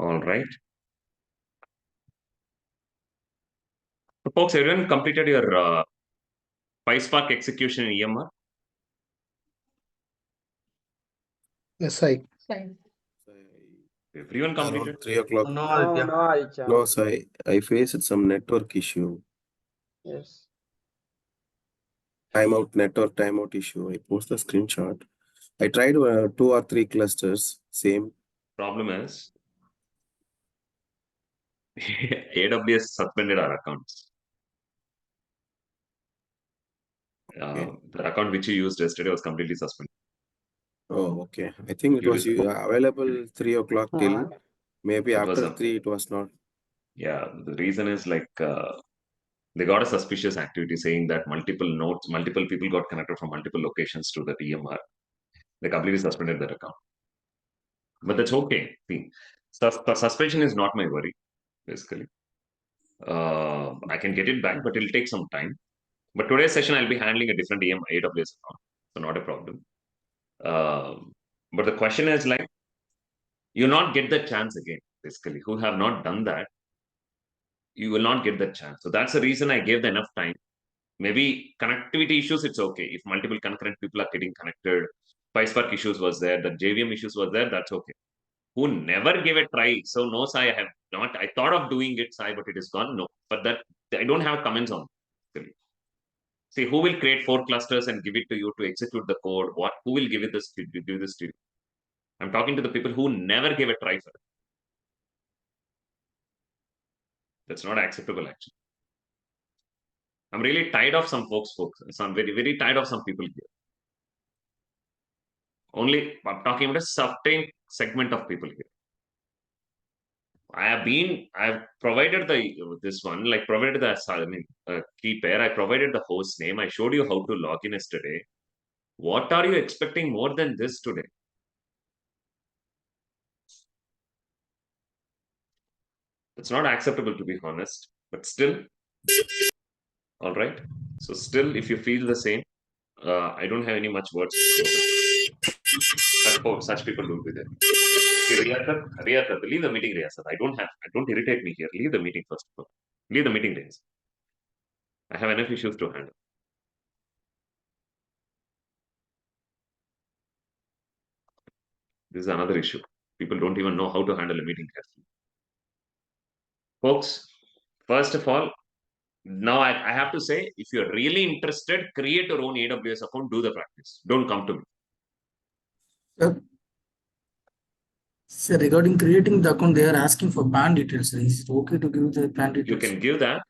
All right. So folks, everyone completed your Pyspark execution in EMR? Yes, I. Everyone completed? Around 3 o'clock. No, Aditya. No, sir. I faced some network issue. Yes. Network timeout issue. I post the screenshot. I tried 2 or 3 clusters. Same. Problem is, AWS suspended our accounts. Okay. The account which you used yesterday was completely suspended. Oh, okay. I think it Due was to available 3 o'clock till maybe it was after 3 it was not. yeah, the reason is like they got a suspicious activity saying that multiple nodes, multiple people got connected from multiple locations to the EMR. They completely suspended that account. But that's okay. See, suspension is not my worry, basically. I can get it back, but it'll take some time. But today's session, I'll be handling a different AWS account, so not a problem. But the question is like, you not get the chance again, basically. Who have not done that, you will not get that chance. So that's the reason I gave them enough time. Maybe connectivity issues, it's okay. If multiple concurrent people are getting connected, Pyspark issues was there, the JVM issues was there, that's okay. Who never gave a try. So no, Sai, I have not. I thought of doing it, Sai, but it is gone. No, but that I don't have comments on. Really. See, who will create 4 clusters and give it to you to execute the code? What? Who will give this to you? I'm talking to the people who never gave a try for it. That's not acceptable, actually. I'm really tired of some folks. I'm very, very tired of some people here. Only I'm talking about a certain segment of people here. I've provided this one, like provided the key pair. I provided the host name. I showed you how to log in yesterday. What are you expecting more than this today? It's not acceptable, to be honest, but still, all right. So still, if you feel the same, I don't have any much words. Such people will be there. Riyasat, leave the meeting, Riyasat. Don't irritate me here. Leave the meeting first of all. Leave the meeting, Riyasat. I have enough issues to handle. This is another issue. People don't even know how to handle a meeting carefully. Folks, first of all, now I have to say, if you're really interested, create your own AWS account, do the practice. Don't come to me. So regarding creating the account, they are asking for PAN details. Is it okay to give the PAN details? You can give that.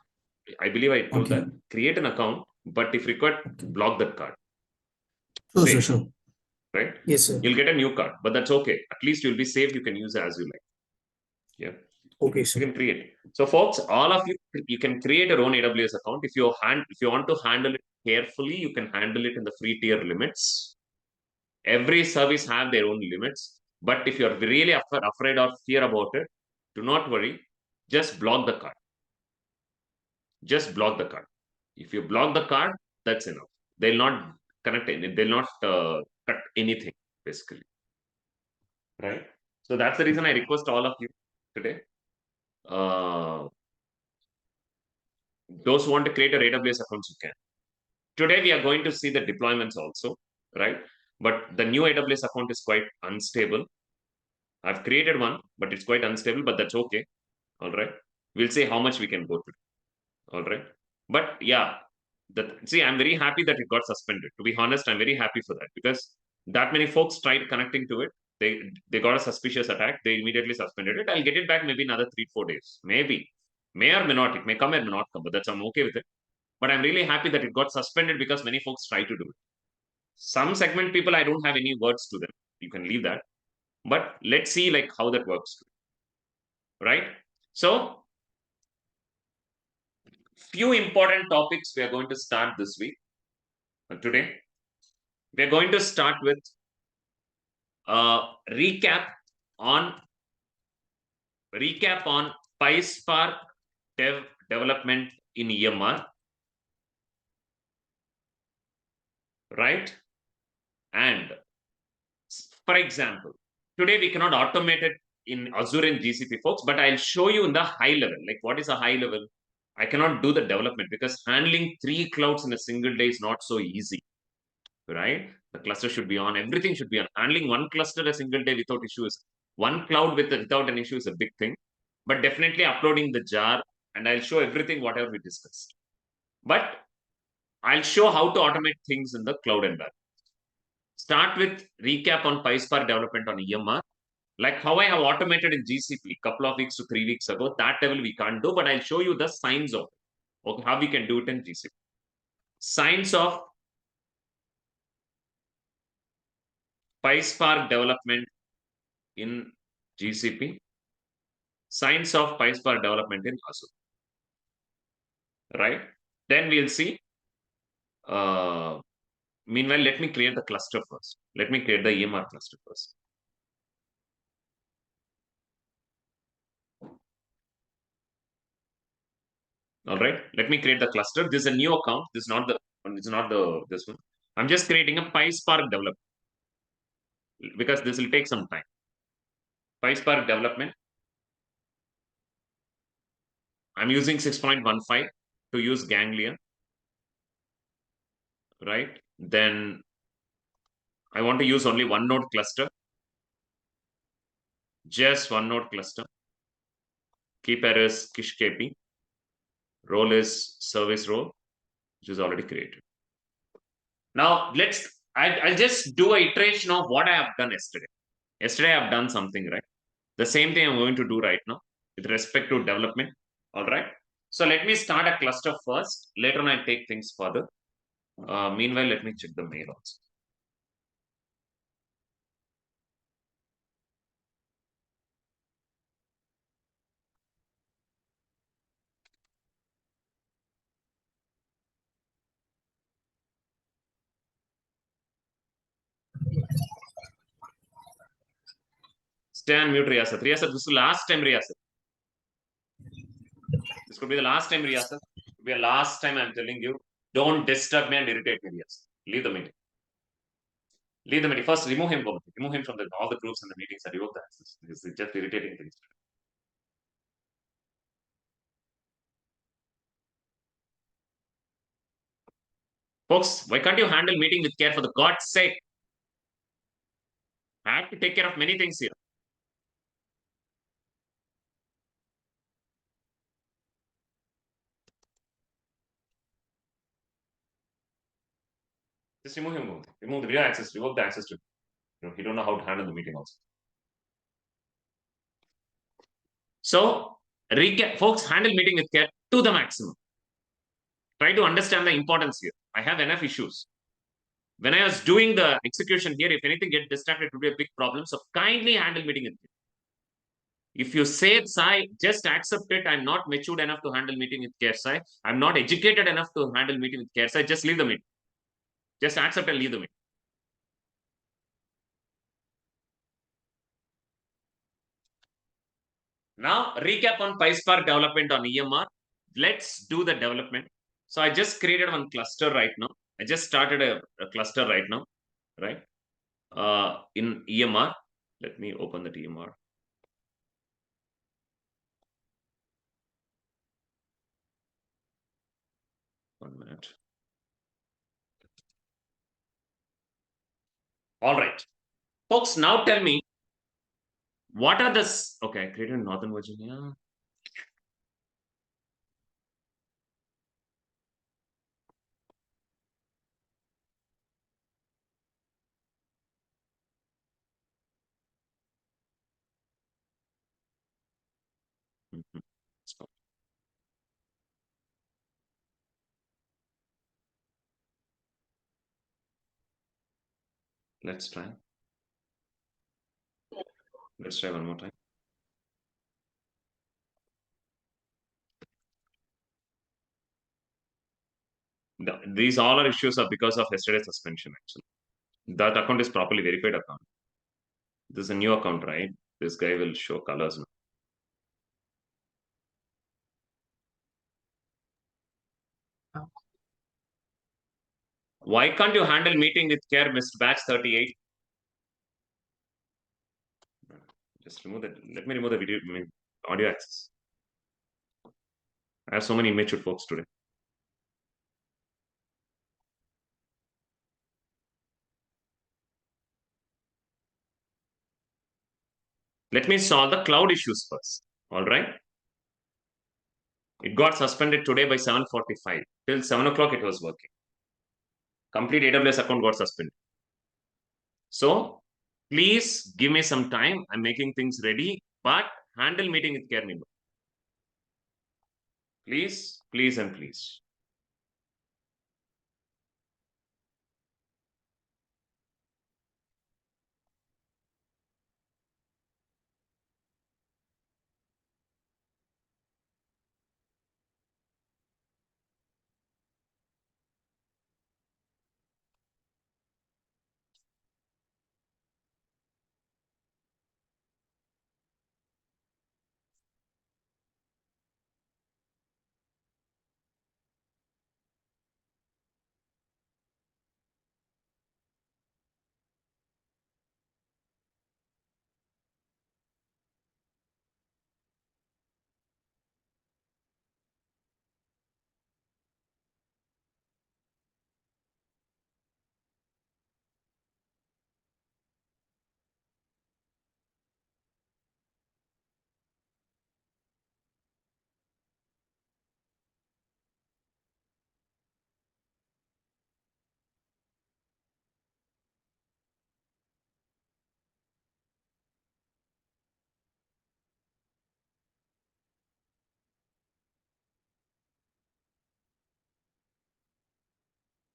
I believe I told that. Create an account, but if required, block that card. Sure. Right? Yes, sir. You'll get a new card, but that's okay. At least you'll be safe. You can use it as you like. Yeah. Okay, sir. You can create. So, folks, all of you can create your own AWS account. If you want to handle it carefully, you can handle it in the free tier limits. Every service have their own limits. But if you're really afraid or fear about it, do not worry. Just block the card. Just block the card. If you block the card, that's enough. They'll not connect any. They'll not cut anything, basically. Right? So that's the reason I request all of you today. Those who want to create a AWS accounts, you can. Today, we are going to see the deployments also, right? But the new AWS account is quite unstable. I've created one, but it's quite unstable, but that's okay. All right. We'll see how much we can go to. All right. But yeah, I'm very happy that it got suspended. To be honest, I'm very happy for that because that many folks tried connecting to it. They got a suspicious attack. They immediately suspended it. I'll get it back maybe another 3-4 days. Maybe. May or may not. It may come or may not come, but I'm okay with it. But I'm really happy that it got suspended because many folks try to do it. Some segment people, I don't have any words to them. You can leave that. But let's see like how that works. Right? So, few important topics we are going to start this week. Today, we are going to start with recap on Pyspark development in EMR, right? And for example, today we cannot automate it in Azure and GCP, folks, but I'll show you in the high level. Like, what is a high level? I cannot do the development because handling 3 clouds in a single day is not so easy, right? The cluster should be on, everything should be on. Handling 1 cluster a single day without issues, 1 cloud without an issue is a big thing. But definitely uploading the jar, and I'll show everything whatever we discussed. But I'll show how to automate things in the cloud environment. Start with recap on Pyspark development on EMR. Like how I have automated in GCP a couple of weeks to 3 weeks ago. That level we can't do, but I'll show you the signs of it. Okay, how we can do it in GCP. Signs of Pyspark development in GCP. Signs of Pyspark development in Azure. Right? Then we'll see. Meanwhile, let me create the cluster first. Let me create the EMR cluster first. All right, let me create the cluster. This is a new account. This is not this one. I'm just creating a Pyspark development because this will take some time. Pyspark development. I'm using 6.15 to use Ganglion. Right? Then I want to use only 1 node cluster. Just 1 node cluster. Key pair is Kish KP. Role is service role, which is already created. Now I'll just do an iteration of what I have done yesterday. Yesterday I have done something, right? The same thing I'm going to do right now with respect to development. All right. So let me start a cluster first. Later on, I'll take things further. Meanwhile, let me check the mail also. Stay on mute, Riyasat. Riyasat, this is the last time, Riyasat. This could be the last time, Riyasat. It could be the last time I'm telling you. Don't disturb me and irritate me, Riyasat. Leave the meeting. Leave the meeting. First, remove him from all the groups and the meetings and remove the access. This is just irritating things. Folks, why can't you handle meeting with care for the God's sake? I have to take care of many things here. Just remove him. Remove the video access. Revoke the access to him. He don't know how to handle the meeting also. So, recap, folks, handle meeting with care to the maximum. Try to understand the importance here. I have enough issues. When I was doing the execution here, if anything get distracted, it would be a big problem. So, kindly handle meeting with care. If you say, Sai, just accept it. I'm not matured enough to handle meeting with care, Sai. I'm not educated enough to handle meeting with care, Sai. Just leave the meeting. Just accept and leave the meeting. Now, recap on Pyspark development on EMR. Let's do the development. So, I just created one cluster right now. I just started a cluster right now, right? In EMR. Let me open the EMR. One minute. All right. Folks, now tell me, what are the... Okay, I created in Northern Virginia. Stop. Let's try. Let's try one more time. These all are issues are because of yesterday's suspension, actually. That account is properly verified account. This is a new account, right? This guy will show colors now. Why can't you handle meeting with care, Mr. Batch 38? Just remove that. Let me remove the video, audio access. I have so many immature folks today. Let me solve the cloud issues first. All right. It got suspended today by 7:45. Till 7 o'clock, it was working. Complete AWS account got suspended. So please give me some time. I'm making things ready, but handle meeting with care member. Please, please, and please.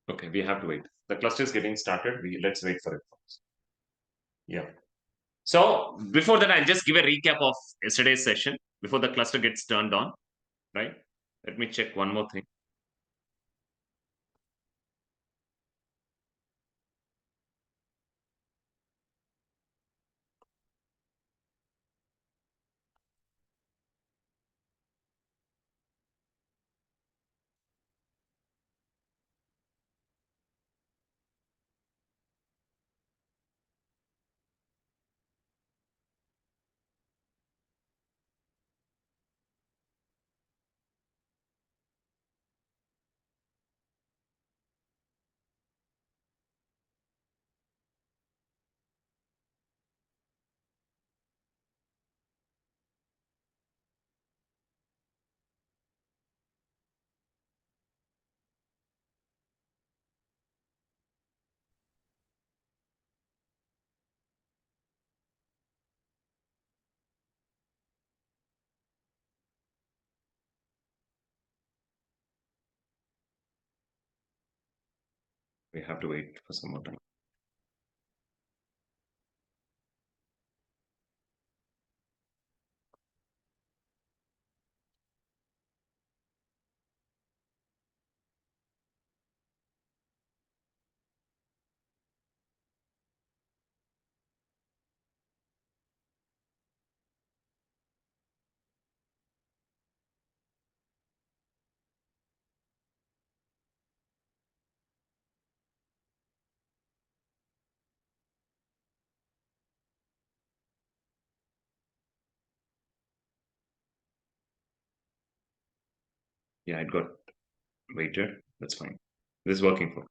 Okay, we have to wait. The cluster is getting started. Let's wait for it first. Yeah. So before that, I'll just give a recap of yesterday's session before the cluster gets turned on, right? Let me check one more thing. We have to wait for some more time. Yeah, it got waited. That's fine. This is working for us.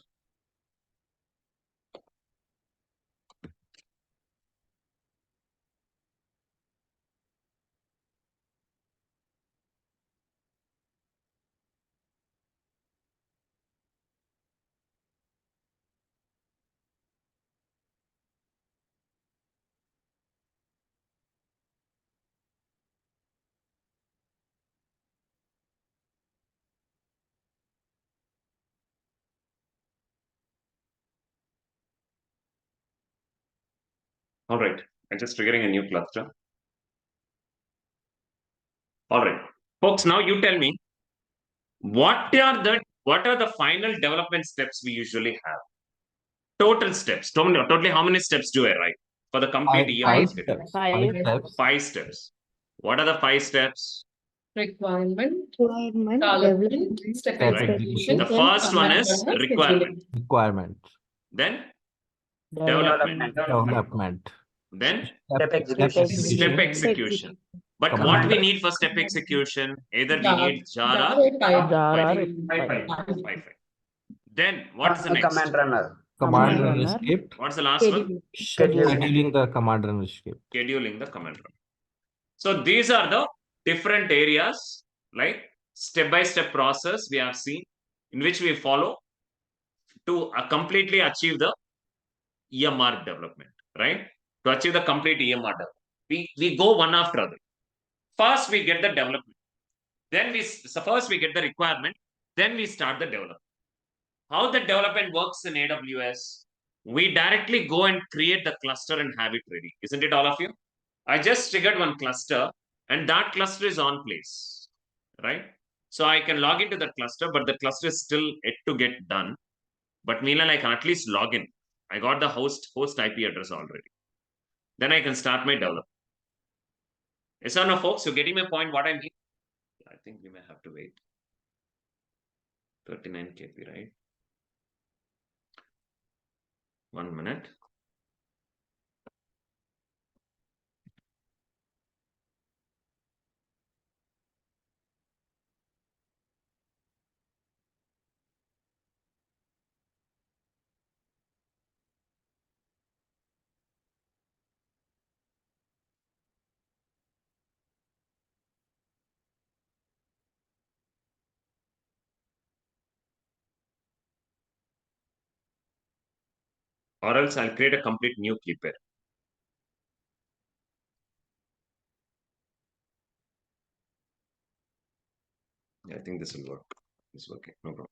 All right. I'm just triggering a new cluster. All right. Folks, now you tell me what are the final development steps we usually have? Total steps. Totally, how many steps do I write for the complete EMR schedule? 5 steps. 5 steps. What are the 5 steps? Requirement, Requirement, development, development, step Right. execution. The first one is requirement. Requirement. Then development. development. Development. Then Step execution. step execution. But what Command. we need for step execution? Either we Jar- need jar jar or or pipe. Jar or Wi-Fi. Then what's the next? Command runner. Command Command runner. runner. Script. What's the last one? Scheduling the command runner script. Scheduling the command run. So these are the different areas, like step-by-step process we have seen, in which we follow to completely achieve the EMR development, right? To achieve the complete EMR development. We go one after other. First, we get the development. Then first we get the requirement. Then we start the development. How the development works in AWS, we directly go and create the cluster and have it ready. Isn't it, all of you? I just triggered one cluster and that cluster is on place, right? So I can log into that cluster, but the cluster is still yet to get done. But meanwhile, I can at least log in. I got the host IP address already. Then I can start my development. Yes or no, folks? You're getting my point, what I mean? I think we may have to wait. 39 KB, right? 1 minute. Or else I'll create a complete new key pair. I think this will work. It's working, no problem.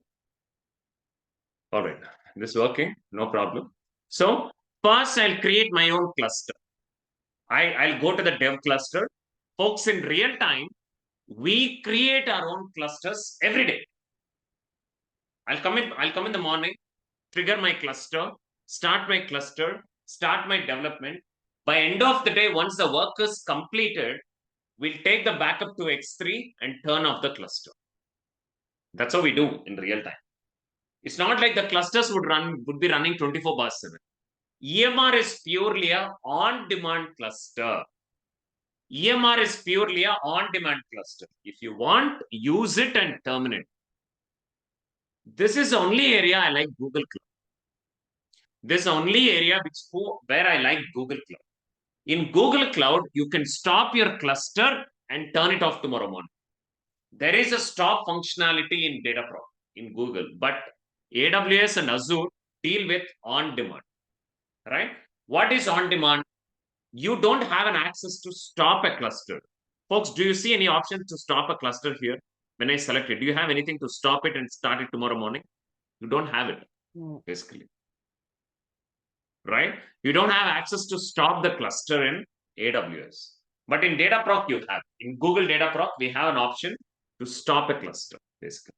All right, this is working, no problem. So first I'll create my own cluster. I'll go to the dev cluster. Folks, in real time, we create our own clusters every day. I'll come in the morning, trigger my cluster, start my development. By end of the day, once the work is completed, we'll take the backup to X3 and turn off the cluster. That's how we do in real time. It's not like the clusters would be running 24/7. EMR is purely a on-demand cluster. EMR is purely a on-demand cluster. If you want, use it and terminate. This is the only area I like Google Cloud. This is the only area where I like Google Cloud. In Google Cloud, you can stop your cluster and turn it off tomorrow morning. There is a stop functionality in Dataproc in Google, but AWS and Azure deal with on-demand, right? What is on-demand? You don't have an access to stop a cluster. Folks, do you see any option to stop a cluster here? When I select it, do you have anything to stop it and start it tomorrow morning? You don't have it, basically. Right? You don't have access to stop the cluster in AWS. But in Dataproc, you have. In Google Dataproc, we have an option to stop a cluster, basically.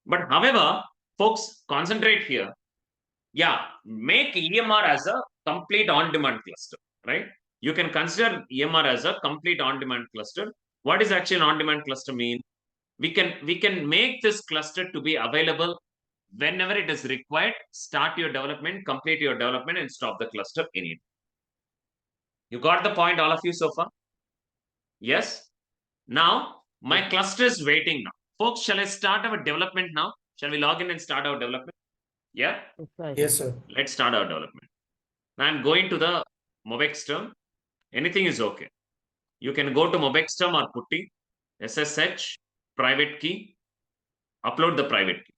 But however, folks, concentrate here. Yeah, make EMR as a complete on-demand cluster, right? You can consider EMR as a complete on-demand cluster. What is actually an on-demand cluster mean? We can make this cluster to be available whenever it is required. Start your development, complete your development, and stop the cluster anytime. You got the point, all of you, so far? Yes? Now, my cluster is waiting now. Folks, shall I start our development now? Shall we log in and start our development? Yeah? Yes, sir. Let's start our development. Now I'm going to the Mobex term. Anything is okay. You can go to Mobex term or Putty, SSH, private key, upload the private key.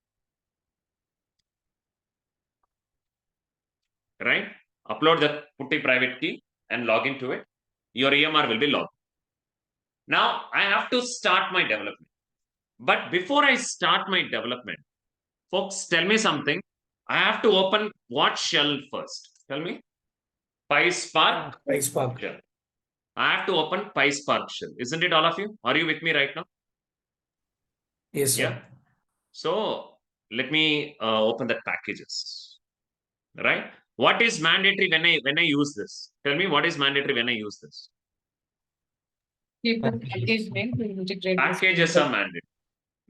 Right? Upload the Putty private key and log into it. Your EMR will be logged. Now I have to start my development. But before I start my development, folks, tell me something. I have to open what shell first? Tell me. Pyspark. Pyspark. I have to open Pyspark shell. Isn't it, all of you? Are you with me right now? Yes, sir. Yeah. So let me open the packages. Right? What is mandatory when I use this? Tell me what is mandatory when I use this. Keep the package name to integrate. Packages are mandatory.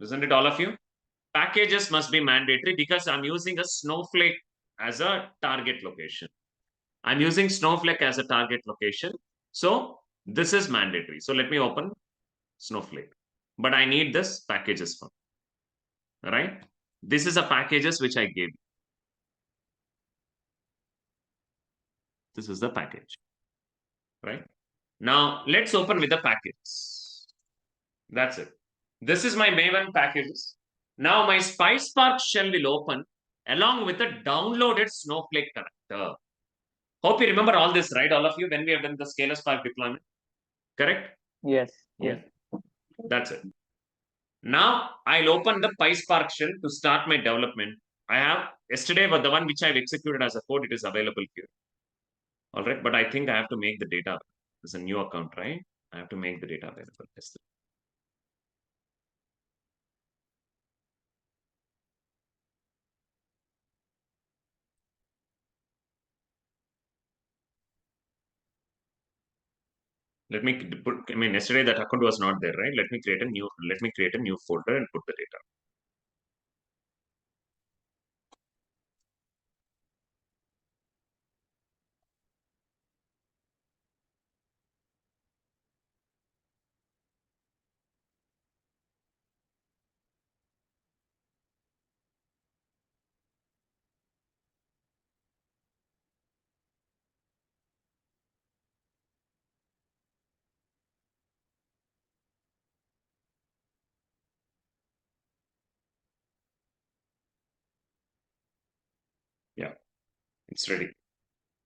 Isn't it, all of you? Packages must be mandatory because I'm using a Snowflake as a target location. I'm using Snowflake as a target location. So this is mandatory. So let me open Snowflake. But I need this packages for. Right? This is a packages which I gave. This is the package. Right? Now let's open with the package. That's it. This is my Maven packages. Now my Pyspark shell will open along with the downloaded Snowflake connector. Hope you remember all this, right? All of you, when we have done the Scalar Spark deployment. Correct? Yes. Yeah. That's it. Now I'll open the Pyspark shell to start my development. I have yesterday, but the one which I've executed as a code, it is available here. All right, but I think I have to make the data. It's a new account, right? I have to make the data available. Yesterday. Let me put, I mean, yesterday that account was not there, right? Let me create a new folder and put the data. Yeah, it's ready.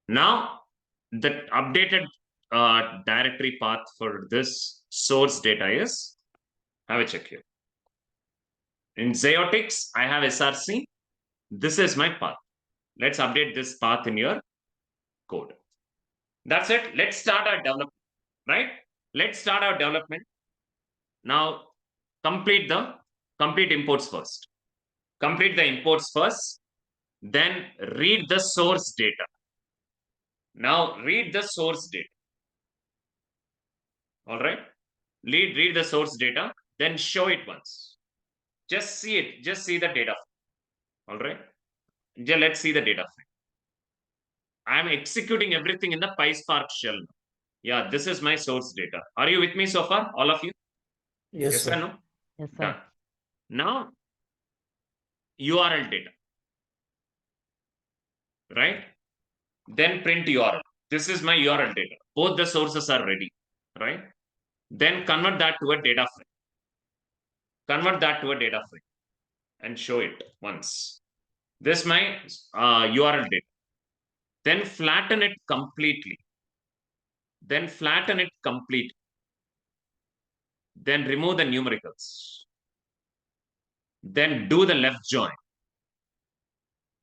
Now, the updated directory path for this source data is, have a check here. In Zeotix, I have SRC. This is my path. Let's update this path in your code. That's it. Let's start our development, right? Let's start our development. Now, complete imports first. Complete the imports first. Then read the source data. Now, read the source data. All right. Read the source data. Then show it once. Just see it. Just see the data. All right. Let's see the data. I'm executing everything in the Pyspark shell. Yeah, this is my source data. Are you with me so far, all of you? Yes, Or sir. no? Yes, sir. Done. Now, URL data. Right? Then print URL. This is my URL data. Both the sources are ready. Right? Then convert that to a data frame. Convert that to a data frame and show it once. This is my URL data. Then flatten it completely. Then flatten it completely. Then remove the numericals. Then do the left join.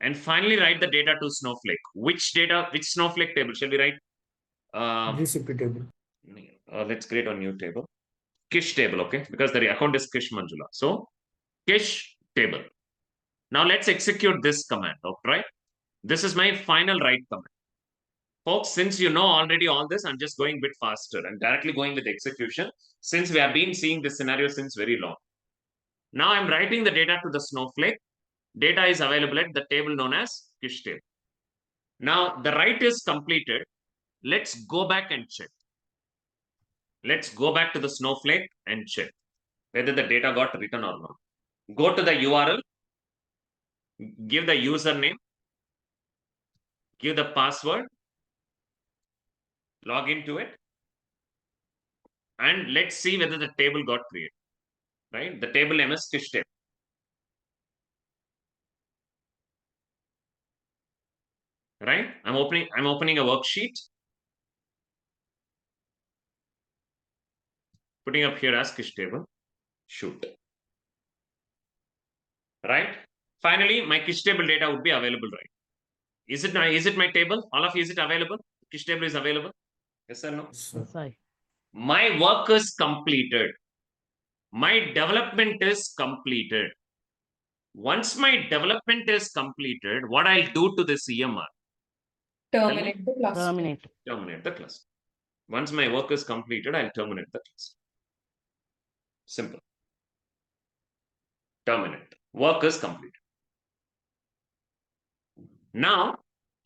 And finally write the data to Snowflake. Which Snowflake table shall we write? GCP table. Let's create a new table. Kish table, okay? Because the account is Kish Manjula. So, Kish table. Now let's execute this command, right? This is my final write command. Folks, since you know already all this, I'm just going a bit faster and directly going with execution since we have been seeing this scenario since very long. Now I'm writing the data to the Snowflake. Data is available at the table known as Kish table. Now the write is completed. Let's go back and check. Let's go back to the Snowflake and check whether the data got written or not. Go to the URL, give the username, give the password, log into it, and let's see whether the table got created. Right? The table name is Kish table. Right? I'm opening a worksheet. Putting up here as Kish table. Shoot. Right? Finally, my Kish table data would be available, right? Is it my table? All of you, is it available? Kish table is available? Yes or no? Yes, sir. Yes, sir. My work is completed. My development is completed. Once my development is completed, what I'll do to this EMR? Terminate the cluster. Terminate. Terminate the cluster. Once my work is completed, I'll terminate the cluster. Simple. Terminate. Work is completed. Now,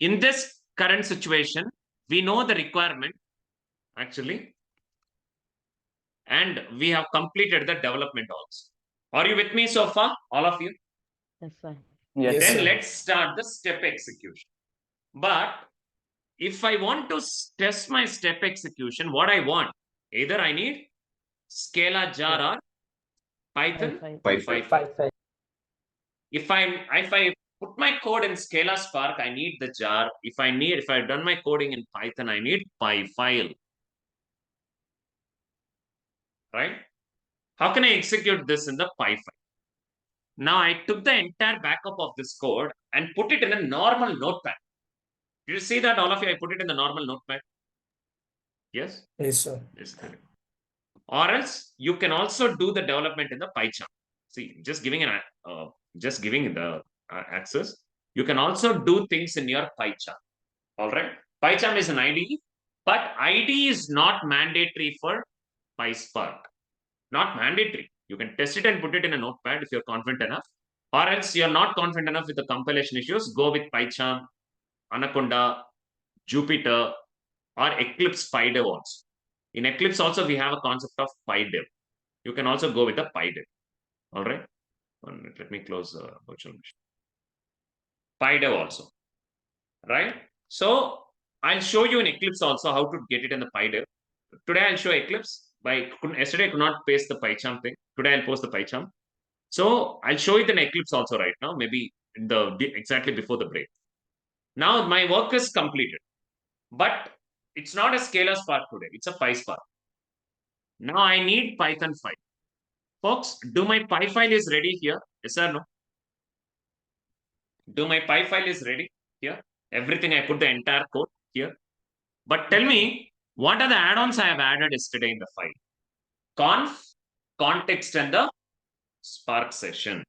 in this current situation. We know the requirement actually, and we have completed the development also. Are you with me so far, all of you? Yes, sir. Yes, Then sir. let's start the step execution. But if I want to test my step execution, what I want, either I need Scala jar or Python Pi5. Py5. If I put my code in Scala Spark, I need the jar. If I've done my coding in Python, I need PyFile. Right? How can I execute this in the PyFile? Now I took the entire backup of this code and put it in a normal notepad. Did you see that, all of you? I put it in the normal notepad. Yes? Yes, sir. Yes, correct. Or else you can also do the development in the PyCharm. See, just giving the access. You can also do things in your PyCharm. All right. PyCharm is an IDE, but IDE is not mandatory for Pyspark. Not mandatory. You can test it and put it in a notepad if you're confident enough. Or else you're not confident enough with the compilation issues, go with PyCharm, Anaconda, Jupyter, or Eclipse PyDev also. In Eclipse also, we have a concept of PyDev. You can also go with the PyDev. All right. 1 minute. Let me close the virtual machine. PyDev also. Right. So I'll show you in Eclipse also how to get it in the PyDev. Today I'll show Eclipse. Yesterday I could not paste the PyCharm thing. Today I'll post the PyCharm. So I'll show it in Eclipse also right now, maybe in exactly before the break. Now my work is completed, but it's not a Scala Spark today. It's a Pyspark. Now I need Python 5. Folks, do my Py file is ready here? Yes or no? Do my Py file is ready here? Everything, I put the entire code here. But tell me, what are the add-ons I have added yesterday in the file? Conf, context, and the Spark session.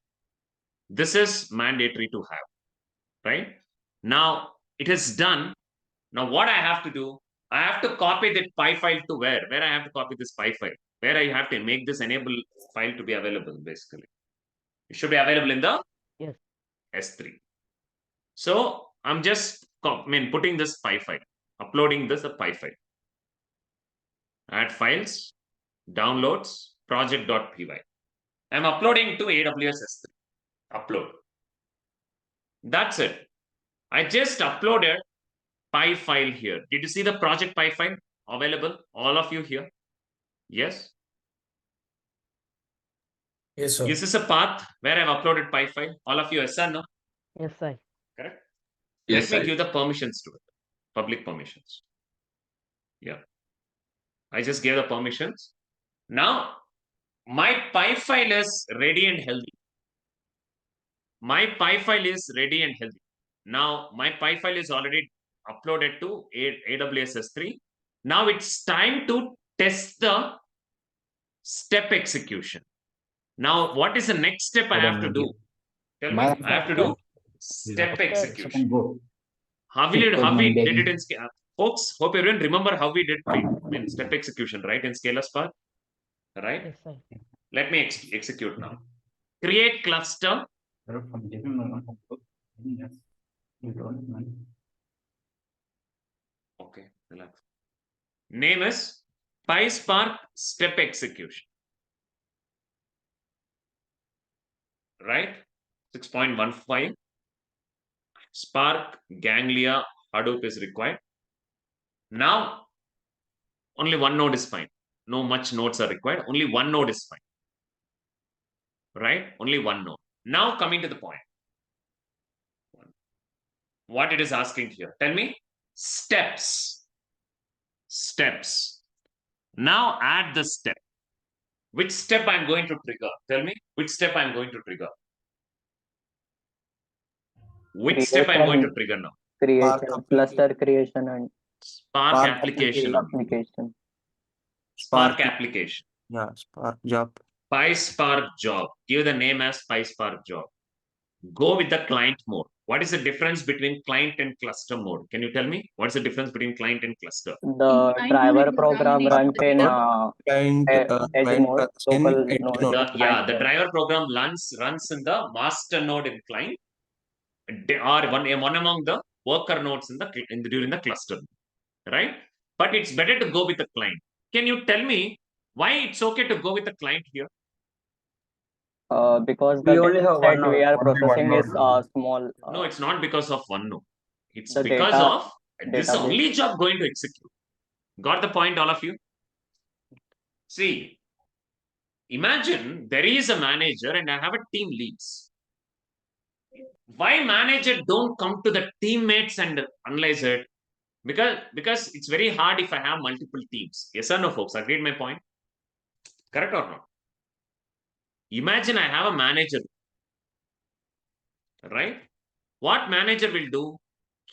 This is mandatory to have, right? Now it is done. Now what I have to do, I have to copy that Py file to where? Where I have to copy this Py file? Where I have to make this enable file to be available, basically. It should be available in the S3. So I'm just putting this Py file, uploading this a Py file. Add files, downloads, project.py. I'm uploading to AWS S3. Upload. That's it. I just uploaded Py file here. Did you see the project Py file available? All of you here? Yes? Yes, sir. Is this a path where I've uploaded Py file? All of you, yes or no? Yes, sir. Correct? Yes, Let me sir. give the permissions to it. Public permissions. Yeah. I just gave the permissions. Now, my Py file is ready and healthy. My Py file is ready and healthy. Now, my Py file is already uploaded to AWS S3. Now it's time to test the step execution. Now, what is the next step I have to do? Tell me, I have to do step execution. How we did it in Scala? Folks, hope everyone remember how we did step execution, right? In Scala Spark, right? Yes, sir. Let me execute now. Create cluster. Okay, relax. Name is Pyspark step execution. Right? 6.15. Spark, Ganglia, Hadoop is required. Now, only one node is fine. No much nodes are required. Only one node is fine. Right? Only one node. Now coming to the point. What it is asking here. Tell me. Steps. Steps. Now add the step. Which step I'm going to trigger? Tell me. Which step I'm going to trigger? Which step I'm going to trigger now? Creation, cluster creation and Spark application. application. Spark application. Yeah, Spark job. Pyspark job. Give the name as Pyspark job. Go with the client mode. What is the difference between client and cluster mode? Can you tell me? What's the difference between client and cluster? The driver program runs in Client, edge mode, local node. The driver program runs in the master node in client, or one among the worker nodes during the cluster, right? But it's better to go with the client. Can you tell me why it's okay to go with the client here? Because We the only data have one set we node. are Only one processing is node. small. No, it's not because of one node. It's The because data of this is the database. only job going to execute. Got the point, all of you? See, imagine there is a manager and I have a team leads. Why manager don't come to the teammates and analyze it? Because it's very hard if I have multiple teams. Yes or no, folks? Agreed my point? Correct or not? Imagine I have a manager, right? What manager will do?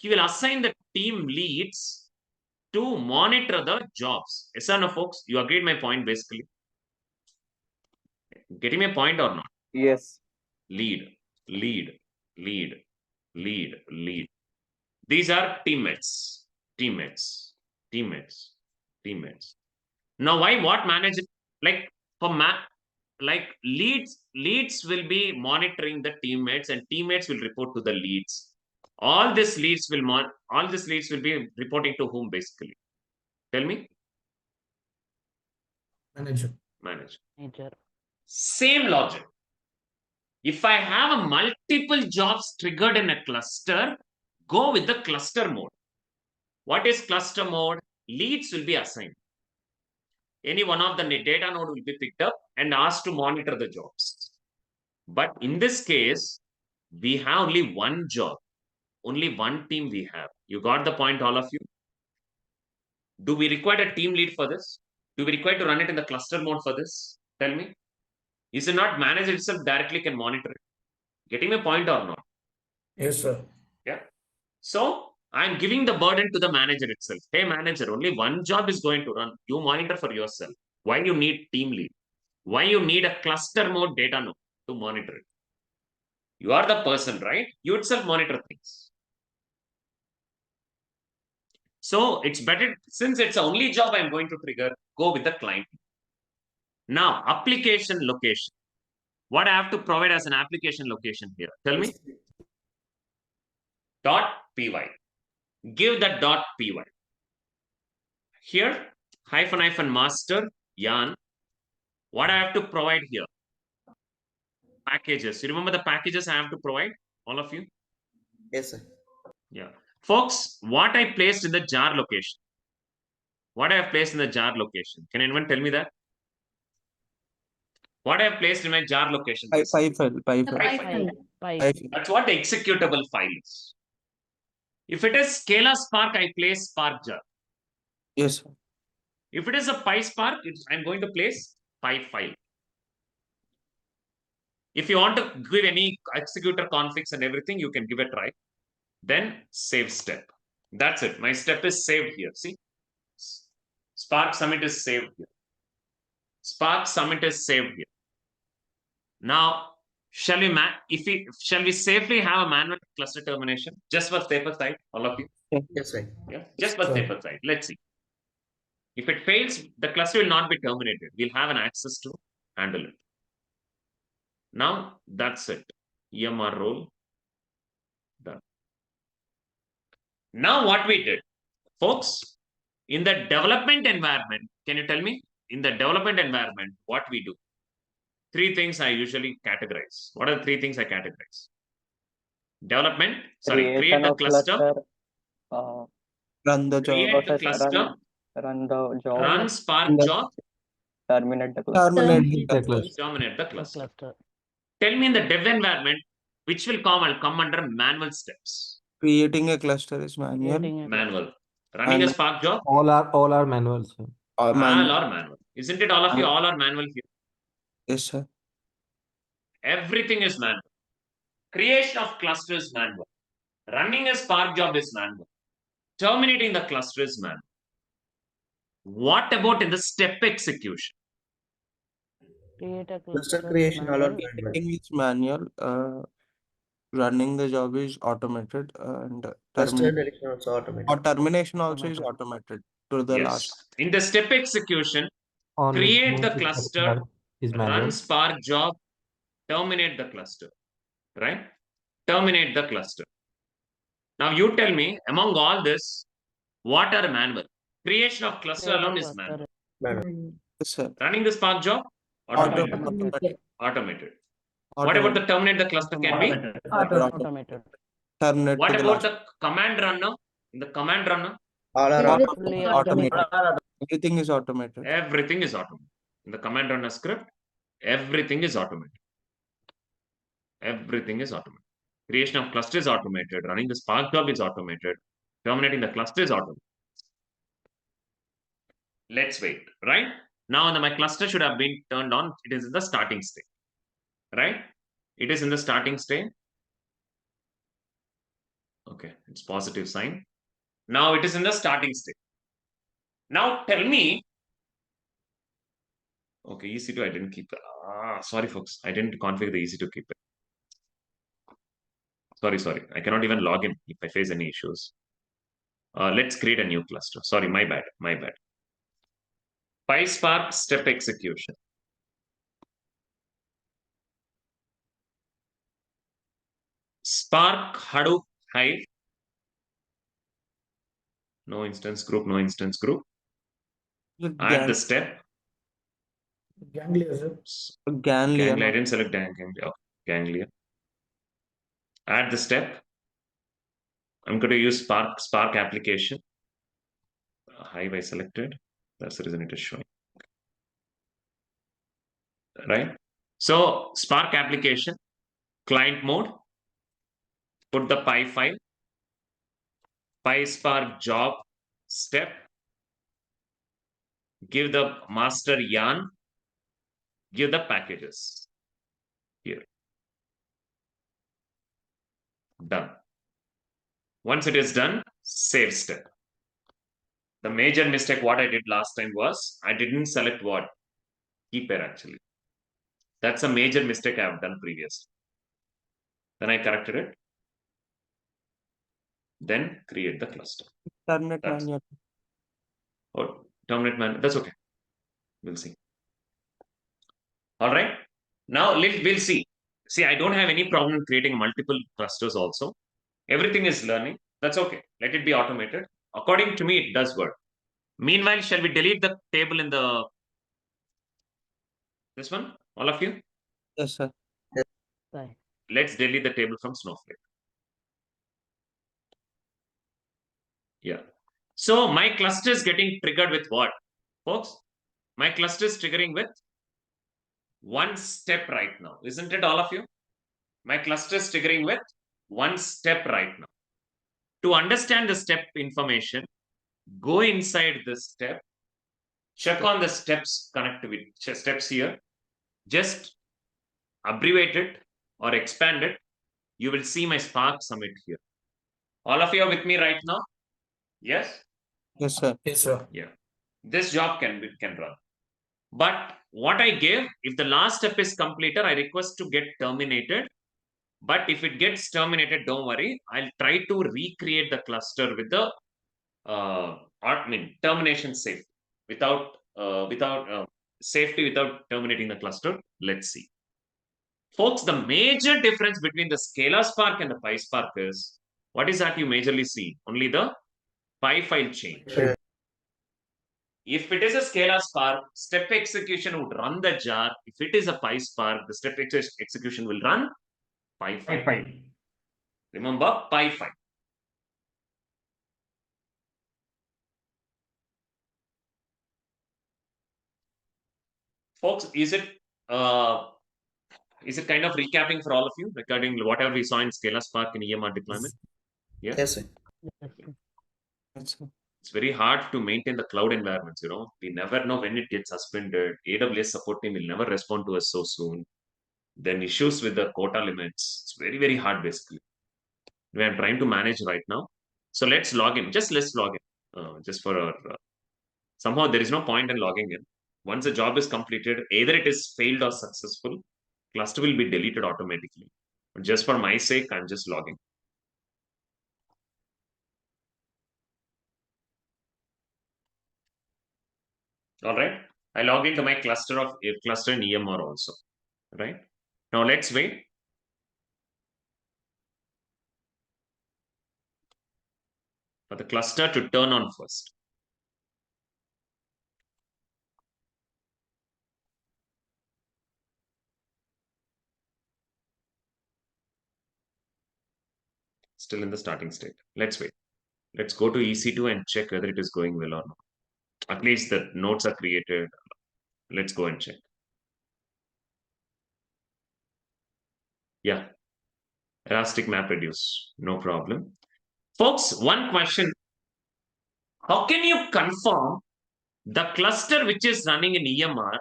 He will assign the team leads to monitor the jobs. Yes or no, folks? You agreed my point basically? Getting my point or not? Yes. Lead, lead, lead, lead, lead. These are teammates, teammates, teammates, teammates. Now, why what manager like for like leads will be monitoring the teammates and teammates will report to the leads. All these leads will be reporting to whom basically? Tell me. Manager. Manager. Same logic. If I have a multiple jobs triggered in a cluster, go with the cluster mode. What is cluster mode? Leads will be assigned. Any one of the data node will be picked up and asked to monitor the jobs. But in this case, we have only one job, only one team we have. You got the point, all of you? Do we require a team lead for this? Do we require to run it in the cluster mode for this? Tell me. Is it not manager itself directly can monitor it? Getting my point or not? Yes, sir. Yeah. So I'm giving the burden to the manager itself. Hey, manager, only one job is going to run. You monitor for yourself. Why you need team lead? Why you need a cluster mode data node to monitor it? You are the person, right? You itself monitor things. So it's better, since it's the only job I'm going to trigger, go with the client. Now, application location. What I have to provide as an application location here? Tell me. .py. Give that .py. Here, -- master, yarn. What I have to provide here? Packages. You remember the packages I have to provide? All of you? Yes, sir. Yeah. Folks, what I placed in the jar location? What I have placed in the jar location? Can anyone tell me that? What I have placed in my jar location? Py file. That's what the executable file is. If it is Scala Spark, I place Spark jar. Yes, sir. If it is a Pyspark, I'm going to place Py file. If you want to give any executor configs and everything, you can give a try. Then save step. That's it. My step is saved here. See? Spark submit is saved here. Spark submit is saved here. Now, shall we safely have a manual cluster termination? Just for safer side, all of you? Yes, sir. Yeah, just for safer side. Let's see. If it fails, the cluster will not be terminated. We'll have an access to handle it. Now, that's it. EMR role. Done. Now, what we did, folks, in the development environment, can you tell me? In the development environment, what we do? Three things I usually categorize. What are the three things I categorize? Development, create Creation the of cluster, Run the job. create the process, cluster, run the job, run Spark Run the- job, terminate the cluster. Terminate the cluster. terminate the cluster. Tell me in the dev environment, which will come under manual steps. Creating a cluster is manual. Manual. Running a And- Spark job, All are manual, sir. all Manual. are manual. Isn't it all of you? All are manual here. Yes, sir. Everything is manual. Creation of cluster is manual. Running a Spark job is manual. Terminating the cluster is manual. What about in the step execution? Cluster creation all are manual. Creating is manual. Running the job is automated, and Cluster direction also automated. termination also is automated to the last. Yes. In the step execution, On create the movement cluster, is manual. run Spark job, terminate the cluster. Right? Terminate the cluster. Now you tell me, among all this, what are manual? Creation of cluster alone is manual. Yes, sir. Running the Spark job, automated. Automated. Automated. What about the terminate the cluster can be? Automated. Terminate What to the about last. the command runner? In the command runner, Fully Automated. Everything is automated. everything is automated. In the command runner script, everything is automated. Everything is automated. Creation of cluster is automated. Running the Spark job is automated. Terminating the cluster is automated. Let's wait, right? Now my cluster should have been turned on. It is in the starting state, right? It is in the starting state. Okay, it's positive sign. Now it is in the starting state. Now tell me. Okay, EC2 I didn't keep. Sorry folks, I didn't configure the EC2 keep it. Sorry. I cannot even log in if I face any issues. Let's create a new cluster. Sorry, my bad. Pyspark step execution. Spark Hadoop Hive. No instance group. Add the step. Ganglia, sir. Ganglia. Ganglia. I didn't select Ganglia. Okay. Ganglia. Add the step. I'm going to use Spark application. Hive I selected. That's the reason it is showing. Right. So Spark application, client mode. Put the Py file. Pyspark job step. Give the master yarn. Give the packages. Here. Done. Once it is done, save step. The major mistake what I did last time was I didn't select what? Key pair actually. That's a major mistake I have done previously. Then I corrected it. Then create the cluster. Terminate That's- manual. Or terminate manual. That's okay. We'll see. All right. Now we'll see. See, I don't have any problem creating multiple clusters also. Everything is learning. That's okay. Let it be automated. According to me, it does work. Meanwhile, shall we delete the table in the this one? All of you? Yes, sir. Let's delete the table from Snowflake. Yeah. So my cluster is getting triggered with what, folks? My cluster is triggering with one step right now. Isn't it, all of you? My cluster is triggering with one step right now. To understand the step information, go inside this step, check on the steps connectivity, steps here, just abbreviate it or expand it. You will see my Spark Summit here. All of you are with me right now? Yes? Yes, sir. Yes, sir. Yeah. This job can run. But what I gave, if the last step is completed, I request to get terminated. But if it gets terminated, don't worry. I'll try to recreate the cluster with the termination safe without safety without terminating the cluster. Let's see. Folks, the major difference between the Scalar Spark and the Pyspark is, what is that you majorly see? Only the Py file change. If it is a Scalar Spark, step execution would run the jar. If it is a Pyspark, the step execution will run Py file. Remember, Py file. Folks, is it kind of recapping for all of you regarding whatever we saw in Scalar Spark in EMR deployment? Yeah. Yes, sir. Yes, sir. It's very hard to maintain the cloud environments, We never know when it gets suspended. AWS support team will never respond to us so soon. Then issues with the quota limits. It's very, very hard, basically. We are trying to manage right now. So let's log in. Let's log in. Just for our... somehow there is no point in logging in. Once the job is completed, either it is failed or successful, cluster will be deleted automatically. But just for my sake, I'm just logging. All right. I log into my cluster in EMR also. Right. Now let's wait. for the cluster to turn on first. Still in the starting state. Let's wait. Let's go to EC2 and check whether it is going well or not. At least the nodes are created. Let's go and check. Yeah. Elastic map reduce. No problem. Folks, one question. How can you confirm the cluster which is running in EMR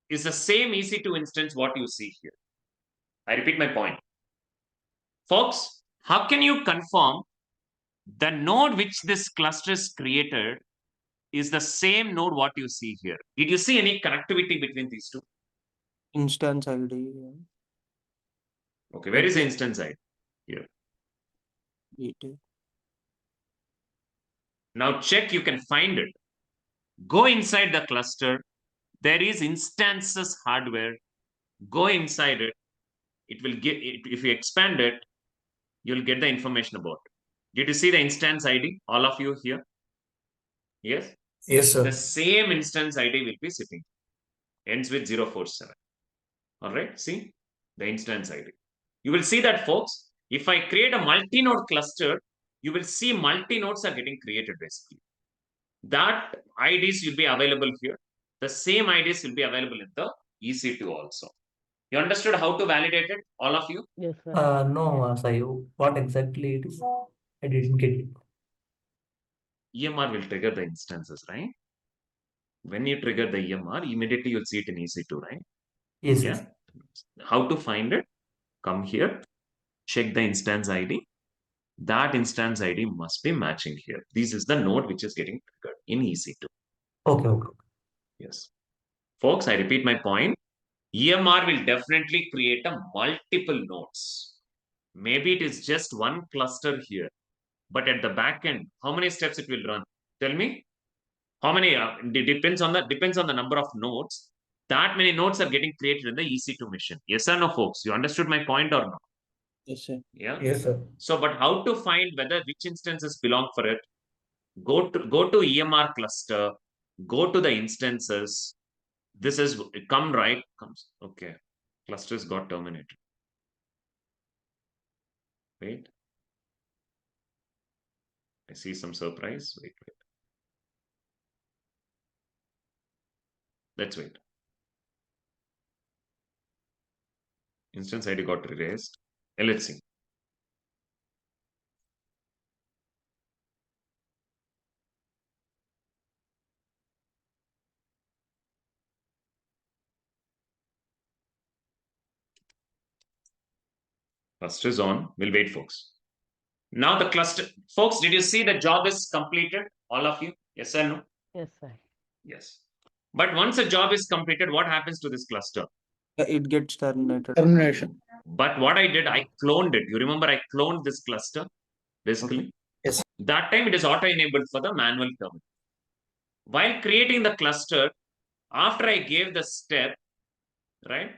is the same EC2 instance what you see here? I repeat my point. Folks, how can you confirm the node which this cluster is created is the same node what you see here? Did you see any connectivity between these two? Instance ID. Okay, where is the instance ID? Here. ET. Now check, you can find it. Go inside the cluster. There is instances hardware. Go inside it. It will give, if you expand it, you'll get the information about it. Did you see the instance ID? All of you here? Yes? Yes, sir. The same instance ID will be sitting. Ends with 047. All right, see the instance ID. You will see that, folks, if I create a multi-node cluster, you will see multi-nodes are getting created basically. That IDs will be available here. The same IDs will be available in the EC2 also. You understood how to validate it, all of you? Yes, sir. No, Sayu, what exactly it is? I didn't get it. EMR will trigger the instances, right? When you trigger the EMR, immediately you'll see it in EC2, right? Yes, Yeah. yes. How to find it? Come here, check the instance ID. That instance ID must be matching here. This is the node which is getting triggered in EC2. Okay, okay. Yes. Folks, I repeat my point. EMR will definitely create a multiple nodes. Maybe it is just one cluster here, but at the back end, how many steps it will run? Tell me. How many? Depends on the number of nodes. That many nodes are getting created in the EC2 machine. Yes or no, folks? You understood my point or not? Yes, sir. Yeah. Yes, sir. So, but how to find whether which instances belong for it? Go to EMR cluster. Go to the instances. This is come right. Comes okay. Clusters got terminated. Wait. I see some surprise. Wait. Let's wait. Instance ID got erased. Let's see. Cluster is on. We'll wait, folks. Now the cluster, folks, did you see the job is completed? All of you? Yes or no? Yes, sir. Yes. But once a job is completed, what happens to this cluster? It gets terminated. Termination. But what I did, I cloned it. You remember I cloned this cluster, basically. Okay. Yes. That time it is auto-enabled for the manual terminal. While creating the cluster, after I gave the step, right?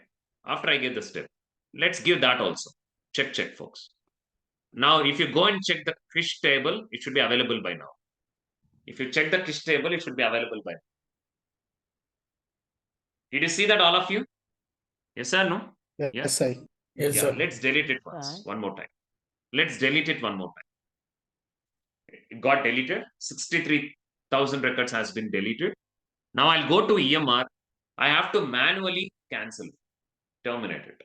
After I gave the step, let's give that also. Check, folks. Now, if you go and check the Krish table, it should be available by now. If you check the Krish table, it should be available by now. Did you see that, all of you? Yes or no? Yes, sir. Yes, Yeah, sir. let's delete it once, Right. one more time. Let's delete it one more time. It got deleted. 63,000 records has been deleted. Now I'll go to EMR. I have to manually cancel it, terminate it.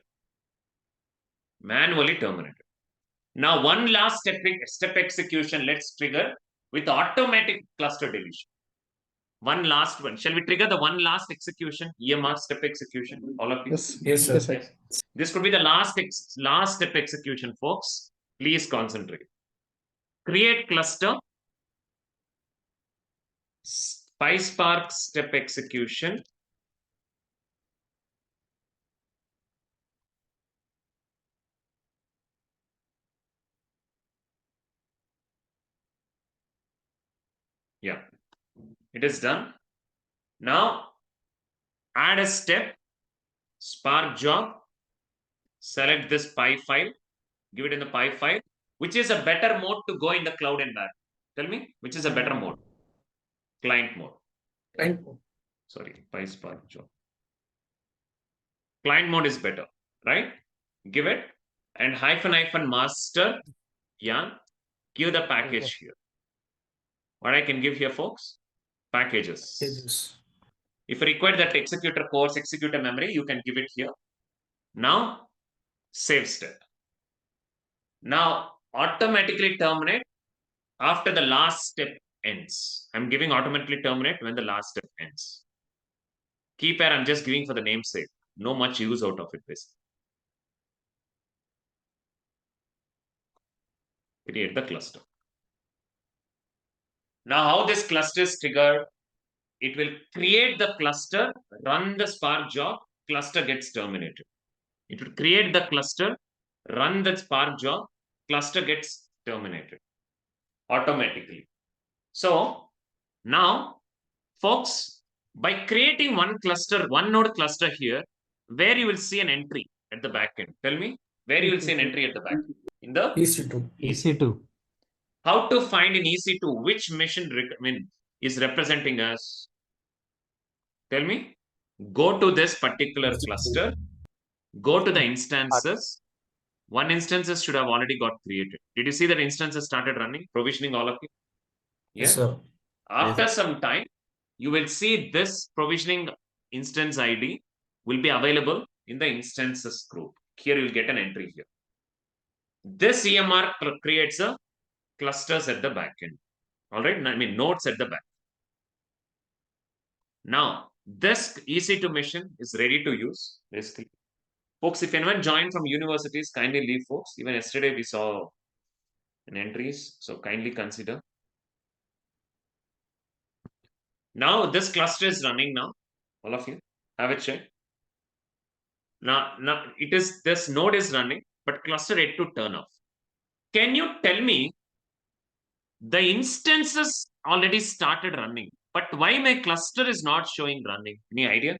Manually terminate it. Now one last step execution, let's trigger with automatic cluster deletion. One last one. Shall we trigger the one last execution, EMR step execution? All of you? Yes, sir. Yes. This could be the last step execution, folks. Please concentrate. Create cluster. Pyspark step execution. Yeah, it is done. Now add a step, Spark job, select this Py file, give it in the Py file, which is a better mode to go in the cloud environment. Tell me, which is a better mode? Client mode. Right. Sorry, Pyspark job. Client mode is better, right? Give it and hyphen master. Yeah. Give the package here. What I can give here, folks? Packages. Pages. If you require that executor course, executor memory, you can give it here. Now, save step. Now, automatically terminate after the last step ends. I'm giving automatically terminate when the last step ends. Key pair, I'm just giving for the namesake. No much use out of it, basically. Create the cluster. Now, how this cluster is triggered? It will create the cluster, run the Spark job, cluster gets terminated. It will create the cluster, run the Spark job, cluster gets terminated automatically. So now, folks, by creating one cluster, one node cluster here, where you will see an entry at the back end. Tell me, where you will see an entry at the back end? In the EC2. EC2. How to find in EC2 which machine is representing us? Tell me. Go to this particular cluster. Go to the instances. One instances should have already got created. Did you see that instances started running, provisioning all of you? Yes, sir. After some time, you will see this provisioning instance ID will be available in the instances group. Here you will get an entry here. This EMR creates a clusters at the back end. All right, I mean nodes at the back. Now, this EC2 machine is ready to use, basically. Folks, if anyone joined from universities, kindly leave, folks. Even yesterday we saw an entries, so kindly consider. Now, this cluster is running now. All of you, have a check. Now this node is running, but cluster yet to turn off. Can you tell me the instances already started running, but why my cluster is not showing running? Any idea?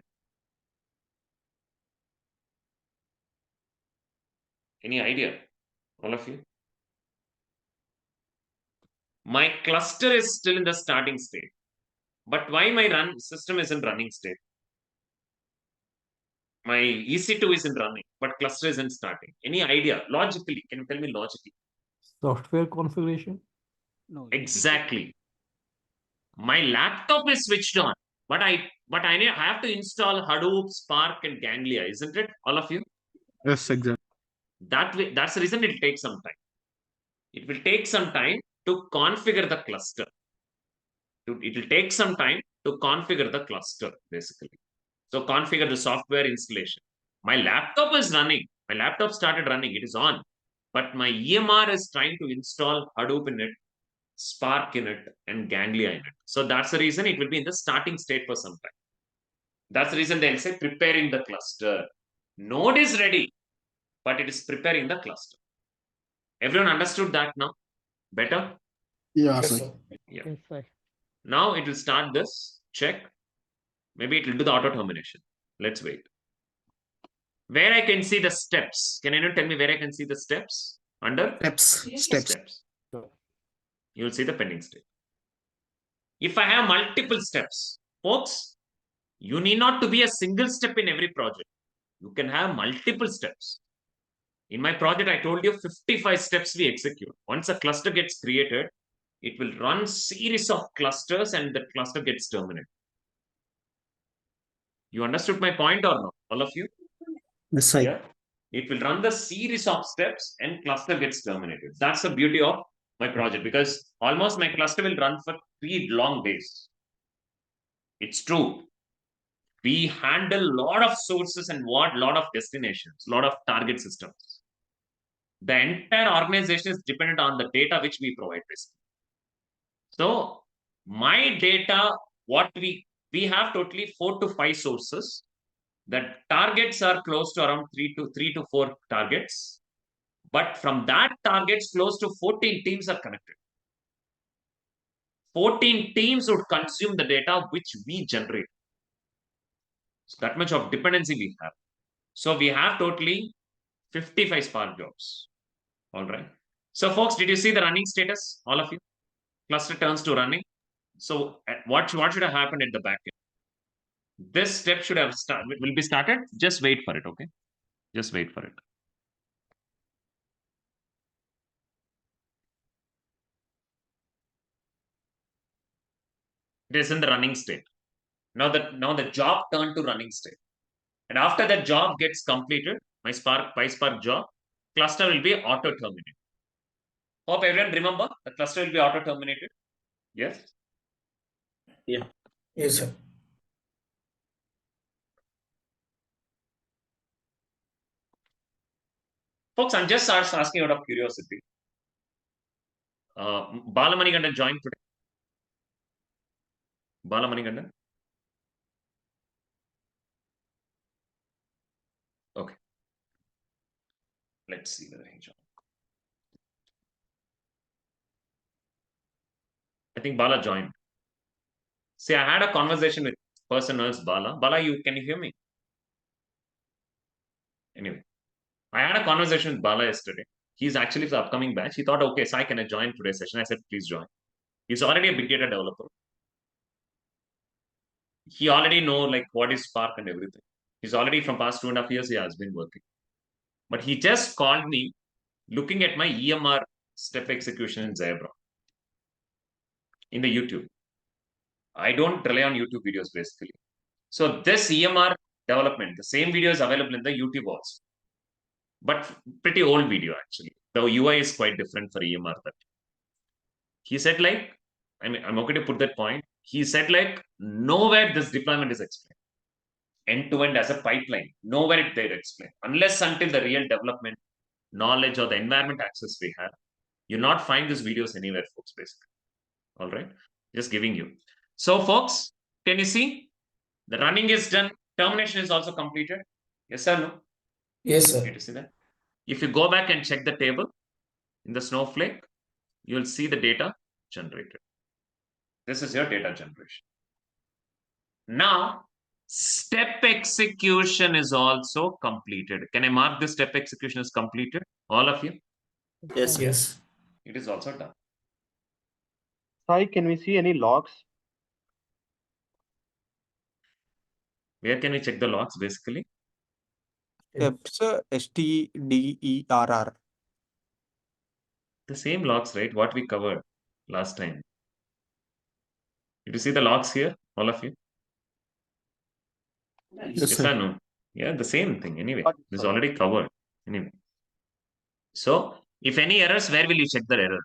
Any idea? All of you? My cluster is still in the starting state, but why my system is in running state? My EC2 isn't running, but cluster isn't starting. Any idea? Logically, can you tell me logically? Software configuration. No. Exactly. My laptop is switched on, but I have to install Hadoop, Spark, and Ganglia, isn't it? All of you? Yes, exactly. That's the reason it will take some time. It will take some time to configure the cluster. It will take some time to configure the cluster, basically. So configure the software installation. My laptop is running. My laptop started running. It is on. But my EMR is trying to install Hadoop in it, Spark in it, and Ganglia in it. So that's the reason it will be in the starting state for some time. That's the reason they'll say preparing the cluster. Node is ready, but it is preparing the cluster. Everyone understood that now? Better? Yeah, Yes, sir. sir. Yeah. Yes, sir. Now it will start this. Check. Maybe it will do the auto termination. Let's wait. Where I can see the steps. Can anyone tell me where I can see the steps? Under? Steps. Sure. You will see the pending state. If I have multiple steps, folks, you need not to be a single step in every project. You can have multiple steps. In my project, I told you 55 steps we execute. Once a cluster gets created, it will run series of clusters and the cluster gets terminated. You understood my point or not? All of you? Yes, sir. Yeah. It will run the series of steps and cluster gets terminated. That's the beauty of my project because almost my cluster will run for 3 long days. It's true. We handle a lot of sources and lot of destinations, lot of target systems. The entire organization is dependent on the data which we provide. Basically. So my data, what we have totally 4 to 5 sources. The targets are close to around 3 to 4 targets. But from that targets, close to 14 teams are connected. 14 teams would consume the data which we generate. So that much of dependency we have. So we have totally 55 Spark jobs. All right. So folks, did you see the running status? All of you? cluster turns to running. So what should have happened at the back end? This step should have will be started. Just wait for it, okay? Just wait for it. It is in the running state. Now the job turned to running state. And after that job gets completed, my Pyspark job, cluster will be auto terminated. Hope everyone remember the cluster will be auto terminated. Yes. Yes, sir. Folks, I'm just asking out of curiosity. Bala Manigandan joined today. Bala Manigandan. Okay. Let's see whether he joined. I think Bala joined. See, I had a conversation with person else, Bala. Bala, can you hear me? Anyway, I had a conversation with Bala yesterday. He's actually for the upcoming batch. He thought, okay, Sai, can I join today's session? I said, please join. He's already a big data developer. He already know like what is Spark and everything. He's already from past 2.5 years, he has been working. But he just called me looking at my EMR step execution in Zebra in the YouTube. I don't rely on YouTube videos basically. So this EMR development, the same video is available in the YouTube also. But pretty old video actually. The UI is quite different for EMR. That he said like, I mean, I'm okay to put that point. He said like, nowhere this deployment is explained. End-to-end as a pipeline. Nowhere they're explained. Unless until the real development knowledge or the environment access we have, you'll not find these videos anywhere, folks, basically. All right. Just giving you. So, folks, can you see? The running is done. Termination is also completed. Yes or no? Yes, sir. You see that? If you go back and check the table in the Snowflake, you'll see the data generated. This is your data generation. Now, step execution is also completed. Can I mark this step execution is completed? All of you? Yes, sir. Yes. It is also done. Sai, can we see any logs? Where can we check the logs basically? Steps STDERR. The same logs, right? What we covered last time. Did you see the logs here, all of you? Yes, Yes sir. or no? Yeah, the same thing. Anyway, Got it, this is sir. already covered. Anyway. So, if any errors, where will you check the errors?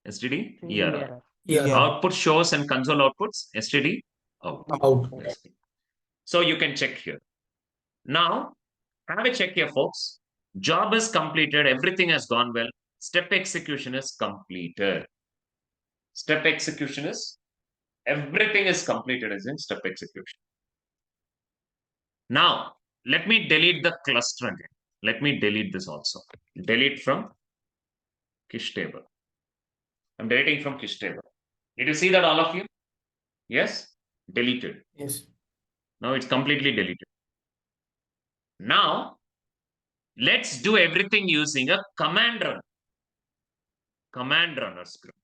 STD? ERR. Yeah. Output shows and console outputs, STD? Out. Out. Basically. So, you can check here. Now, have a check here, folks. Job is completed. Everything has gone well. Step execution is completed. Step execution is, everything is completed as in step execution. Now, let me delete the cluster again. Let me delete this also. Delete from Kish table. I'm deleting from Kish table. Did you see that, all of you? Yes? Deleted. Yes. Now it's completely deleted. Now, let's do everything using a command run. Command runner script.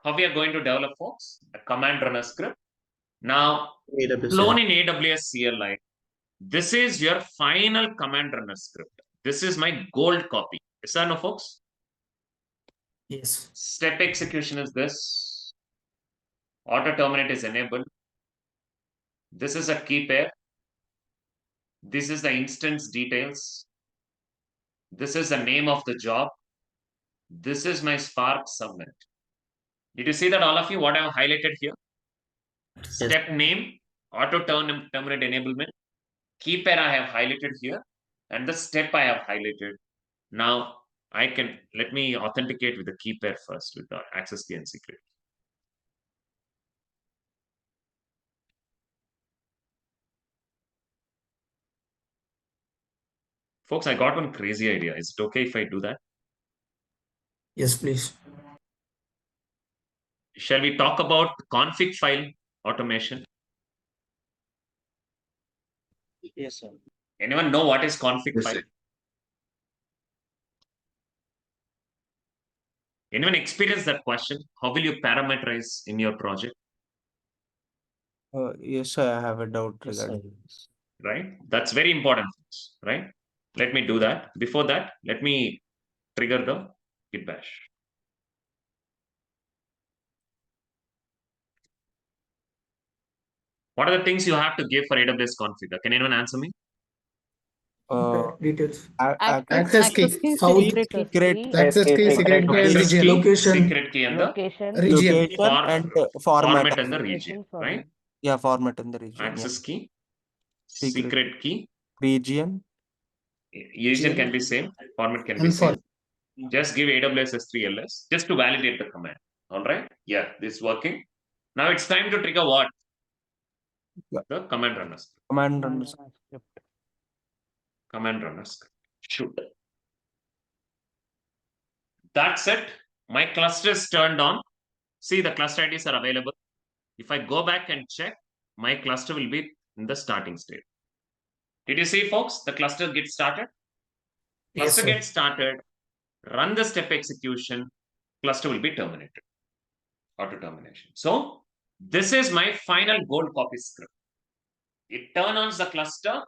How we are going to develop, folks? A command runner script. Now, AWS. clone in AWS CLI. This is your final command runner script. This is my gold copy. Is that no, folks? Yes. Step execution is this. Auto terminate is enabled. This is a key pair. This is the instance details. This is the name of the job. This is my Spark subnet. Did you see that, all of you? What I have highlighted here? Step name, auto terminate enablement. Key pair I have highlighted here. And the step I have highlighted. Now, let me authenticate with the key pair first with the access key and secret. Folks, I got one crazy idea. Is it okay if I do that? Yes, please. Shall we talk about config file automation? Yes, sir. Anyone know what is config Yes, file? sir. Anyone experience that question? How will you parameterize in your project? Yes, sir, I have a doubt regarding. Right? That's very important, right? Let me do that. Before that, let me trigger the git bash. What are the things you have to give for AWS configure? Can anyone answer me? Details. Access key, South, secret Secret, access key, secret key, and Access region. key, Location. secret key, and the location, Region. location and format format. and the region, location, right? format. Yeah, format in the region. Access key, Secret. secret key, Region. region can be same, format can be And same. Just give AWS S3 LS just to validate the command. All right. Yeah, this is working. Now it's time to trigger what? Yeah. The command runner script. Command run. Script. Command runner script. Shoot. That's it. My cluster is turned on. See, the cluster IDs are available. If I go back and check, my cluster will be in the starting state. Did you see, folks? The cluster gets started. Yes, Cluster sir. gets started. Run the step execution. Cluster will be terminated. Auto termination. So this is my final gold copy script. It turn on the cluster,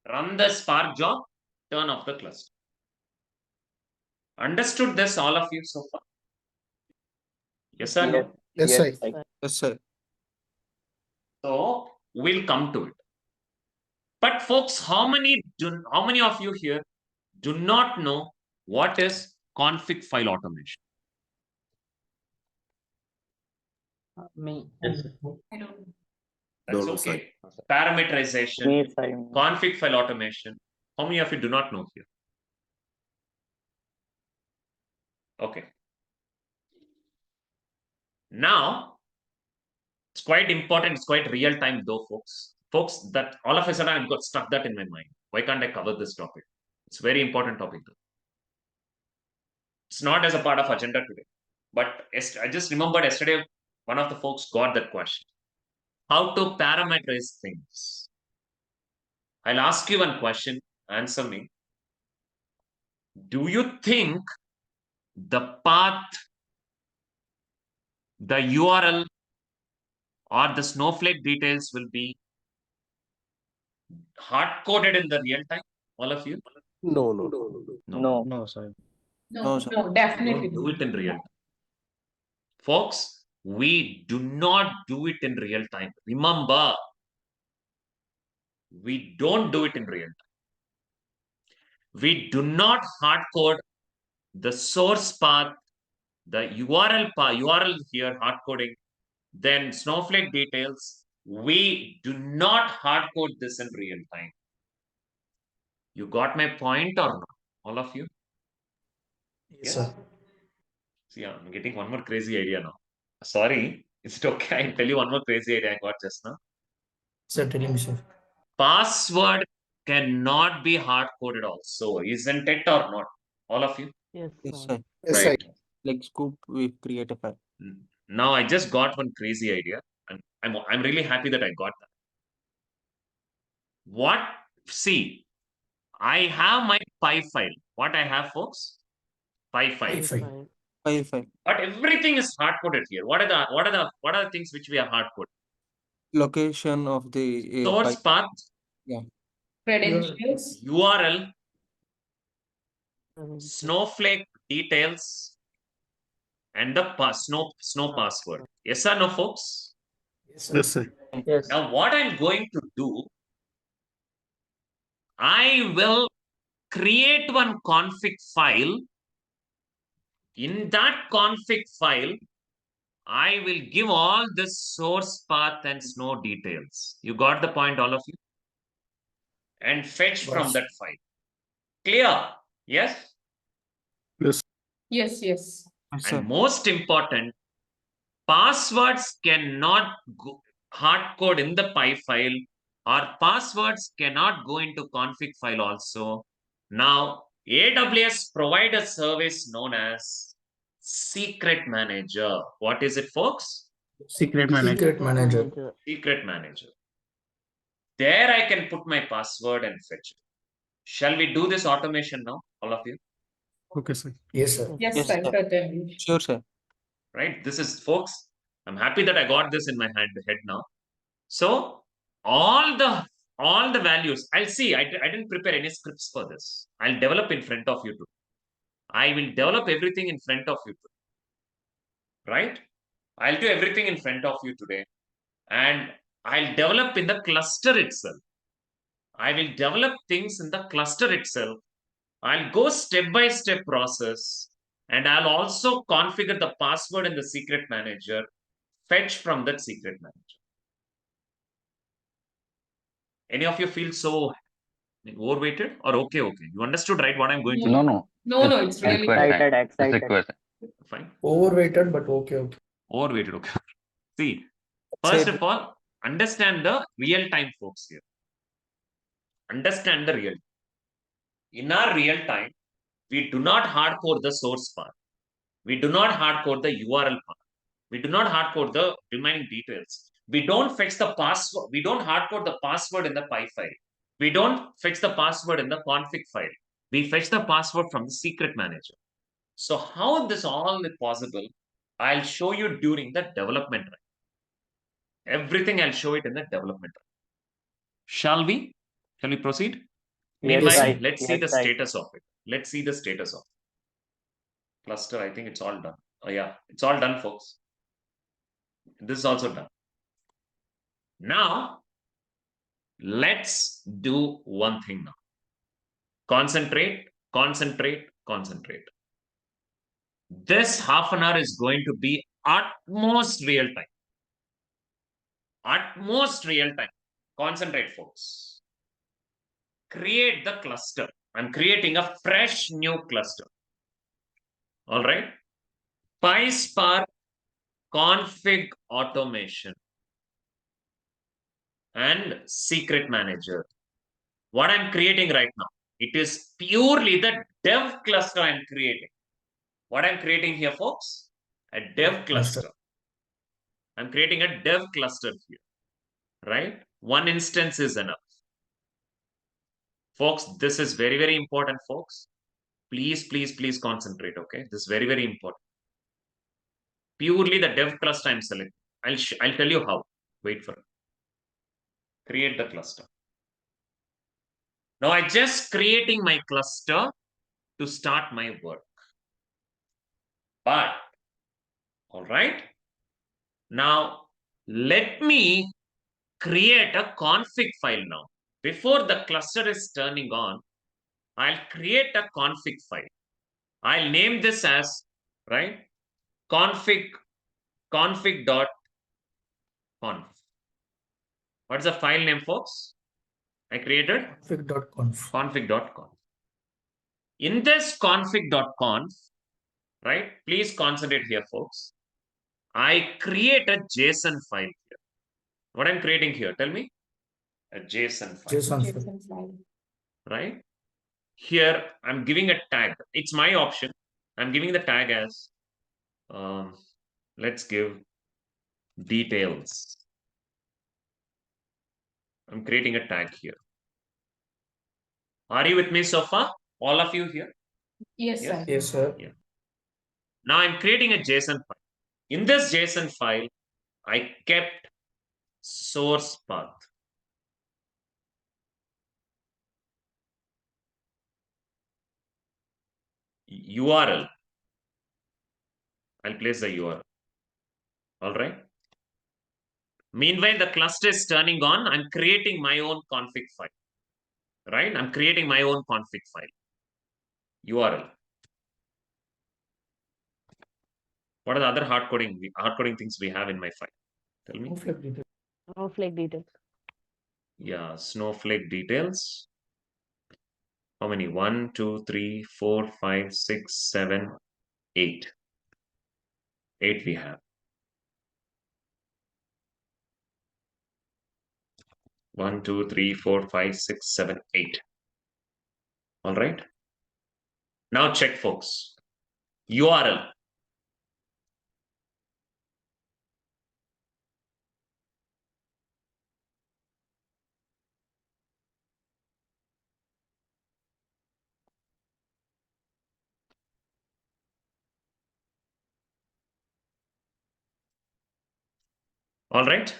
run the Spark job, turn off the cluster. Understood this, all of you so far? Yes or no? Yes, sir. Yes, sir. So we'll come to it. But folks, how many of you here do not know what is config file automation? Me. I don't. That's Don't know, okay. Parameterization, config file automation. How many of you do not know here? Okay. Now, it's quite important. It's quite real time though, folks. Folks, that all of a sudden I've got stuck that in my mind. Why can't I cover this topic? It's a very important topic though. It's not as a part of agenda today. But I just remembered yesterday, one of the folks got that question. How to parameterize things? I'll ask you one question. Answer me. Do you think the path, the URL, or the snowflake details will be hard-coded in the real time? All of you? No. No, sir. No, No, sir. no, definitely. Don't do it in real time. Folks, we do not do it in real time. Remember, we don't do it in real time. We do not hard code the source path, the URL here, hard coding, then snowflake details. We do not hard code this in real time. You got my point or not? All of you? Yes, sir. See, I'm getting one more crazy idea now. Sorry, is it okay? I'll tell you one more crazy idea I got just now. Sir, tell me, sir. Password cannot be hard coded also, isn't it or not? All of you? Yes, Yes, sir. sir. Yes, Right. Like scoop, we create a file. Now I just got one crazy idea, and I'm really happy that I got that. What? See, I have my Py file. What I have, folks? Py file. File. File. But everything is hard coded here. What are the things which we are hard coded? Location of the Source path, Credentials. URL, Um, snowflake details, and the snow password. Yes or no, folks? Yes, sir. Yes, sir. Yes. Now, what I'm going to do, I will create one config file. In that config file, I will give all the source path and snow details. You got the point, all of you? And fetch from Yes. that file. Clear? Yes? Yes. Yes, yes. Yes, sir. And most important, passwords cannot go hard code in the Py file, or passwords cannot go into config file also. Now, AWS provide a service known as Secret Manager. What is it, folks? Secret manager. Secret Manager. Secret Manager. There I can put my password and fetch it. Shall we do this automation now, all of you? Okay, sir. Yes, sir. Yes, Yes, sir, sir. certainly. Sure, sir. Right? This is, folks, I'm happy that I got this in my head now. So all the values, I'll see. I didn't prepare any scripts for this. I'll develop in front of you too. I will develop everything in front of you too. Right? I'll do everything in front of you today. And I'll develop in the cluster itself. I will develop things in the cluster itself. I'll go step by step process. And I'll also configure the password in the secret manager, fetch from that secret manager. Any of you feel so overweighted or okay? You understood, right? What I'm going to do? No. No, it's really Request good. time. It's Excited. request. Fine. Overweighted, but okay. Overweighted, okay. See, first of all, understand the real time, folks, here. Understand the real time. In our real time, we do not hardcode the source part. We do not hardcode the URL part. We do not hardcode the remaining details. We don't fetch the password. We don't hardcode the password in the Py file. We don't fetch the password in the config file. We fetch the password from the secret manager. So how this all is possible, I'll show you during the development run. Everything I'll show it in the development run. Shall we proceed? Meanwhile, right. let's see Yes, the right. status of it. Let's see the status of it. Cluster, I think it's all done. Oh yeah, it's all done, folks. This is also done. Now, let's do one thing now. Concentrate. This half an hour is going to be utmost real time. Utmost real time. Concentrate, folks. Create the cluster. I'm creating a fresh new cluster. All right. Pyspark config automation and secret manager. What I'm creating right now, it is purely the dev cluster I'm creating. What I'm creating here, folks, a dev cluster. I'm creating a dev cluster here, right? One instance is enough. Folks, this is very, very important, folks. Please concentrate, okay? This is very, very important. Purely the dev cluster I'm selecting. I'll tell you how. Wait for it. Create the cluster. Now I'm just creating my cluster to start my work. But, all right. Now, let me create a config file now. Before the cluster is turning on, I'll create a config file. I'll name this as, right, config.conf. What's the file name, folks? I created config.conf. In this config.conf, right, please concentrate here, folks. I create a JSON file here. What I'm creating here, tell me. A JSON file. JSON file. Right? Here, I'm giving a tag. It's my option. I'm giving the tag as, let's give details. I'm creating a tag here. Are you with me so far? All of you here? Yes, Yes? sir. Yes, sir. Yeah. Now I'm creating a JSON file. In this JSON file, I kept source path. URL. I'll place the URL. All right. Meanwhile, the cluster is turning on. I'm creating my own config file. Right? I'm creating my own config file. URL. What are the other hard coding things we have in my file? Tell me. Snowflake details. Yeah, snowflake details. How many? 1, 2, 3, 4, 5, 6, 7, 8. 8 we have. 1, 2, 3, 4, 5, 6, 7, 8. All right. Now check, folks. URL. All right.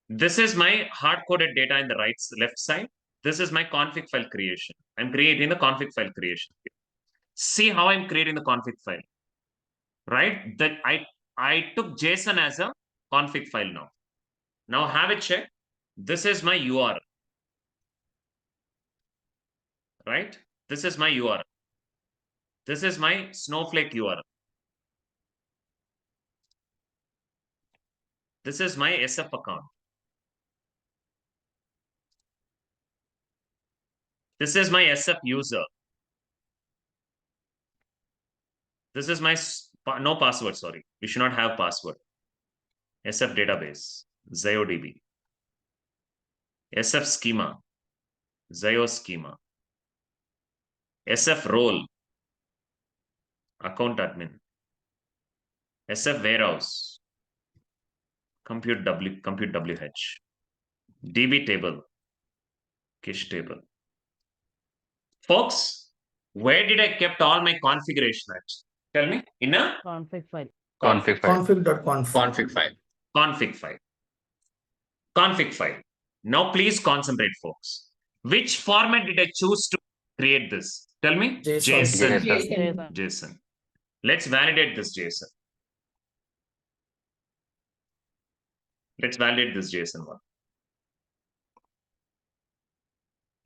This is my hard-coded data in the left side. This is my config file creation. I'm creating the config file creation. See how I'm creating the config file, right? That I took JSON as a config file now. Now have it check. This is my URL, right? This is my URL. This is my Snowflake URL. This is my SF account. This is my SF user. This is my no password, sorry. You should not have password. SF database, ZioDB. SF schema, Zio schema. SF role, account admin. SF warehouse, compute WH. DB table, cache table. Folks, where did I kept all my configuration at? Tell me. In a Config file. Config file. Config.conf. Config file. config file. Config file. Now please concentrate, folks. Which format did I choose to create this? Tell me. JSON. JSON. JSON. Let's validate this JSON. Let's validate this JSON one.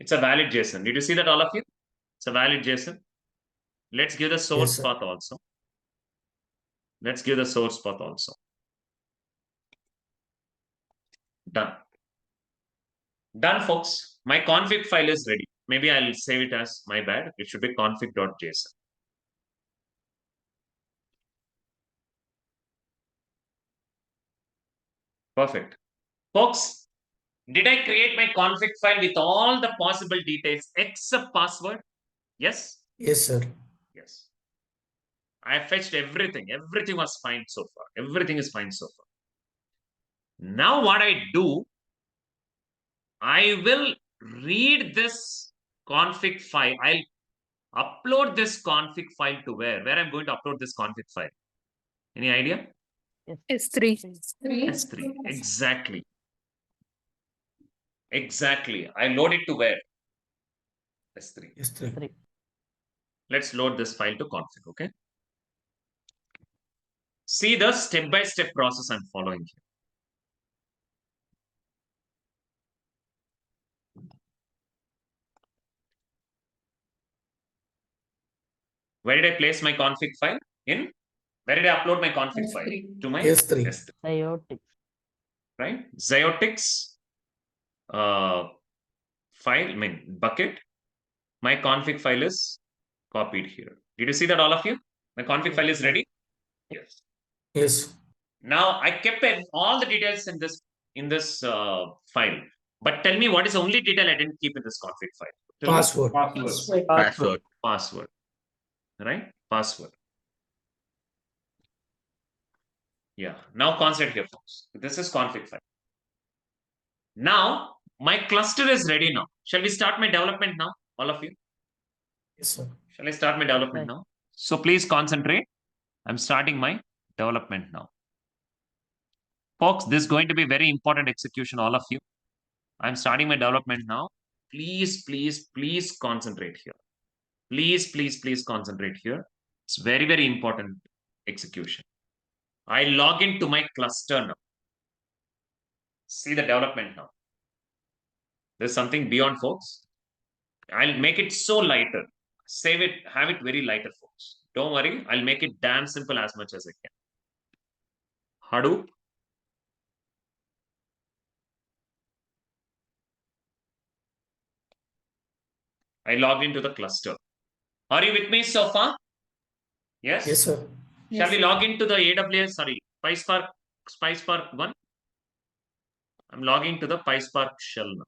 It's a valid JSON. Did you see that, all of you? It's a valid JSON. Let's give the source Yes, path also. Let's give the source path also. Done. Done, folks. My config file is ready. Maybe I'll save it as my bad. It should be config.json. Perfect. Folks, did I create my config file with all the possible details except password? Yes? yes, sir. Yes. I fetched everything. Everything was fine so far. Everything is fine so far. Now what I do, I will read this config file. I'll upload this config file to where? Where I'm going to upload this config file? Any idea? S3. S3. Exactly. Exactly. I load it to where? S3. Yes, sir. Let's load this file to config, okay? See the step-by-step process I'm following here. Where did I place my config file? In? Where did I upload my config file? To my S3. S3. Iotics. Right? Ziotics file, bucket. My config file is copied here. Did you see that, all of you? My config file is ready? Yes. Yes. Now I kept all the details in this file. But tell me, what is the only detail I didn't keep in this config file? Tell me. Password. Password. Password. Right? Password. Yeah. Now concentrate here, folks. This is config file. Now my cluster is ready now. Shall we start my development now, all of you? Yes, sir. Shall I start my development now? So please concentrate. I'm starting my development now. Folks, this is going to be very important execution, all of you. I'm starting my development now. Please, please, please concentrate here. Please, please, please concentrate here. It's very, very important execution. I log into my cluster now. See the development now. There's something beyond, folks. I'll make it so lighter. Save it, have it very lighter, folks. Don't worry, I'll make it damn simple as much as I can. Hadoop. I logged into the cluster. Are you with me so far? Yes? Yes, sir. Shall we log into the AWS, sorry, Pyspark 1? I'm logging to the Pyspark shell now.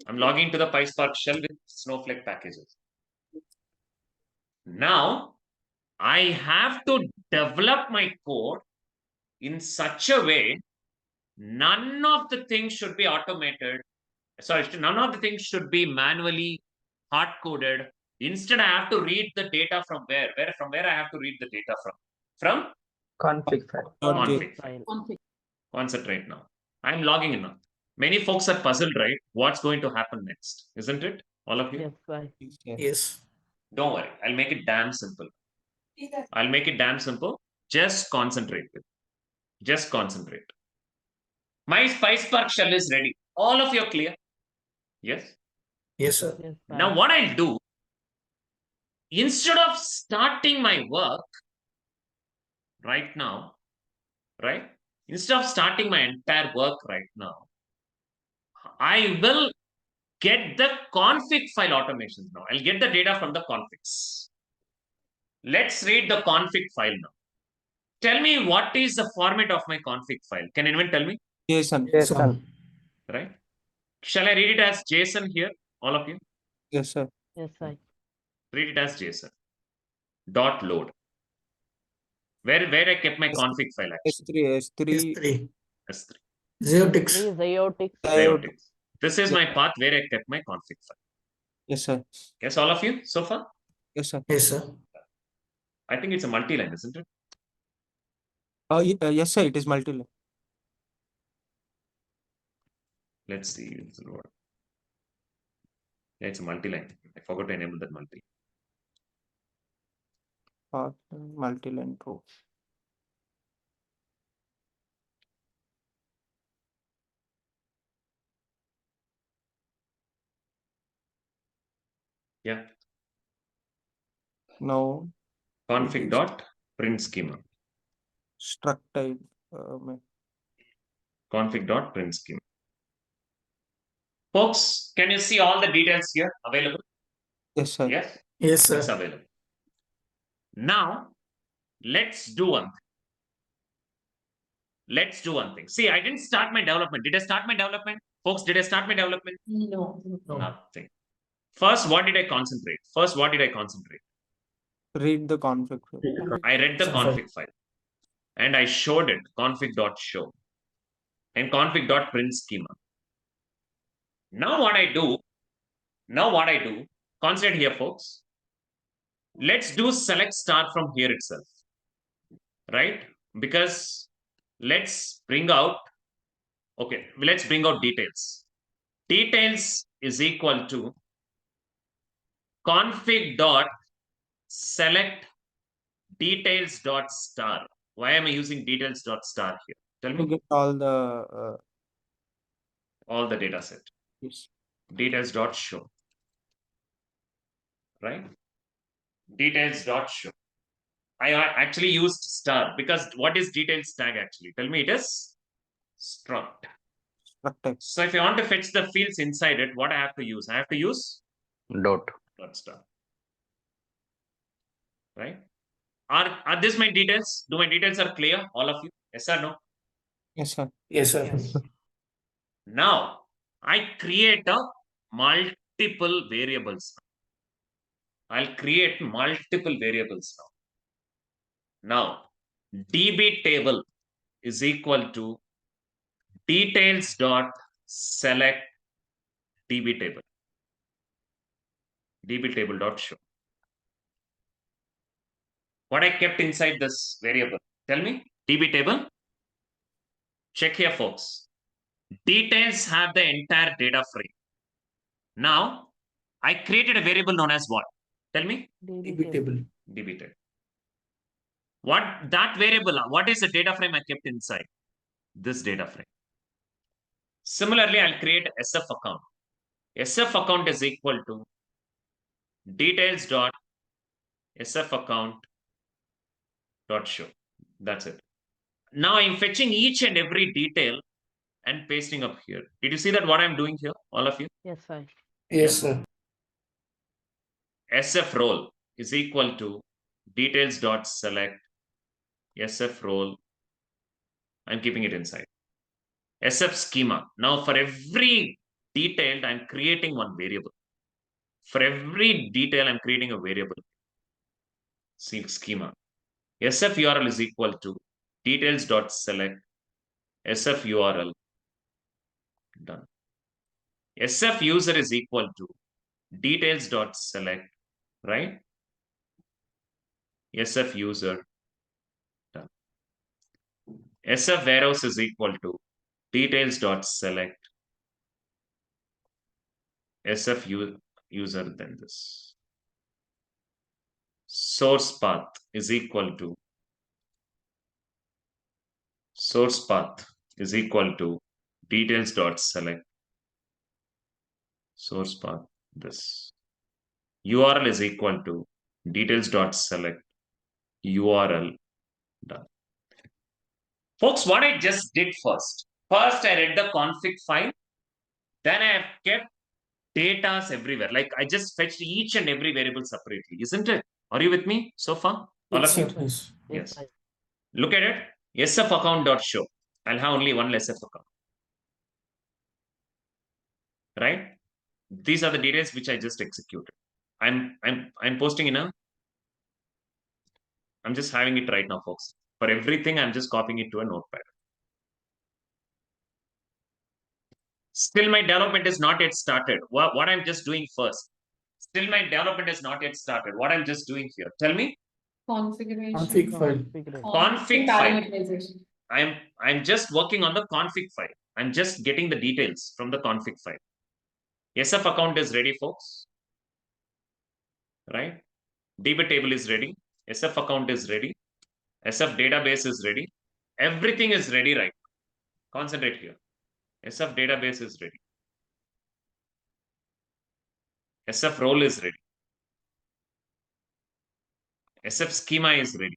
I'm logging to the Pyspark shell with Snowflake packages. Now, I have to develop my code in such a way, none of the things should be automated. Sorry, none of the things should be manually hard-coded. Instead, I have to read the data from where? From where I have to read the data from? From Config file. config File. Concentrate now. I'm logging in now. Many folks are puzzled, right? What's going to happen next? Isn't it? All of you? Yes, bye. Yes. Don't worry. I'll make it damn simple. I'll make it damn simple. Just concentrate. Just concentrate. My Pyspark shell is ready. All of you are clear? Yes? Yes, sir. Yes, Now bye. what I'll do, instead of starting my work right now, right? Instead of starting my entire work right now, I will get the config file automations now. I'll get the data from the configs. Let's read the config file now. Tell me what is the format of my config file. Can anyone tell me? JSON. JSON. Right? Shall I read it as JSON here? All of you? Yes, sir. Yes, bye. Read it as JSON. Dot load. Where I kept my config file actually. S3. S3. S3. Zeotix. Three Zeotix. Zeotix. This is my path where I kept my config file. Yes, sir. Yes, all of you so far? Yes, sir. Yes, sir. I think it's a multi-line, isn't it? Yes, sir. It is multi-line. Let's see. Yeah, it's a multi-line. I forgot to enable that multi. Path multi-line row. Yeah. Now Config dot print schema. struct type. Config dot print schema. Folks, can you see all the details here available? Yes, sir. Yes, Yes, sir. it's available. Now, let's do one thing. Let's do one thing. See, I didn't start my development. Did I start my development? Folks, did I start my development? No. Nothing. First, what did I concentrate? Read the config. I read the config file and I showed it config.show and config.print schema. Now what I do, concentrate here, folks. Let's do select star from here itself, right? Because let's bring out details. Details is equal to config dot select details dot star. Why am I using details dot star here? Tell To me. get all the All the data set. yes. Details dot show. Right? Details dot show. I actually used star because what is details tag actually? Tell me, it is struct. Struct type. So if I want to fetch the fields inside it, what I have to use? I have to use Dot. star. Right? Are this my details? Do my details are clear? All of you? Yes or no? Yes, sir. Yes, sir. Now I create a multiple variables. I'll create multiple variables now. Now DB table is equal to details dot select DB table. DB table dot show. What I kept inside this variable? Tell me. DB table. Check here, folks. Details have the entire data frame. Now I created a variable known as what? Tell me. DB table. DB table. What that variable? What is the data frame I kept inside? This data frame. Similarly, I'll create SF account. SF account is equal to details dot SF account dot show. That's it. Now I'm fetching each and every detail and pasting up here. Did you see that what I'm doing here? All of you? Yes, bye. Yes, sir. SF role is equal to details dot select SF role. I'm keeping it inside. SF schema. Now for every detailed, I'm creating one variable. For every detail, I'm creating a variable. See schema. SF URL is equal to details dot select SF URL. Done. SF user is equal to details dot select, right? SF user. Done. SF warehouse is equal to details dot select SF user, then this. Source path is equal to details dot select source path this. URL is equal to details dot select URL. Done. Folks, what I just did first I read the config file, then I have kept datas everywhere. Like I just fetched each and every variable separately, isn't it? Are you with me so far? All Yes, of you? sir. Yes. Yes. Look at it. SF account dot show. I'll have only one SF account. Right? These are the details which I just executed. I'm posting in a. I'm just having it right now, folks. For everything, I'm just copying it to a notepad. Still, my development is not yet started. What I'm just doing first. Still, my development is not yet started. What I'm just doing here. Tell me. Configuration. Config file. Config file. Parameterization. I'm just working on the config file. I'm just getting the details from the config file. SF account is ready, folks. Right? DB table is ready. SF account is ready. SF database is ready. Everything is ready, right? Concentrate here. SF database is ready. SF role is ready. SF schema is ready.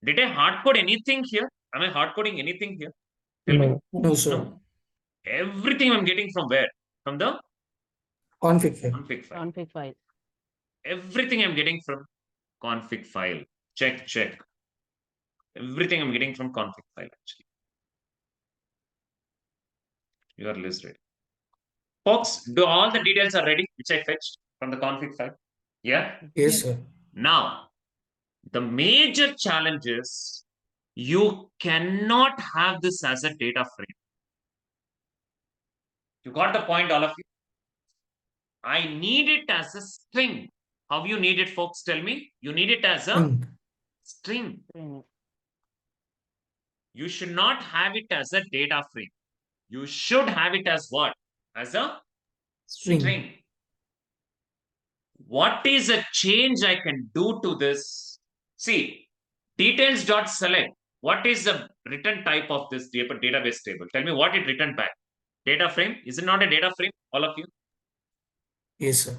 Did I hard code anything here? Am I hard coding anything here? Tell me. No, sir. No. Everything I'm getting from where? From the Config file. config file. Config file. Everything I'm getting from config file. Check. Everything I'm getting from config file actually. Your list ready. Folks, do all the details are ready which I fetched from the config file? Yeah? Yes, sir. Now, the major challenge is you cannot have this as a data frame. You got the point, all of you? I need it as a string. How you need it, folks? Tell me. You need it as a string. You should not have it as a data frame. You should have it as what? As a string. What is a change I can do to this? See, details.select. What is the return type of this database table? Tell me what it returned back. Data frame? Is it not a data frame? All of you? Yes, sir.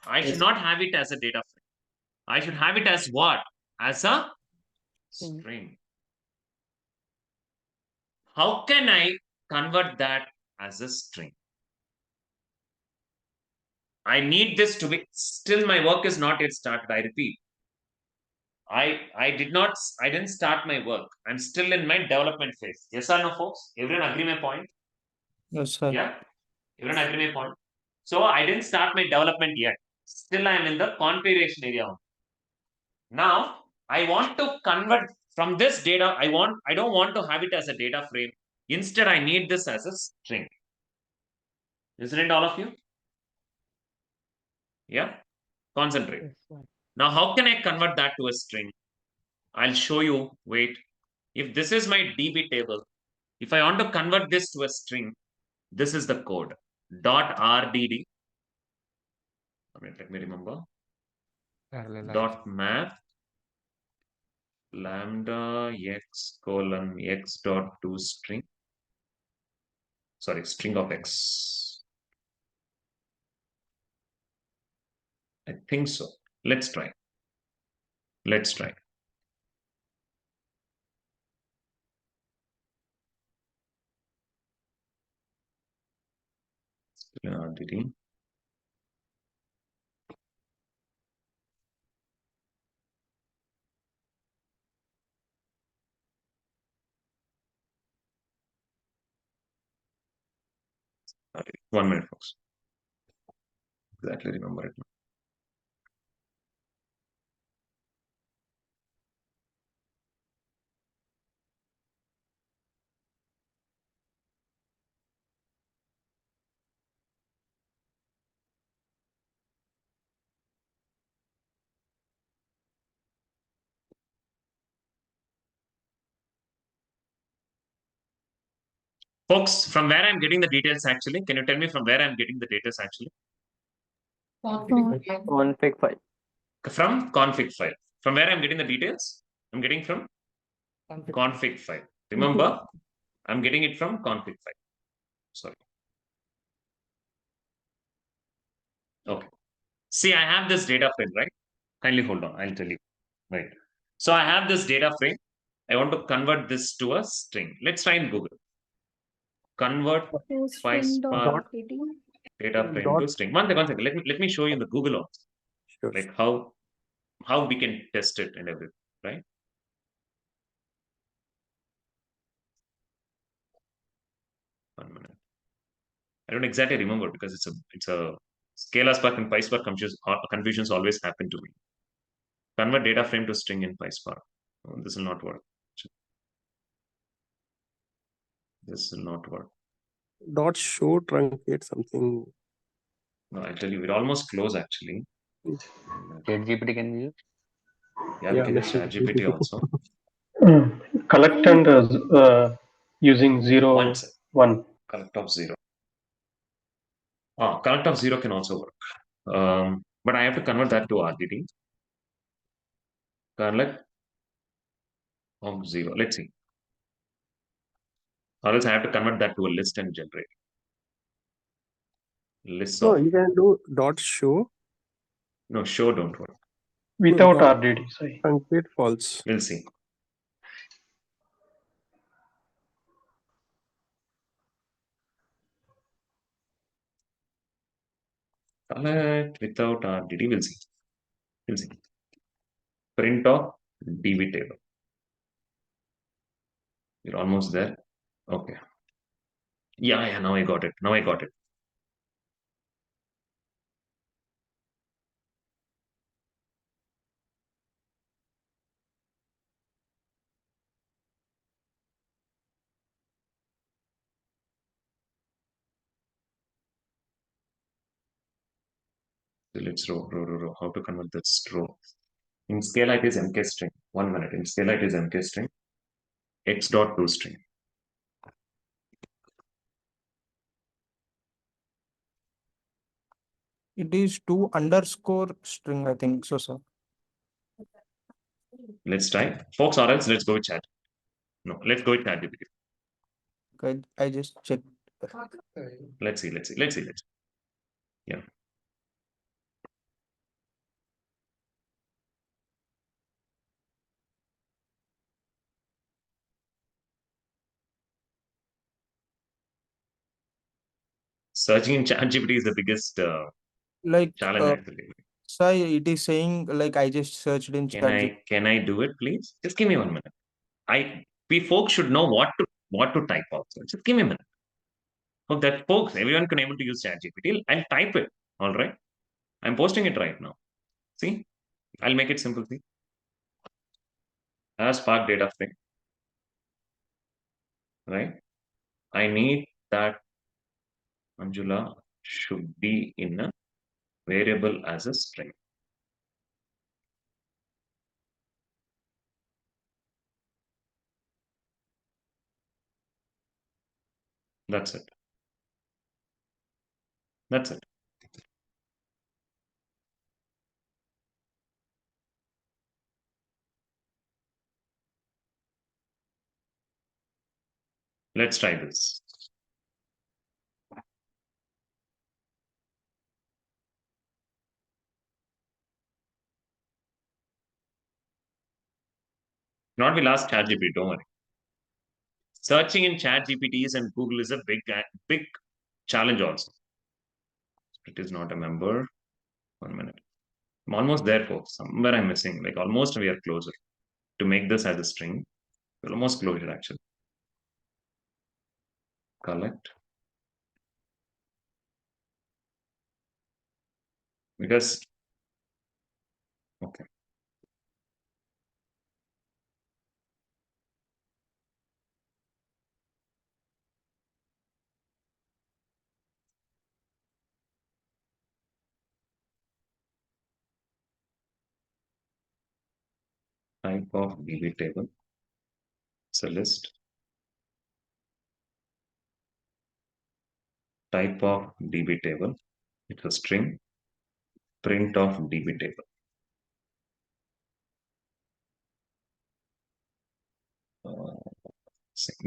I should not have it as a data frame. I should have it as what? As a string. How can I convert that as a string? I need this to be, still my work is not yet started. I repeat. I didn't start my work. I'm still in my development phase. Yes or no, folks? Everyone agree my point? Yes, sir. Yeah? Everyone agree my point? So I didn't start my development yet. Still I'm in the configuration area. Now I want to convert from this data. I don't want to have it as a data frame. Instead, I need this as a string. Isn't it, all of you? Yeah? Concentrate. Now, how can I convert that to a string? I'll show you. Wait. If this is my DB table, if I want to convert this to a string, this is the code. .rdd. Let me remember. .map lambda x colon x dot to string. Sorry, string of x. I think so. Let's try. Let's try. RDD. Okay, 1 minute, folks. Exactly remember it. Folks, from where I'm getting the details actually? Can you tell me from where I'm getting the details actually? Config file. From config file. From where I'm getting the details? I'm getting from config file. Remember, I'm getting it from config file. Sorry. Okay. See, I have this data frame, right? Kindly hold on. I'll tell you. Right. So I have this data frame. I want to convert this to a string. Let's try in Google. Convert Pyspark data frame to string. One second. Let me show you in the Google also. Sure. Like how we can test it and everything, right? One minute. I don't exactly remember because it's a scalar spark and Pyspark confusions always happen to me. Convert data frame to string in Pyspark. Oh, this will not work. This will not work. Dot show truncate something. No, I tell you, we're almost close actually. ChatGPT can be used. Yeah, we can use ChatGPT also. Collect and using 0, One sec. 1. Collect of 0. Collect of 0 can also work. But I have to convert that to RDT. Collect of 0. Let's see. Or else I have to convert that to a list and generate. List No, of. you can do dot show. No, show don't work. Without dot RDD, sorry. truncate false. We'll see. Collect without RDT. We'll see. We'll see. Print of DB table. You're almost there. Okay. Yeah, now I got it. Now I got it. So let's row. How to convert this row? In scale it is mk string. 1 minute. In scale it is mk string. X dot to string. It is 2 underscore string, I think so, sir. Let's try. Folks, or else let's go with chat. No, let's go with ChatGPT. Okay, I just checked. Let's see. Yeah. Searching in ChatGPT is the biggest Like, challenge actually. sir, it is saying like I just searched in ChatGPT. Can I do it, please? Just give me 1 minute. We folks should know what to type also. Just give me a minute. Oh, that folks, everyone can able to use ChatGPT. I'll type it. All right. I'm posting it right now. See, I'll make it simple. See, as Spark data frame, right? I need that Manjula should be in a variable as a string. That's it. That's it. Let's try this. Not will ask ChatGPT, don't worry. Searching in ChatGPTs and Google is a big challenge also. It is not a member. 1 minute. I'm almost there, folks. Somewhere I'm missing. Like almost we are closer. To make this as a string, we're almost closer actually. Collect. Because, okay. Type of DB table. It's a list. type of DB table. It's a string. Print of DB table.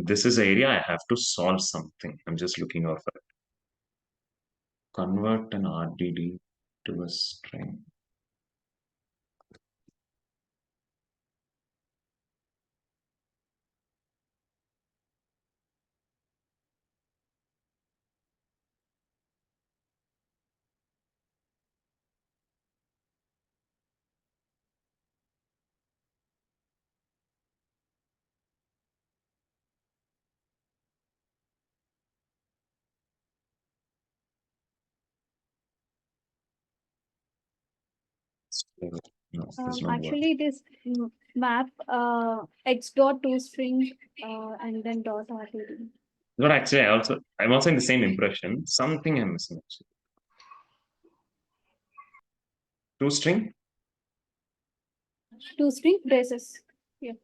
This is the area I have to solve something. I'm just looking out for it. Convert an RDD to a string. No, this not work. Actually, it is map x dot to string and then dot RTD. But actually, I'm also in the same impression. Something I'm missing actually. To string. To string braces. Yeah.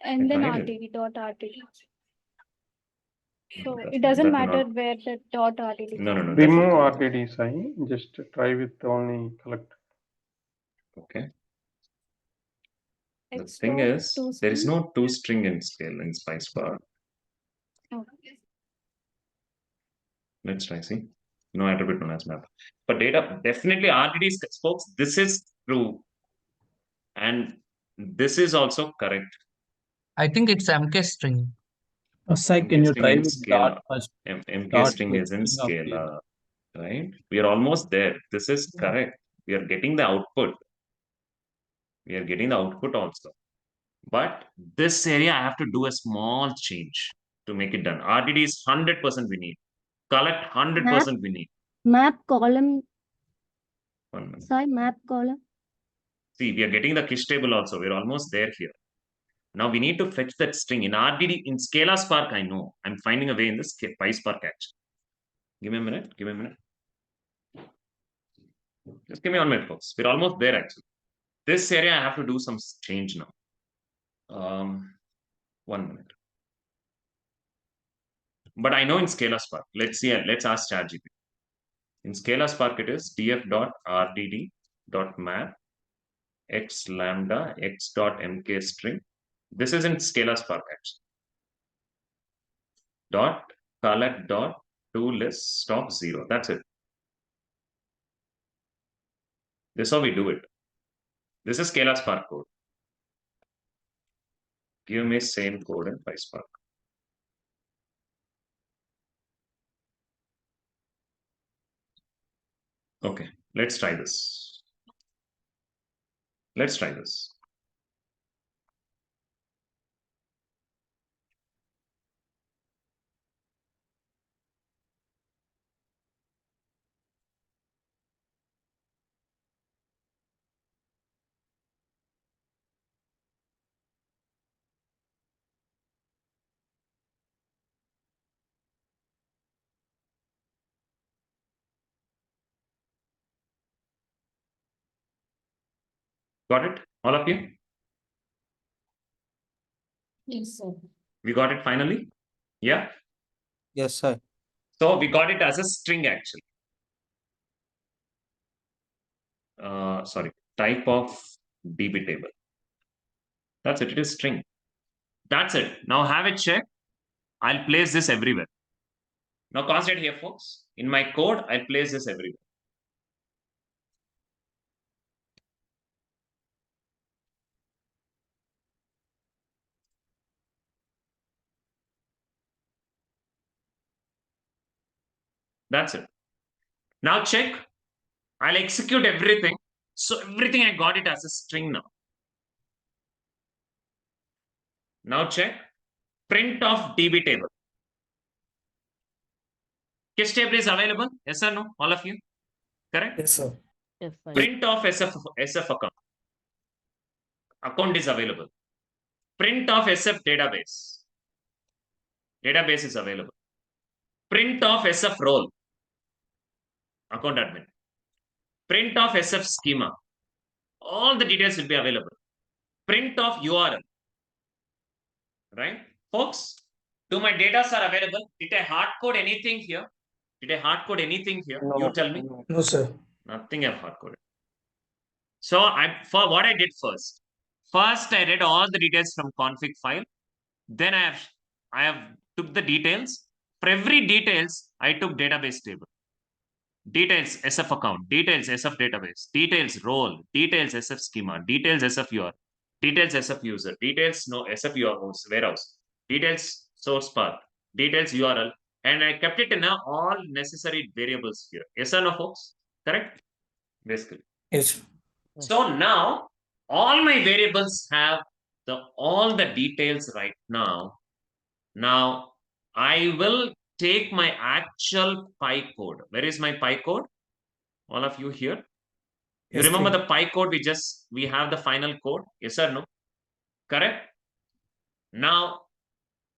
And then tried it. RTD dot RTD. So That- it doesn't that matter not- where the dot RTD. No. Remove that's- RTD, Sai. Just try with only collect. Okay. The X thing dot is, to there is string. no toString in scale in Pyspark. Okay. Let's try, see. No attribute known as map. But data, definitely RTD, folks, this is true. And this is also correct. I think it's MK string. Sai, can you string try in with scalar. dot first? MK Dot string with is in string of scalar, right? We are almost there. This is correct. We are getting the output. We are getting the output also. But this area, I have to do a small change to make it done. RTD is 100% we need. Collect 100% we need. Map column, 1 minute. Sai, map column. See, we are getting the Kish table also. We're almost there here. Now we need to fetch that string. In RTD, in Scala Spark, I know. I'm finding a way in this Pyspark actually. Give me a minute. Give me a minute. Just give me 1 minute, folks. We're almost there actually. This area, I have to do some change now. 1 minute. But I know in Scala Spark. Let's see. Let's ask ChatGPT. In Scala Spark, it is df.rdd.map x lambda x.mk string. This is in Scala Spark actually. Dot collect dot to list stop 0. That's it. This is how we do it. This is Scala Spark code. Give me same code in Pyspark. Okay, let's try this. Let's try this. Got it? All of you? Yes, sir. We got it finally? Yeah? Yes, sir. So we got it as a string actually. Sorry, type of DB table. That's it. It is string. That's it. Now have a check. I'll place this everywhere. Now concentrate here, folks. In my code, I'll place this everywhere. That's it. Now check. I'll execute everything. So everything I got it as a string now. Now check. Print of DB table. Kiss table is available? Yes or no? All of you? Correct? Yes, sir. Yes, Sai. Print of SF account. Account is available. Print of SF database. Database is available. Print of SF role. Account admin. Print of SF schema. All the details will be available. Print of URL. Right? Folks, do my data are available? Did I hard code anything here? Did I hard code anything here? No, You tell me. no. No, sir. Nothing I've hard coded. So for what I did first I read all the details from config file. Then I have took the details. For every details, I took database table. Details SF account, details SF database, details role, details SF schema, details SF UR, details SF user, details no SF warehouse, details source path, details URL, and I kept it in all necessary variables here. Yes or no, folks? Correct? Basically. Yes. So now all my variables have all the details right now. Now I will take my actual Py code. Where is my Py code? All of you here? You Yes, remember sir. the Py code we have the final code? Yes or no? Correct? Now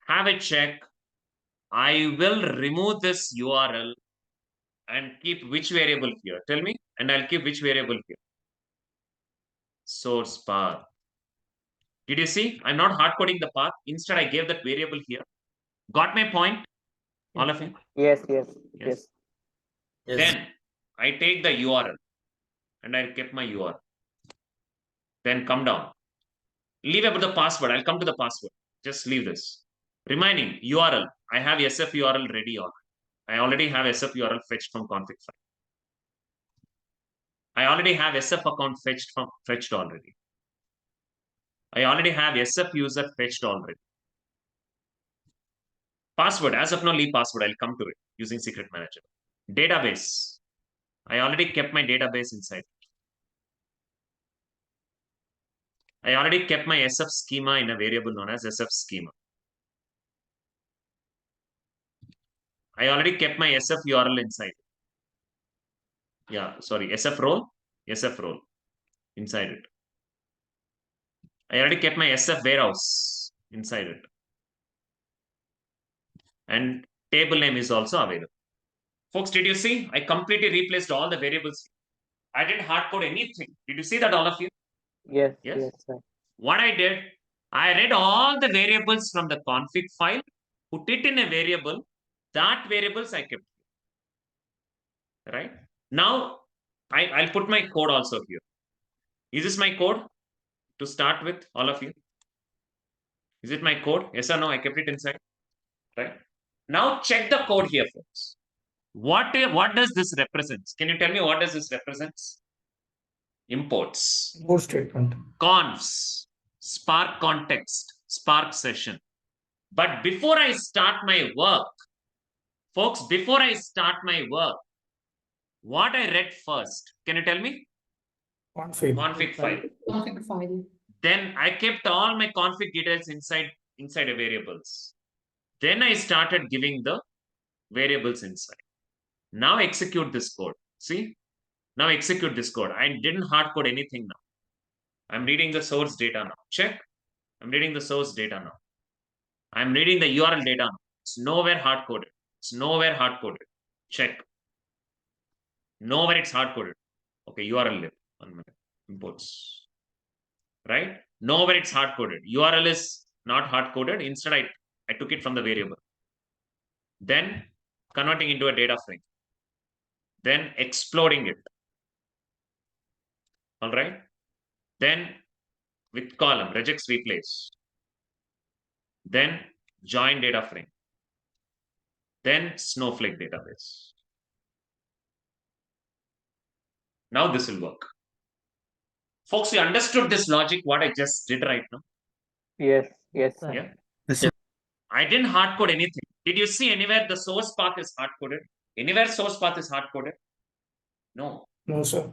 have a check. I will remove this URL and keep which variable here? Tell me, and I'll keep which variable here? Source path. Did you see? I'm not hard coding the path. Instead, I gave that variable here. Got my point? All of you? Yes, yes, yes. Then I take the URL and I kept my URL. Then come down. Leave about the password. I'll come to the password. Just leave this. Remaining URL. I have SF URL ready already. I already have SF URL fetched from config file. I already have SF account fetched already. I already have SF user fetched already. Password, as of now, leave password. I'll come to it using Secret Manager. Database. I already kept my database inside. I already kept my SF schema in a variable known as SF schema. I already kept my SF URL inside. Yeah, sorry, SF role inside it. I already kept my SF warehouse inside it. And table name is also available. Folks, did you see? I completely replaced all the variables. I didn't hard code anything. Did you see that, all of you? Yes, Yes. yes, sir. What I did, I read all the variables from the config file, put it in a variable. That variables I kept. Right? Now, I'll put my code also here. Is this my code to start with, all of you? Is it my code? Yes or no? I kept it inside. Right? Now check the code here, folks. What does this represent? Can you tell me what does this represents? Imports. Import statement. Confs. Spark context. Spark session. But before I start my work, folks, before I start my work, what I read first? Can you tell me? Config file. Config file. Then I kept all my config details inside a variables. Then I started giving the variables inside. Now execute this code. See? Now execute this code. I didn't hard code anything now. I'm reading the source data now. Check. I'm reading the source data now. I'm reading the URL data now. It's nowhere hard coded. It's nowhere hard coded. Check. Nowhere it's hard coded. Okay, URL lib. 1 minute. Imports. Right? Nowhere it's hard coded. URL is not hard coded. Instead, I took it from the variable. Then converting into a data frame. Then exploding it. All right. Then with column, regex replace. Then join data frame. Then Snowflake database. Now this will work. Folks, you understood this logic, what I just did right now? Yes, yes, sir. Yeah. Yes, sir. I didn't hard code anything. Did you see anywhere the source path is hard coded? Anywhere source path is hard coded? No. No, sir.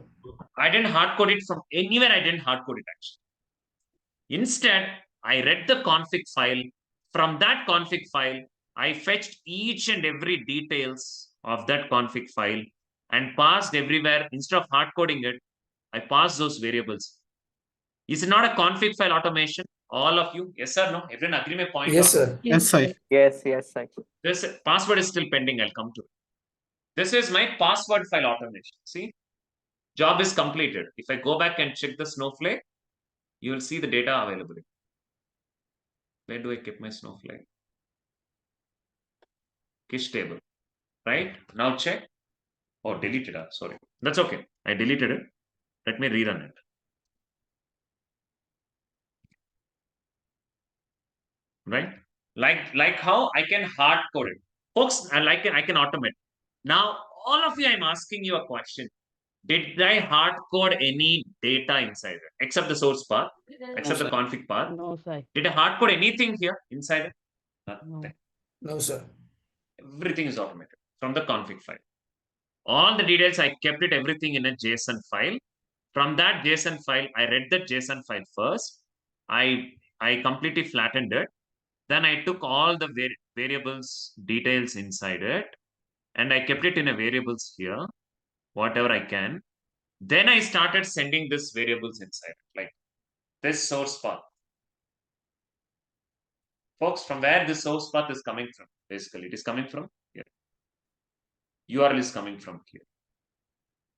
I didn't hard code it from anywhere. I didn't hard code it actually. Instead, I read the config file. From that config file, I fetched each and every details of that config file and passed everywhere. Instead of hard coding it, I passed those variables. Is it not a config file automation? All of you? Yes or no? Everyone agree my point? Yes, sir. Yes, sir. Yes, yes, sir. This password is still pending. I'll come to it. This is my password file automation. See? Job is completed. If I go back and check the Snowflake, you will see the data available. Where do I keep my Snowflake? Kish table. right? Now check. Oh, deleted. Sorry. That's okay. I deleted it. Let me rerun it. Right? Like how I can hard code it. Folks, I can automate. Now, all of you, I'm asking you a question. Did I hard code any data inside it? Except the source path, except the config path. No, sir. Did I hard code anything here inside it? Nothing. No, sir. Everything is automated from the config file. All the details, I kept it everything in a JSON file. From that JSON file, I read the JSON file first. I completely flattened it. Then I took all the variables details inside it, and I kept it in a variables here, whatever I can. Then I started sending this variables inside, like this source path. Folks, from where this source path is coming from, basically, it is coming from here. URL is coming from here.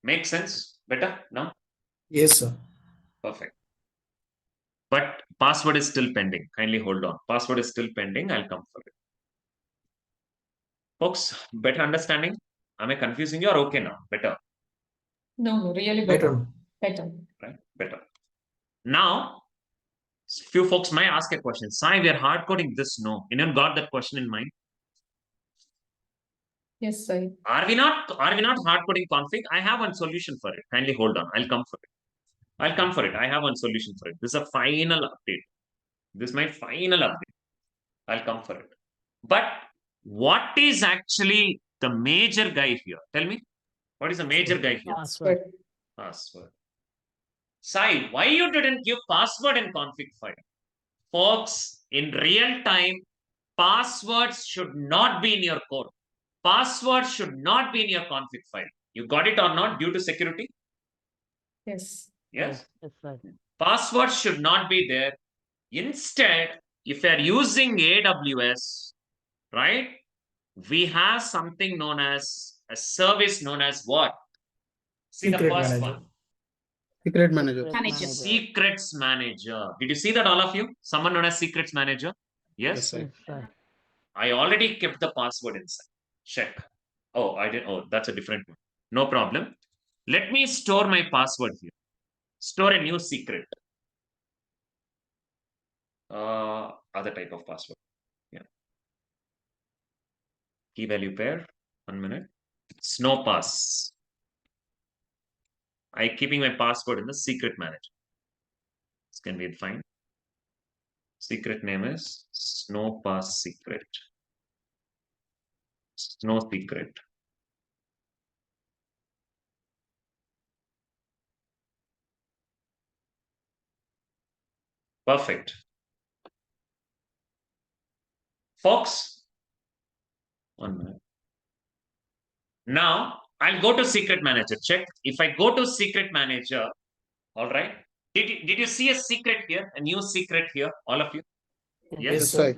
Make sense? Better now? Yes, sir. Perfect. But password is still pending. Kindly hold on. Password is still pending. I'll come for it. Folks, better understanding? Am I confusing you or okay now? Better. No, really Better. better. Right? Better. Now, few folks might ask a question. Sai, we are hard coding this. No. Anyone got that question in mind? Yes, sir. Are we not hard coding config? I have one solution for it. Kindly hold on. I'll come for it. I have one solution for it. This is a final update. This is my final update. I'll come for it. But what is actually the major guy here? Tell me. What is the major guy here? Password. Password. Sai, why you didn't give password in config file? Folks, in real time, passwords should not be in your code. Password should not be in your config file. You got it or not due to security? Yes. Yes. Yes, sir. Password should not be there. Instead, if you are using AWS, right, we have something known as a service known as what? See Secret the first Manager. one. Secret Manager. Manager. Secrets Manager. Did you see that, all of you? Someone known as Secrets Manager? Yes? Yes, Yes, sir. I already kept the password inside. Check. Oh, I didn't. Oh, that's a different one. No problem. Let me store my password here. Store a new secret. Other type of password. Yeah. Key value pair. 1 minute. Snow pass. I keeping my password in the secret manager. This can be fine. Secret name is Snow Pass Secret. Snow Secret. Perfect. Folks, 1 minute. Now, I'll go to Secret Manager. Check. If I go to Secret Manager, all right. Did you see a secret here? A new secret here, all of you? Yes. Yes, sir.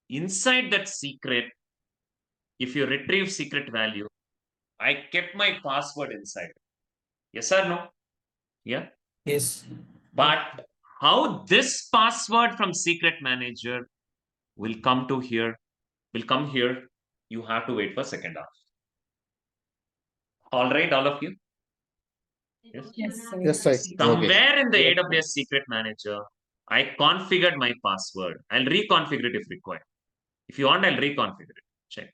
Inside that secret, if you retrieve secret value, I kept my password inside. Yes or no? Yeah. Yes. But how this password from Secret Manager will come here, you have to wait for second half. All right, all of you? Yes. Yes, sir. Yes, sir. Somewhere in the AWS Secret Manager, I configured my password. I'll reconfigure it if required. If you want, I'll reconfigure it. Check.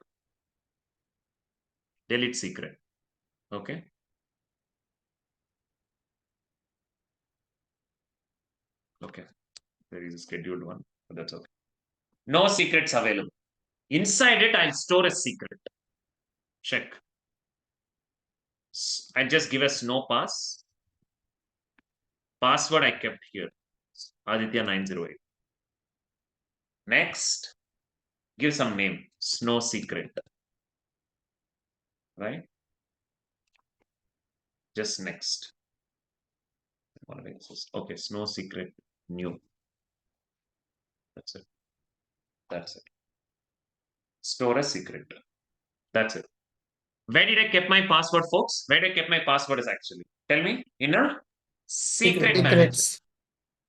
Delete secret. Okay. Okay. There is a scheduled one, but that's okay. No secrets available. Inside it, I'll store a secret. Check. I just give a snow pass. Password I kept here. Aditya 908. Next, give some name. Snow secret. Right? Just next. Okay, snow secret new. That's it. That's it. Store a secret. That's it. Where did I keep my password, folks? Where did I keep my password is actually? Tell me. In a Secret Manager.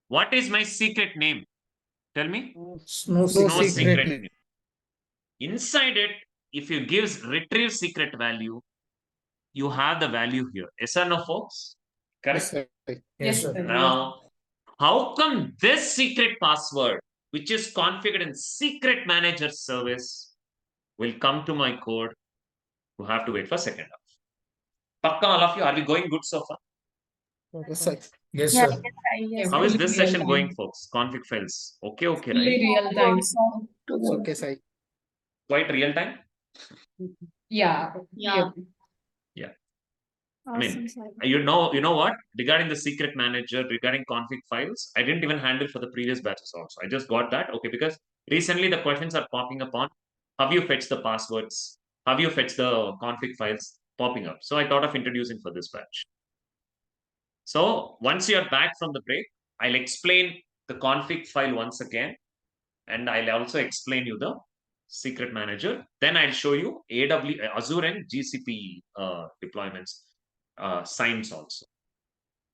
What is my secret name? Tell me. Snow Snow Secret. secret name. Inside it, if you gives retrieve secret value, you have the value here. Yes or no, folks? Correct? Yes, sir. Now, how come this secret password, which is configured in Secret Manager service, will come to my code? You have to wait for second half. Pakka, all of you, are we going good so far? Yes, sir. Yes, Yeah, sir. Yes, How is fully this real session time. going, folks? Config files. Okay, okay, Fully right? real time. It's okay, Sai. Quite real time? Yeah. Real. Yeah. I awesome, mean, Sai. you know what? Regarding the secret manager, regarding config files, I didn't even handle for the previous batches also. I just got that. Okay, because recently the questions are popping up on how you fetch the passwords, how you fetch the config files popping up. So I thought of introducing for this batch. So once you're back from the break, I'll explain the config file once again, and I'll also explain you the secret manager. Then I'll show you Azure and GCP deployments, signs also.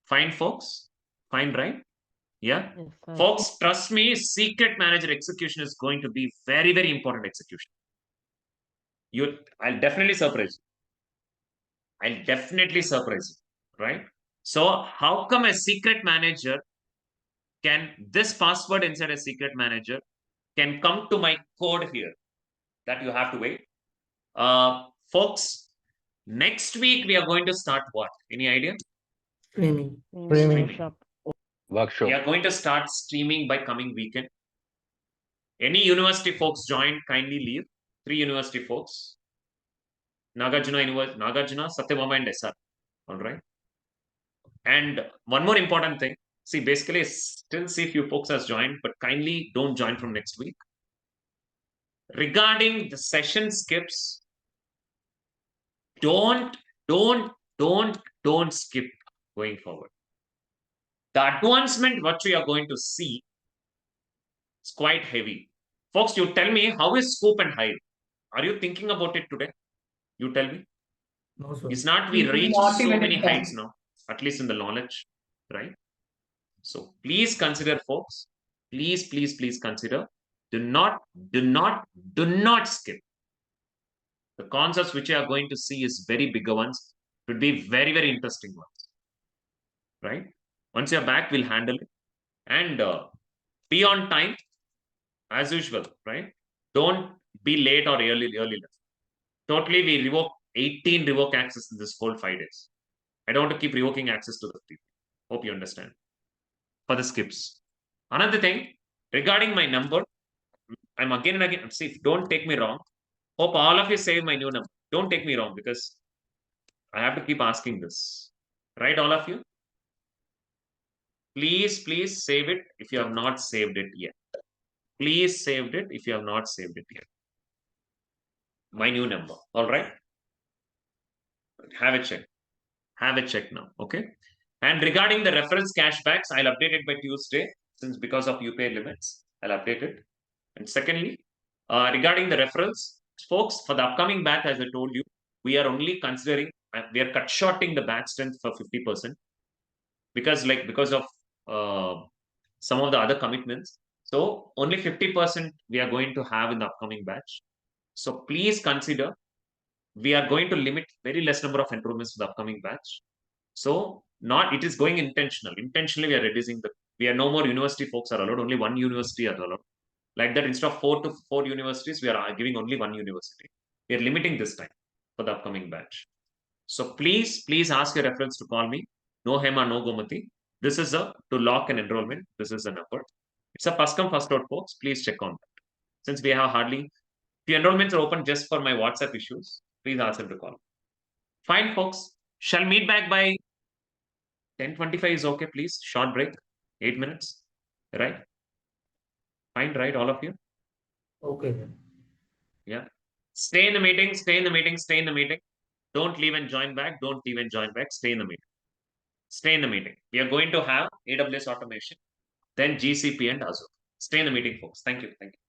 Fine, folks? Fine, right? Yeah. Folks, trust me, secret manager execution is going to be very, very important execution. I'll definitely surprise you. I'll definitely surprise you, right? So how come a secret manager this password inside a secret manager can come to my code here? That you have to wait. Folks, next week we are going to start what? Any idea? Streaming. Streaming. Workshop. We are going to start streaming by coming weekend. Any university folks join, kindly leave. 3 university folks. Nagarjuna, Satyabama, and SR. All right. And one more important thing. See, basically, still see few folks has joined, but kindly don't join from next week. Regarding the session skips, don't skip going forward. The advancement what we are going to see is quite heavy. Folks, you tell me, how is scope and hide? Are you thinking about it today? You tell me. No, sir. It's not we reached Not so even many in time. heights now, at least in the knowledge, right? So please consider, folks. Please consider. Do not skip. The concepts which you are going to see is very bigger ones. It would be very, very interesting ones. Right? Once you're back, we'll handle it. And be on time as usual, right? Don't be late or early left. Totally, we revoke 18 revoke access in this whole 5 days. I don't want to keep revoking access to the people. Hope you understand. For the skips. Another thing, regarding my number, I'm again and again, see, don't take me wrong. Hope all of you save my new number. Don't take me wrong, because I have to keep asking this. Right, all of you? Please save it if you have not saved it yet. Please save it if you have not saved it yet. My new number. All right? Have a check. Have a check now. Okay? And regarding the reference cashbacks, I'll update it by Tuesday, since because of UPI limits, I'll update it. And secondly, regarding the referrals, folks, for the upcoming batch, as I told you, we are only considering, we are cut shorting the batch strength for 50%, because of some of the other commitments. So only 50% we are going to have in the upcoming batch. So please consider, we are going to limit very less number of enrollments for the upcoming batch. So it is going intentional. Intentionally, we are reducing we are no more university folks are allowed, only one university are allowed. Like that, instead of 4 universities, we are giving only one university. We are limiting this time for the upcoming batch. So please ask your reference to call me. No Hema, no Gomati. This is to lock an enrollment. This is the number. It's a first come, first out, folks. Please check on that. Since we have hardly few enrollments are open just for my WhatsApp issues, please ask them to call. Fine, folks. Shall meet back by 10:25 is okay, please. Short break, 8 minutes. Right? Fine, right, all of you? Okay. Yeah. Stay in the meeting, stay in the meeting, stay in the meeting. Don't leave and join back. Don't leave and join back. Stay in the meeting. Stay in the meeting. We are going to have AWS automation, then GCP and Azure. Stay in the meeting, folks. Thank you. Thank you.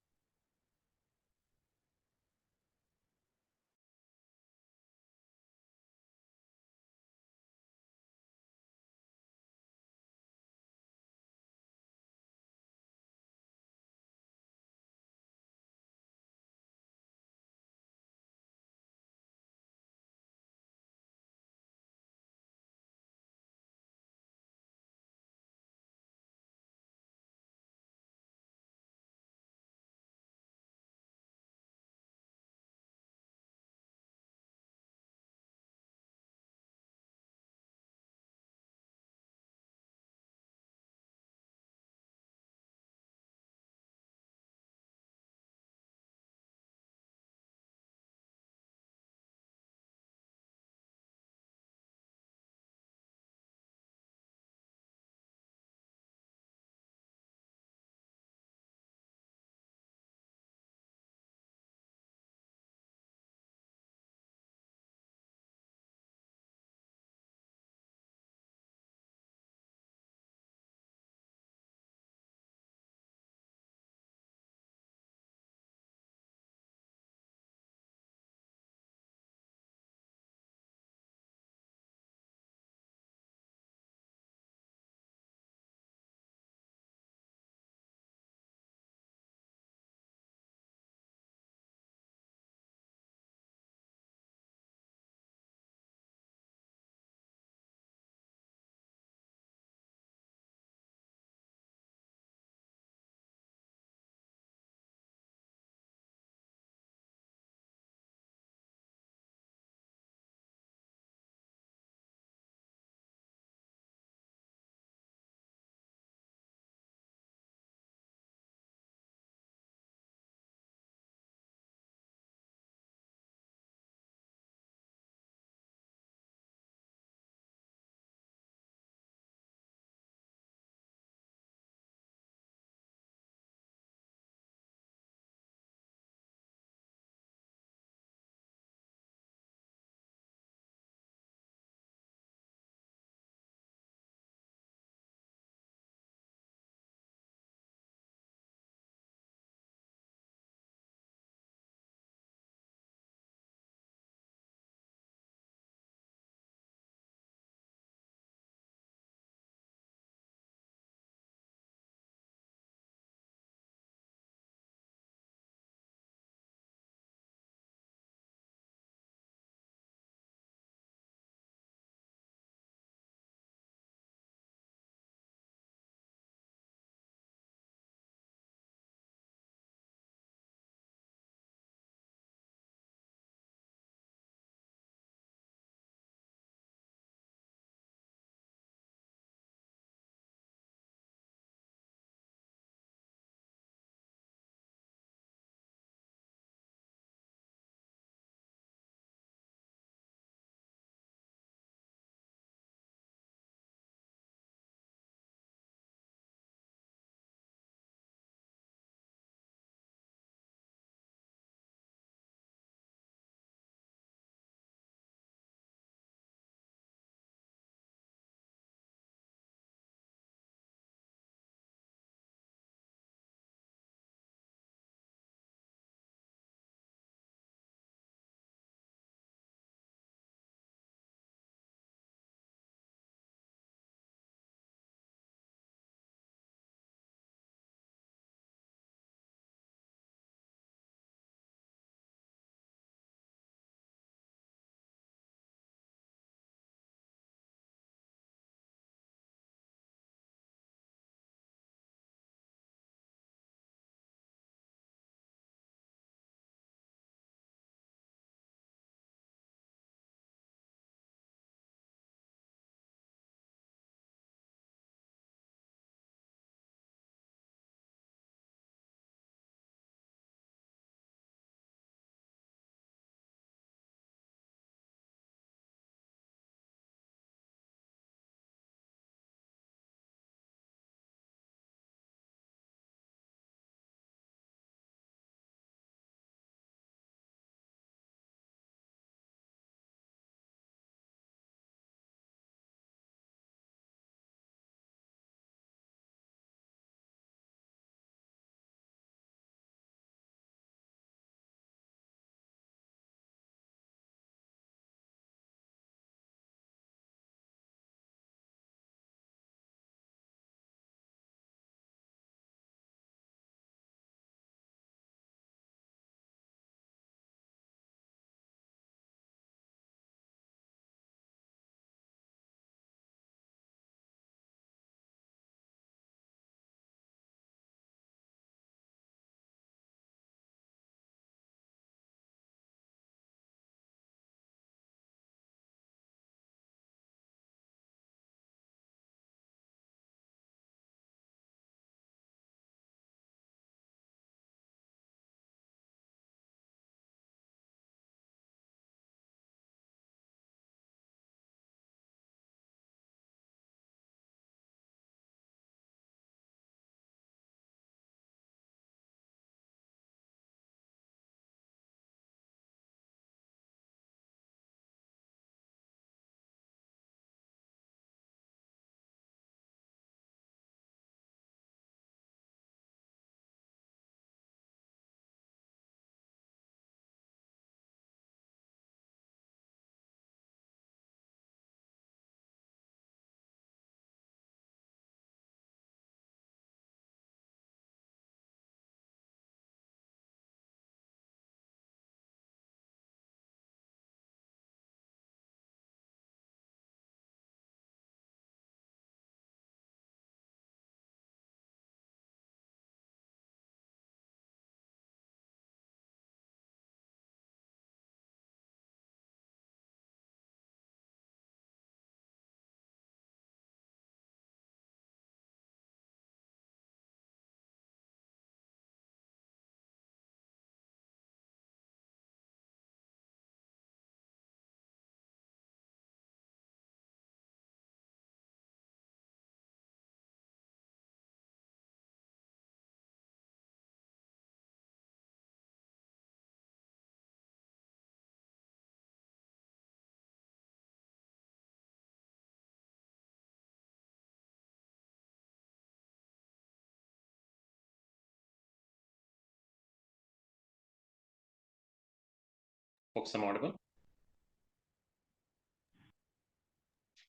Folks, I'm audible?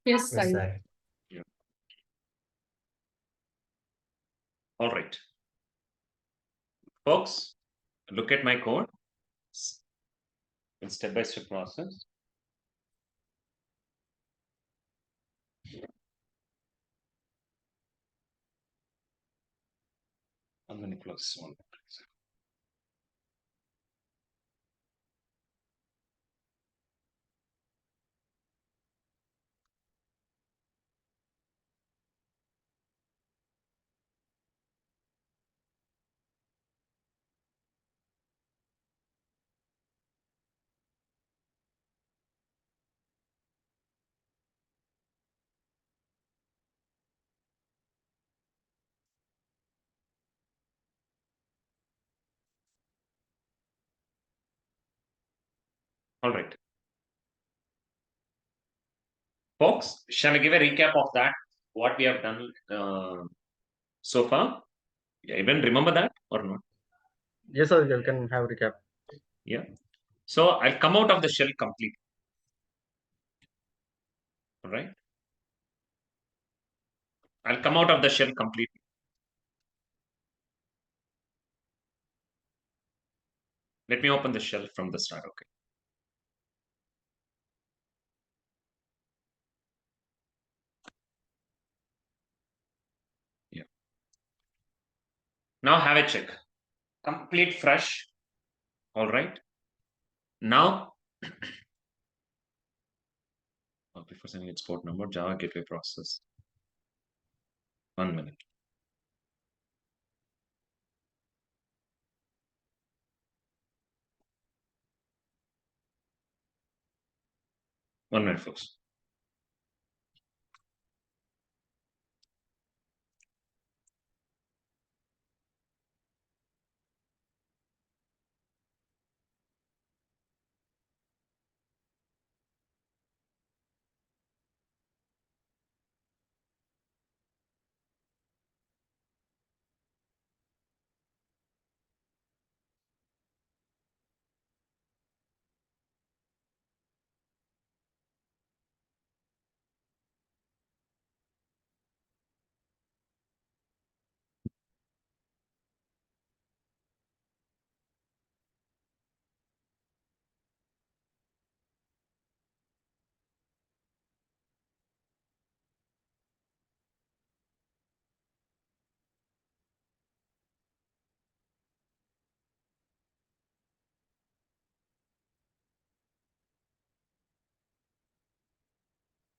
Yes, Yes, Sai. Sai. All right. Folks, look at my code. It's step-by-step process. I'm going to close one. All right. Folks, shall I give a recap of that? What we have done so far? Yeah, even remember that or not? Yes, sir, you can have recap. Yeah. So I'll come out of the shell completely. All right. I'll come out of the shell completely. Let me open the shell from the start. Okay. Yeah. Now have a check. Complete fresh. All right. Now, before sending its port number, Java gateway process. 1 minute. One minute, folks.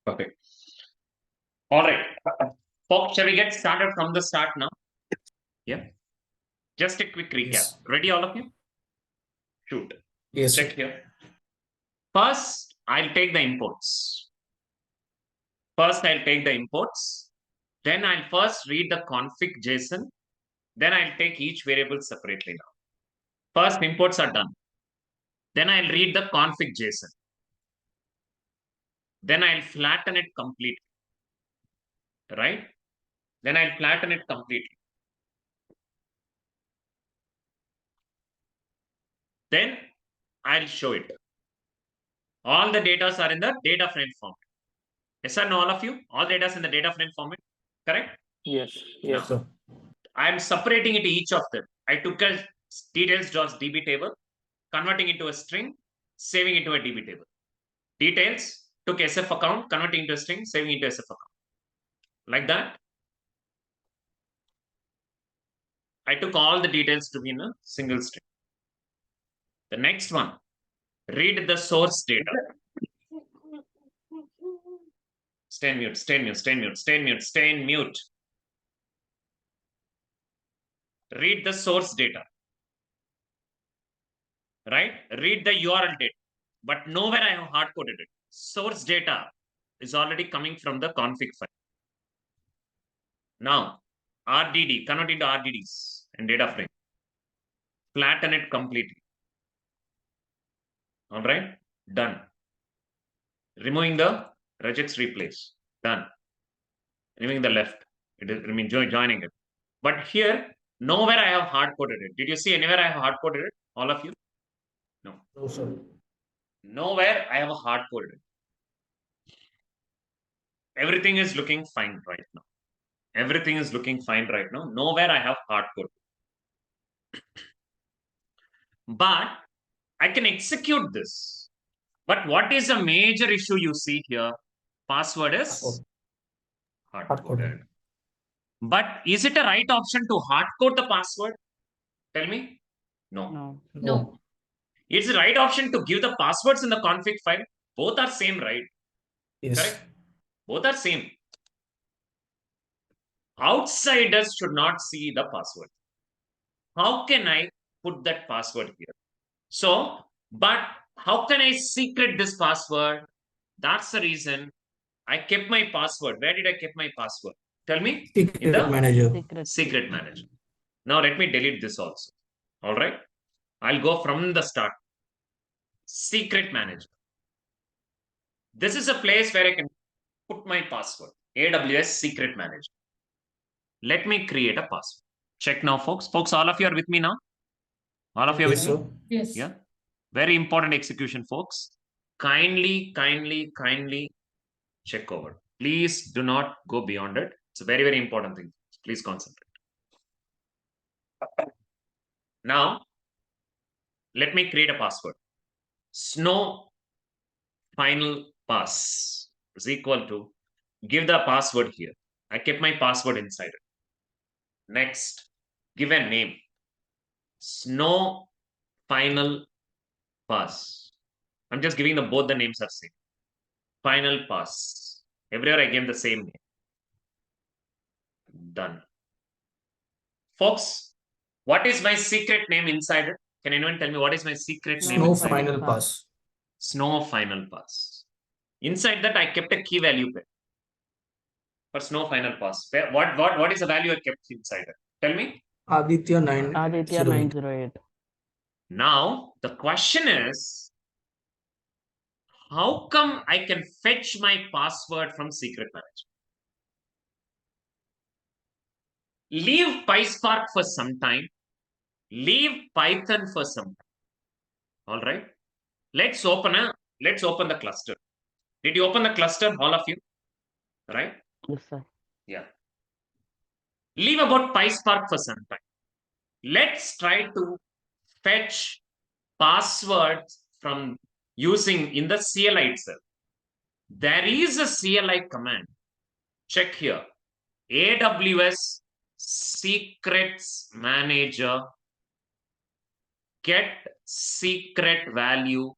Perfect. All right. Folks, shall we get started from the start now? Yeah. Just a quick recap. Yes. Ready, all of you? Shoot. Yes, Check sir. here. First, I'll take the imports. Then I'll first read the config JSON. Then I'll take each variable separately now. First, imports are done. Then I'll read the config JSON. Then I'll flatten it completely. Right? Then I'll flatten it completely. Then I'll show it. All the data are in the data frame format. Yes or no, all of you? All data is in the data frame format. Correct? Yes, yes. Now, I'm separating it each of them. I took a details.db table, converting into a string, saving into a DB table. Details, took SF account, converting into a string, saving into SF account. Like that. I took all the details to be in a single string. The next one, read the source data. Stay in mute, stay in mute, stay in mute, stay in mute, stay in mute. Read the source data. Right? Read the URL data. But nowhere I have hard-coded it. Source data is already coming from the config file. Now, RDD, convert into RDDs and data frame. Flatten it completely. All right, done. Removing the regex replace, done. Removing the left, it is joining it. But here, nowhere I have hard-coded it. Did you see anywhere I have hard-coded it? All of you? No. No, sir. Nowhere I have a hard code. Everything is looking fine right now. Everything is looking fine right now. Nowhere I have hard code. But I can execute this. But what is a major issue you see here? Password is hard coded. But is it a right option to hard code the password? Tell me. No. No. It's the right option to give the passwords in the config file. Both are same, right? Yes. Correct? Both are same. Outsiders should not see the password. How can I put that password here? So, but how can I secret this password? That's the reason I kept my password. Where did I keep my password? Tell me. Secret In the Manager. Secret Manager. Now let me delete this also. All right. I'll go from the start. Secret Manager. This is a place where I can put my password. AWS Secret Manager. Let me create a password. Check now, folks. Folks, all of you are with me now? All of you are with me? Yes. Yeah. Very important execution, folks. Kindly check over. Please do not go beyond it. It's a very, very important thing. Please concentrate. Now, let me create a password. Snow final pass is equal to, give the password here. I kept my password inside it. Next, give a name. Snow final pass. I'm just giving the both the names are same. Final pass. Everywhere I gave the same name. Done. Folks, what is my secret name inside it? Can anyone tell me what is my secret name Snow inside Final it? Pass. Snow final pass. Inside that, I kept a key value pair for snow final pass. What is the value I kept inside it? Tell me. Aditya 908. Now, the question is, how come I can fetch my password from Secret Manager? Leave Pyspark for some time. Leave Python for some time. All right. Let's open the cluster. Did you open the cluster, all of you? Right? Yes, sir. Yeah. Leave about Pyspark for some time. Let's try to fetch passwords from using in the CLI itself. There is a CLI command. Check here. AWS Secrets Manager get secret value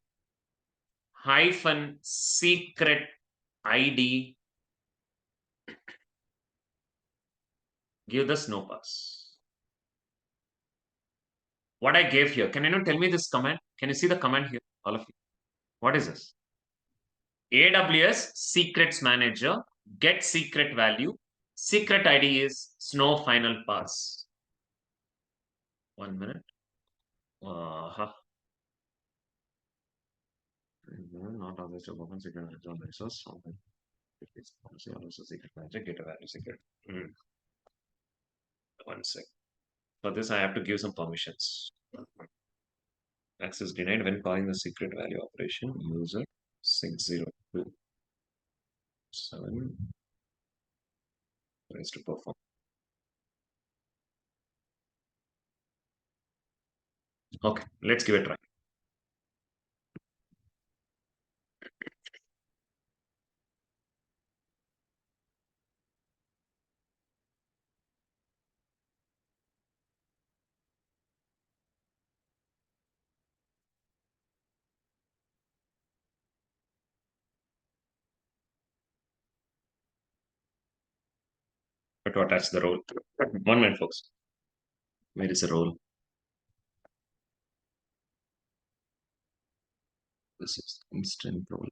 hyphen secret ID. Give the snow pass. What I gave here, can anyone tell me this command? Can you see the command here, all of you? What is this? AWS Secrets Manager get secret value. Secret ID is snow final pass. 1 minute. Not others to open secret manager on resource. Policy also secret manager get a value secret. 1 sec. For this, I have to give some permissions. Access denied when calling the secret value operation. User 6027 is to perform. Okay, let's give it a try. But to attach the role. 1 minute, folks. Where is the role? This is instant role.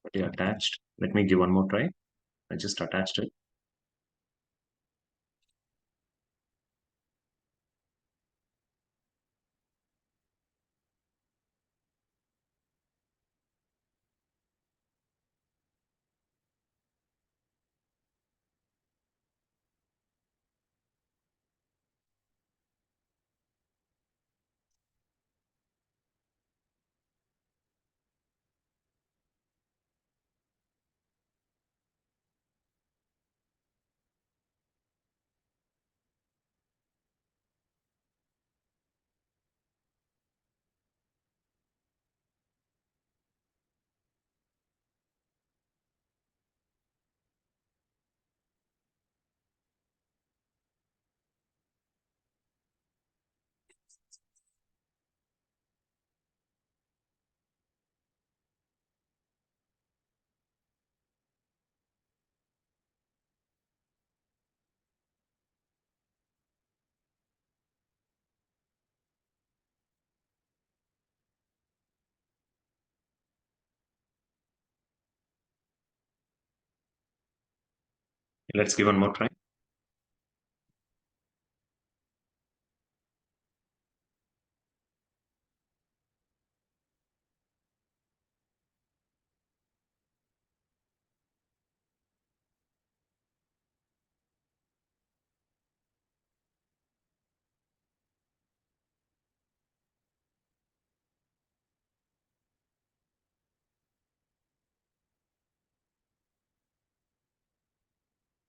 already attached. Let me give one more try. I just attached it. Let's give one more try.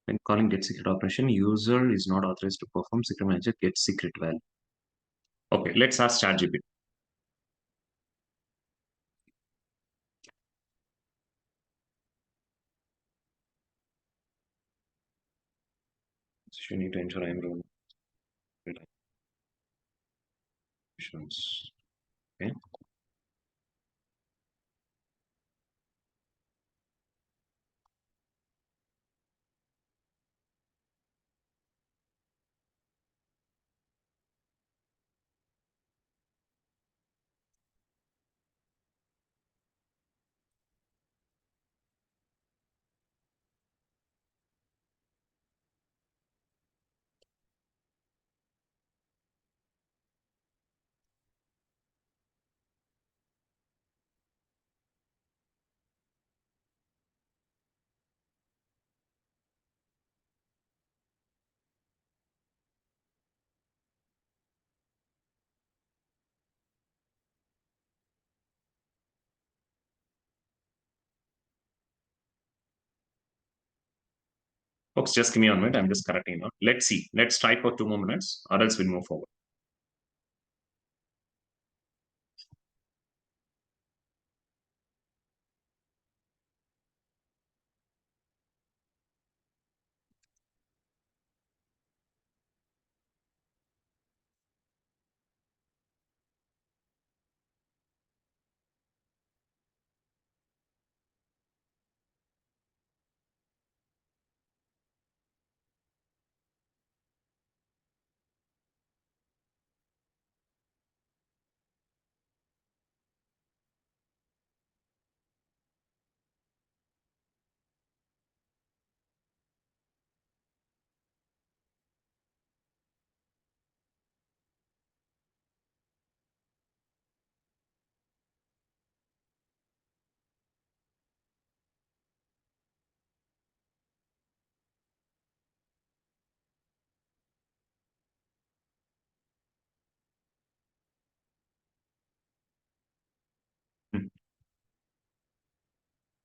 When calling get secret operation, user is not authorized to perform secret manager get secret value. Okay, let's ask ChatGPT. So you need to enter enroll. Okay. Folks, just give me 1 minute. I'm just correcting now. Let's see. Let's try for 2 more minutes, or else we'll move forward.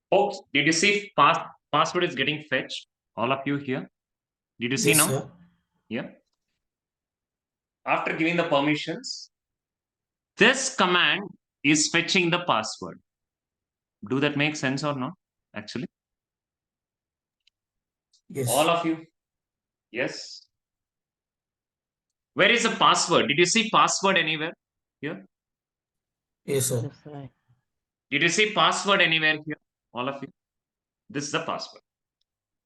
Folks, did you see password is getting fetched? All of you here? Did you see Yes, now? sir. Yeah. After giving the permissions, this command is fetching the password. Do that make sense or not? Actually, Yes. all of you. Yes. Where is the password? Did you see password anywhere here? Yes, sir. Did you see password anywhere here? All of you. This is the password.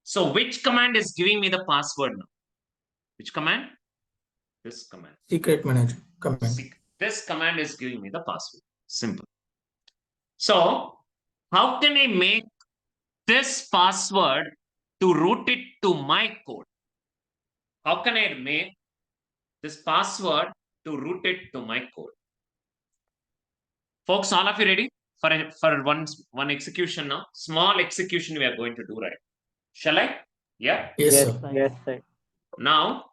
So which command is giving me the password now? Which command? This command. Secret Manager command. This command is giving me the password. Simple. So how can I make this password to route it to my code? How can I make this password to route it to my code? Folks, all of you ready for one execution now? Small execution we are going to do, right? Shall I? Yeah. Yes, Yes, sir. yes, sir. Now,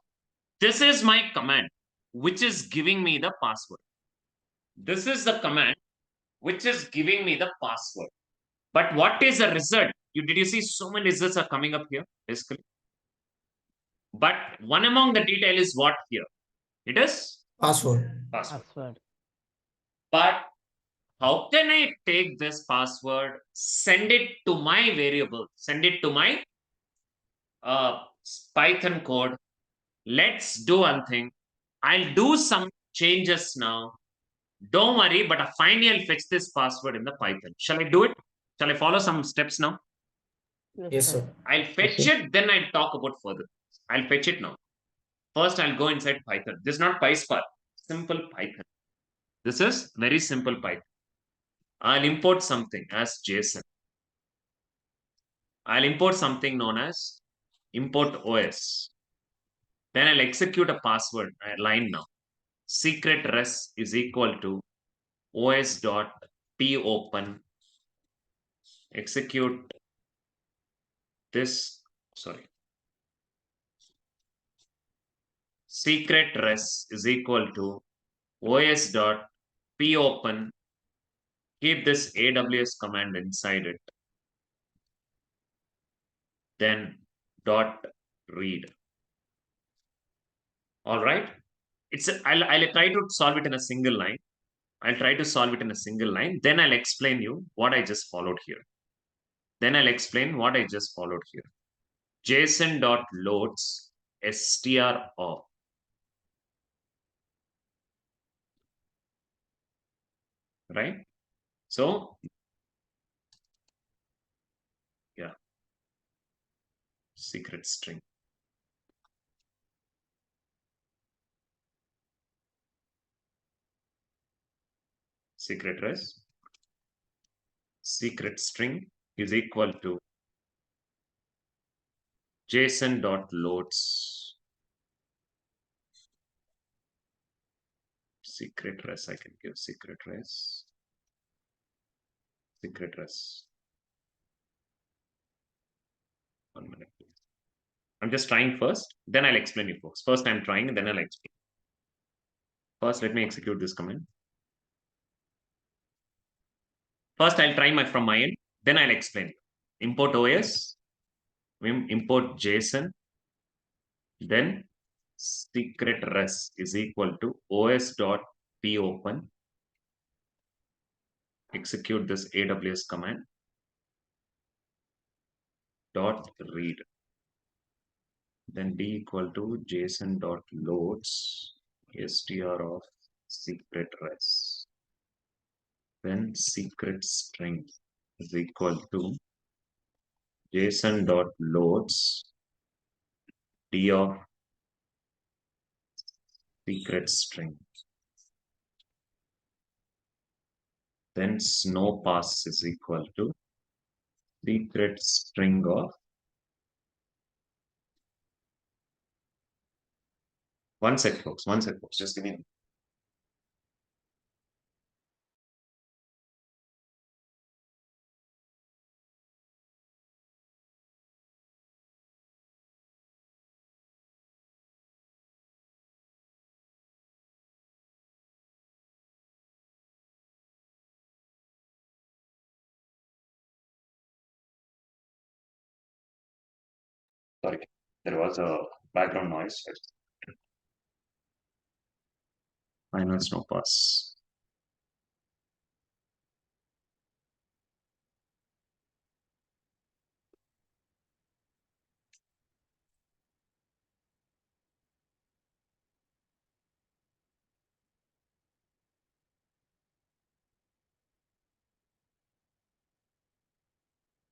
this is my command, which is giving me the password. This is the command, which is giving me the password. But what is the result? Did you see so many results are coming up here, basically? But one among the detail is what here? It is Password. Password. But how can I take this password, send it to my variable, send it to my Python code? Let's do one thing. I'll do some changes now. Don't worry, but finally I'll fetch this password in the Python. Shall I do it? Shall I follow some steps now? Yes, sir. I'll fetch it, then I'll talk about further. I'll fetch it now. First, I'll go inside Python. This is not Pyspark, simple Python. This is very simple Python. I'll import something as JSON. I'll import something known as import OS. Then I'll execute a password line now. Secret res is equal to os.topen. Execute this. Sorry. Secret res is equal to os.popen. Keep this AWS command inside it. Then dot read. All right. I'll try to solve it in a single line. I'll try to solve it in a single line. Then I'll explain you what I just followed here. JSON.loads str off. Right? So, yeah. Secret string. Secret res. Secret string is equal to JSON.loads. Secret res, I can give secret res. Secret res. 1 minute, please. I'm just trying first, then I'll explain you folks. First I'm trying, then I'll explain. First, let me execute this command. First, I'll try from my end, then I'll explain. Import OS, import JSON, then secret res is equal to os.popen. Execute this AWS command. Dot read. Then b equal to JSON.loads str of secret res. Then secret string is equal to JSON.loads d of secret string. Then snow pass is equal to secret string of. One sec, folks. Just give me. Sorry, there was a background noise. Final snow pass.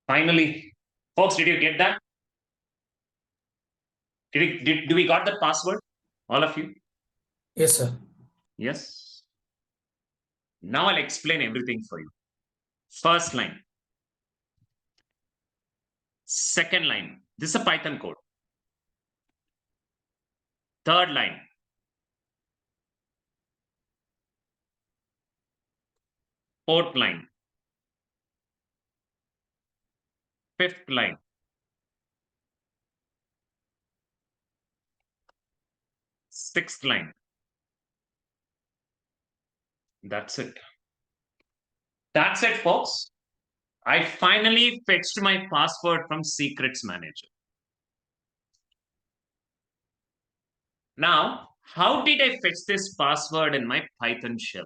Finally, folks, did you get that? Do we got that password? All of you? Yes, sir. Yes. Now I'll explain everything for you. First line. Second line, this is a Python code. Third line. Fourth line. Fifth line. Sixth line. That's it. That's it, folks. I finally fetched my password from Secrets Manager. Now, how did I fetch this password in my Python shell?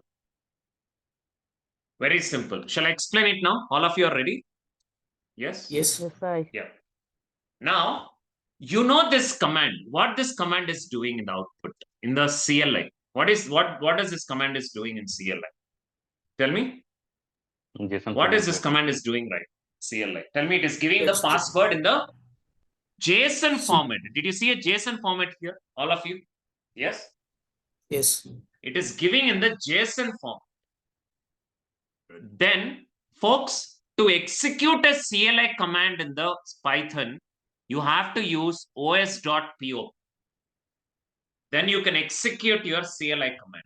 Very simple. Shall I explain it now? All of you are ready? Yes? Yes. Yes, I. Yeah. Now, you know this command, what this command is doing in the output, in the CLI. What does this command is doing in CLI? Tell me. What is this command is doing right? CLI. Tell me, it is giving the password in the JSON format. Did you see a JSON format here? All of you? Yes? Yes. It is giving in the JSON form. Then, folks, to execute a CLI command in the Python, you have to use os.po. Then you can execute your CLI command.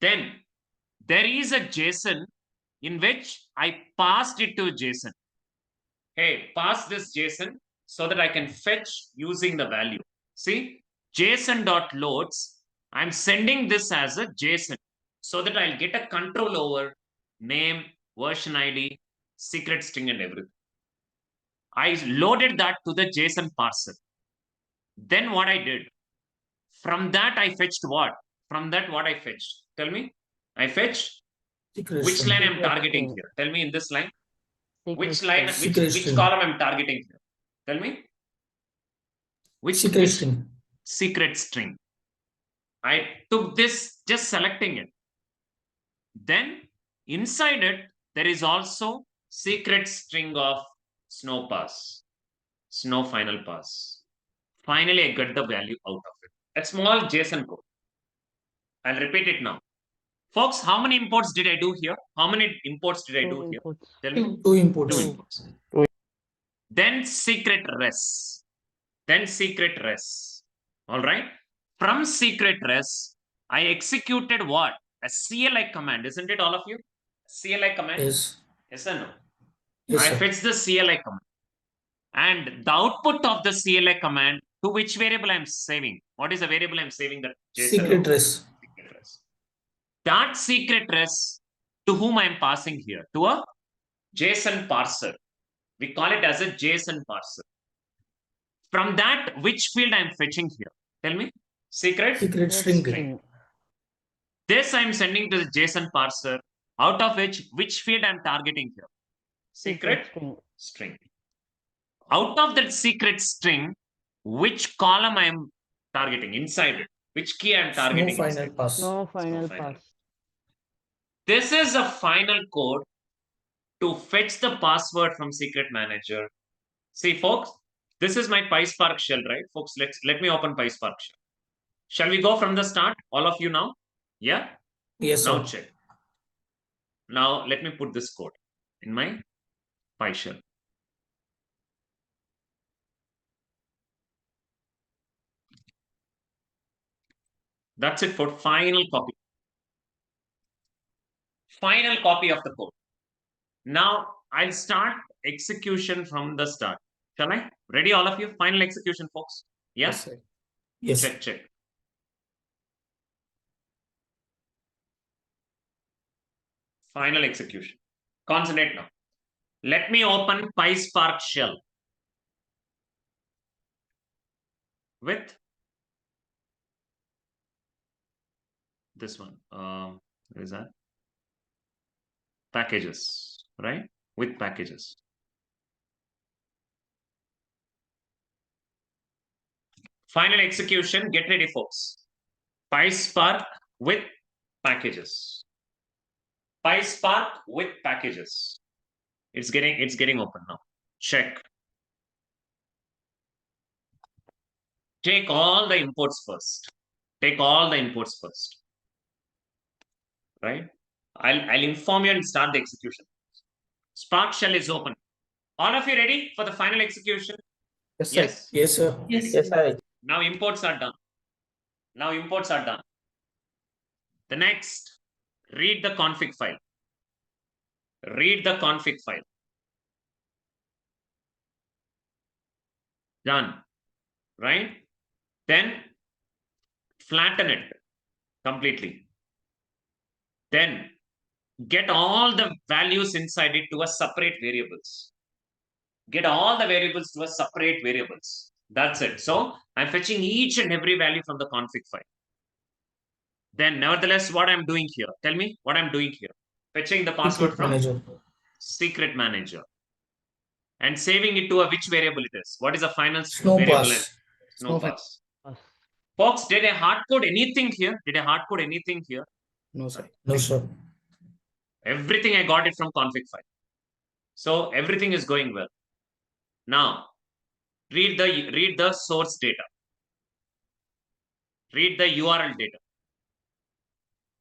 Then there is a JSON in which I passed it to JSON. Hey, pass this JSON so that I can fetch using the value. See, JSON.loads, I'm sending this as a JSON so that I'll get a control over name, version ID, secret string, and everything. I loaded that to the JSON parser. Then what I did, from that I fetched what? From that what I fetched? Tell me. I fetched Secret which string. line I'm Secret targeting string. here. Tell me in this line. Secret Which line, string. Secret which string. column I'm targeting here? Tell me. Secret string. Secret string. I took this, just selecting it. Then inside it, there is also secret string of snow pass, snow final pass. Finally, I got the value out of it. A small JSON code. I'll repeat it now. Folks, how many imports did I do here? How many imports did I do here? Inputs. Tell me. Two inputs. Two imports. Then secret res. Then secret res. All right. From secret res, I executed what? A CLI command, isn't it, all of you? CLI command? Yes. Yes or no? Yes, I sir. fetched the CLI command. And the output of the CLI command, to which variable I'm saving? What is the variable I'm saving? That JSON. Secret res. Secret res. That secret res, to whom I'm passing here? To a JSON parser. We call it as a JSON parser. From that, which field I'm fetching here? Tell me. Secret string. This I'm sending to the JSON parser, out of which field I'm targeting here? Secret string. Out of that secret string, which column I'm targeting inside it? Which key I'm targeting? No final pass. No final pass. This is a final code to fetch the password from Secret Manager. See, folks, this is my Pyspark shell, right? Folks, let me open Pyspark shell. Shall we go from the start? All of you now? Yeah? Yes, now sir. check. Now let me put this code in my Py shell. That's it for final copy. Final copy of the code. Now I'll start execution from the start. Shall I? Ready, all of you? Final execution, folks. Yeah? Yes, sir. Yes. Check. Final execution. Concentrate now. Let me open Pyspark shell with this one. Where is that? Packages, right? With packages. Final execution. Get ready, folks. Pyspark with packages. Pyspark with packages. It's getting open now. Check. Take all the imports first. Take all the imports first. Right? I'll inform you and start the execution. Spark shell is open. All of you ready for the final execution? Yes, sir. Yes. Yes, sir. Yes, sir. Now imports are done. The next, read the config file. Done, right? Then flatten it completely. Then get all the values inside it to a separate variables. That's it. So I'm fetching each and every value from the config file. Then nevertheless, what I'm doing here, tell me what I'm doing here. Fetching the password Secret from Manager. Secret Manager and saving it to a which variable it is. What is the final Snow variable? pass. Snow Snow pass. Folks, did I hard code anything here? No, sir. No, sir. Everything I got it from config file. So everything is going well. Now, read the source data. Read the URL data.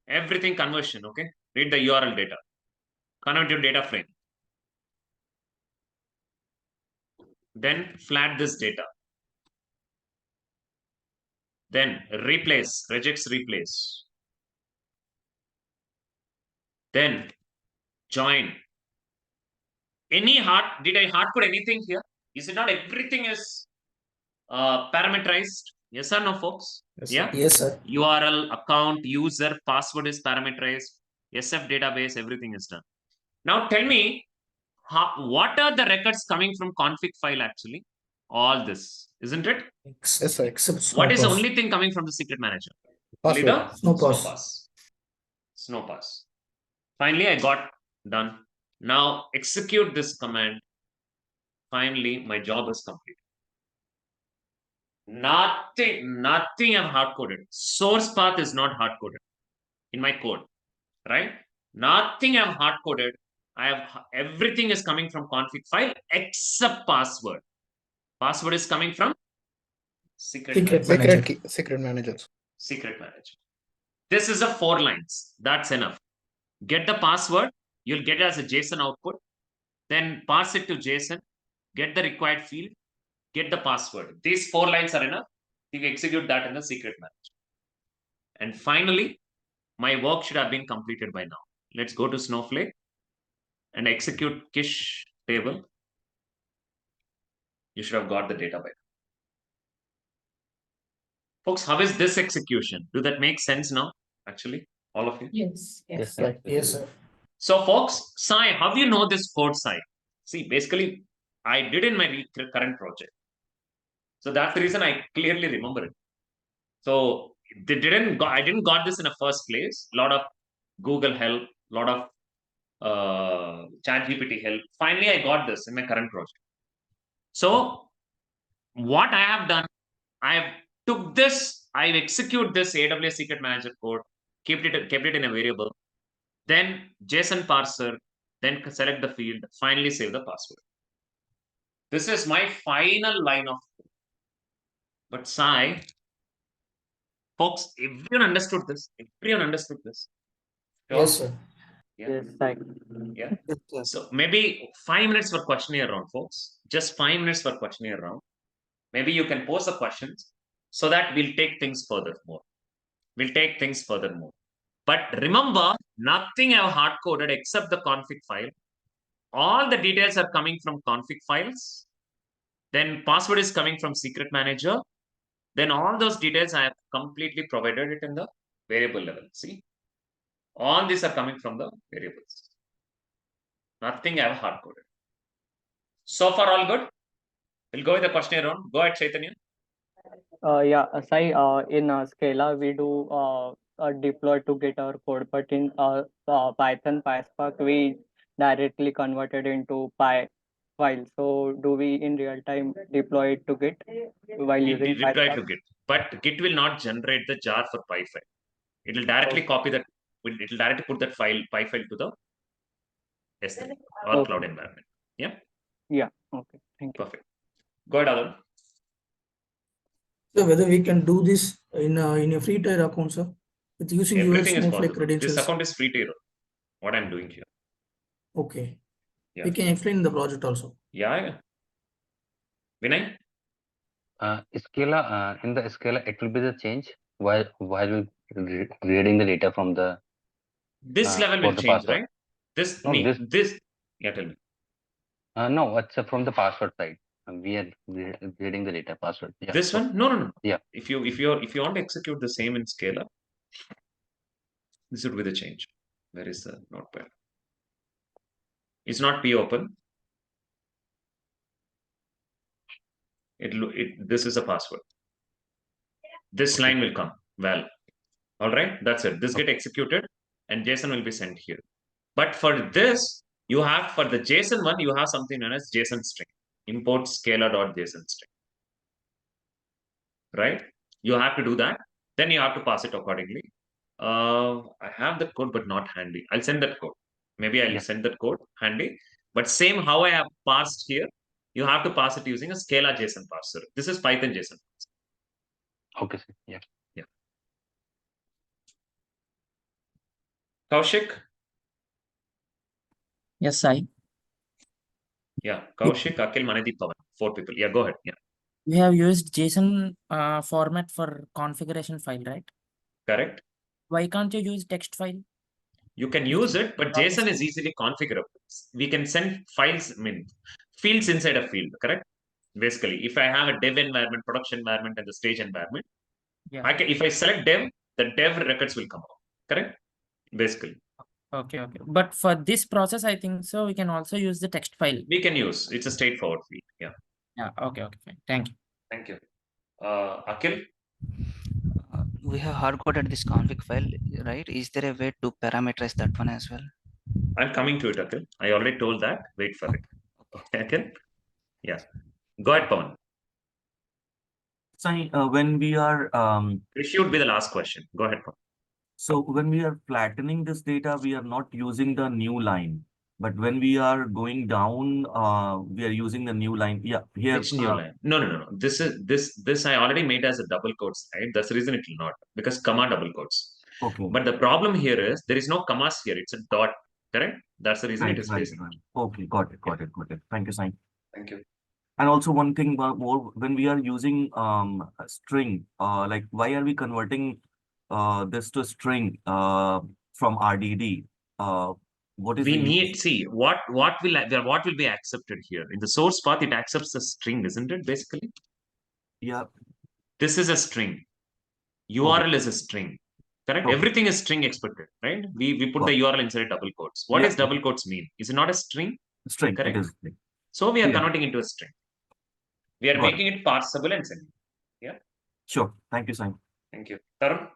Everything conversion, okay? Read the URL data. Convert your data frame. Then flat this data. Then replace, regex replace. Then join. Did I hard code anything here? Is it not everything is parameterized? Yes or no, folks? Yes, Yeah. sir. Yes, sir. URL, account, user, password is parameterized. SF database, everything is done. Now tell me, what are the records coming from config file actually? All this, isn't it? Yes, sir. Except Snow What is the pass. only thing coming from the secret manager? Only Password. the Snow pass. Snow pass. Finally, I got done. Now execute this command. Finally, my job is complete. Nothing I've hard coded. Source path is not hard coded in my code, right? Nothing I've hard coded. Everything is coming from config file except password. Password is coming from Secret Manager. Secret Manager. This is a 4 lines. That's enough. Get the password. You'll get it as a JSON output. Then pass it to JSON. Get the required field. Get the password. These 4 lines are enough. You can execute that in the Secret Manager. And finally, my work should have been completed by now. Let's go to Snowflake and execute Kish table. You should have got the data by now. Folks, how is this execution? Do that make sense now? Actually, all of you? Yes. Yes, sir. Yes, sir. So, folks, Sai, how do you know this code, Sai? See, basically, I did in my current project. So that's the reason I clearly remember it. So I didn't got this in a first place. A lot of Google help, a lot of ChatGPT help. Finally, I got this in my current project. So what I have done, I've took this, I've execute this AWS Secret Manager code, kept it in a variable, then JSON parser, then select the field, finally save the password. This is my final line of code. But Sai, folks, everyone understood this. Yes, sir. Yeah. Yes, sir. Yeah. So maybe 5 minutes for questionnaire round, folks. Just 5 minutes for questionnaire round. Maybe you can pose the questions so that we'll take things further more. But remember, nothing I've hard coded except the config file. All the details are coming from config files. Then password is coming from Secret Manager. Then all those details I have completely provided it in the variable level. See, all these are coming from the variables. Nothing I have hard coded. So far, all good. We'll go with the questionnaire round. Go ahead, Chaitanya. Yeah, Sai, in Scala, we do deploy to get our code, but in Python, Pyspark, we directly converted into Py file. So do we in real time deploy it to Git while using Deploy Pyspark? to Git, but Git will not generate the jar for Py file. It will directly copy that. It will directly put that file, Py file, to the S3 or cloud environment. Yeah. Yeah. Okay. Thank you. Perfect. Go ahead, Adam. So whether we can do this in a free tier account, sir, with using your Everything is Snowflake possible. credentials. This account is free tier. What I'm doing here. Okay. Yeah. We can explain the project also. Yeah. Vinay? Scala, in the Scala, it will be the change while reading the data from the This level for will the change, password. right? This, No, this, yeah, tell me. No, it's from the password side. We are reading the data password. Yeah. This one? No. Yeah. If you want to execute the same in Scala, this would be the change. Where is the notepad? It's not P open. This is a password. This line will come. Well, all right, that's it. This get executed and JSON will be sent here. But for this, you have, for the JSON one, you have something known as JSON string. Import scalar.json string. Right? You have to do that. Then you have to pass it accordingly. I have the code, but not handy. I'll send that code. Maybe I'll send that code handy. But same how I have parsed here, you have to pass it using a Scala JSON parser. This is Python JSON. Okay, sir. Yeah. Yeah. Kaushik? Yes, I. Yeah. Kaushik, Akhil, Manadip, Pawan. 4 people. Yeah, go ahead. Yeah. We have used JSON format for configuration file, right? Correct. Why can't you use text file? You can use it, but JSON is easily configurable. We can send files, fields inside a field, correct? Basically, if I have a dev environment, production environment, and the stage environment, Yeah. if I select dev, the dev records will come out, correct? Basically. Okay. But for this process, I think so we can also use the text file. We can use. It's a straightforward field. Yeah. Yeah. Okay. Fine. Thank you. Thank you. Akhil? We have hard-coded this config file, right? Is there a way to parameterize that one as well? I'm coming to it, Akhil. I already told that. Wait for it. Okay, Akhil? Yeah. Go ahead, Pawan. When we are This should be the last question. Go ahead, Pawan. so when we are flattening this data, we are not using the new line. But when we are going down, we are using the new line. Yeah, here. Which new line? No. This I already made as a double quotes, right? That's the reason it will not, because comma double quotes. Okay. But the problem here is there is no commas here. It's a dot, correct? That's the reason it is facing. Right. Okay, got it. Thank you, Sai. Thank you. And also one thing more, when we are using a string, like why are we converting this to string from RDD? What is We the need, see, what will be accepted here? In the source path, it accepts the string, isn't it, basically? Yeah. This is a string. URL is a string. Correct? Okay. Everything is string expected, right? We put the URL inside double quotes. What does double quotes mean? Is it not a string? String? Correct? It is string. So we are converting into a string. We are Got making it parsable and sending. Yeah. Sure. Thank you, Sai. Thank you. Tarun?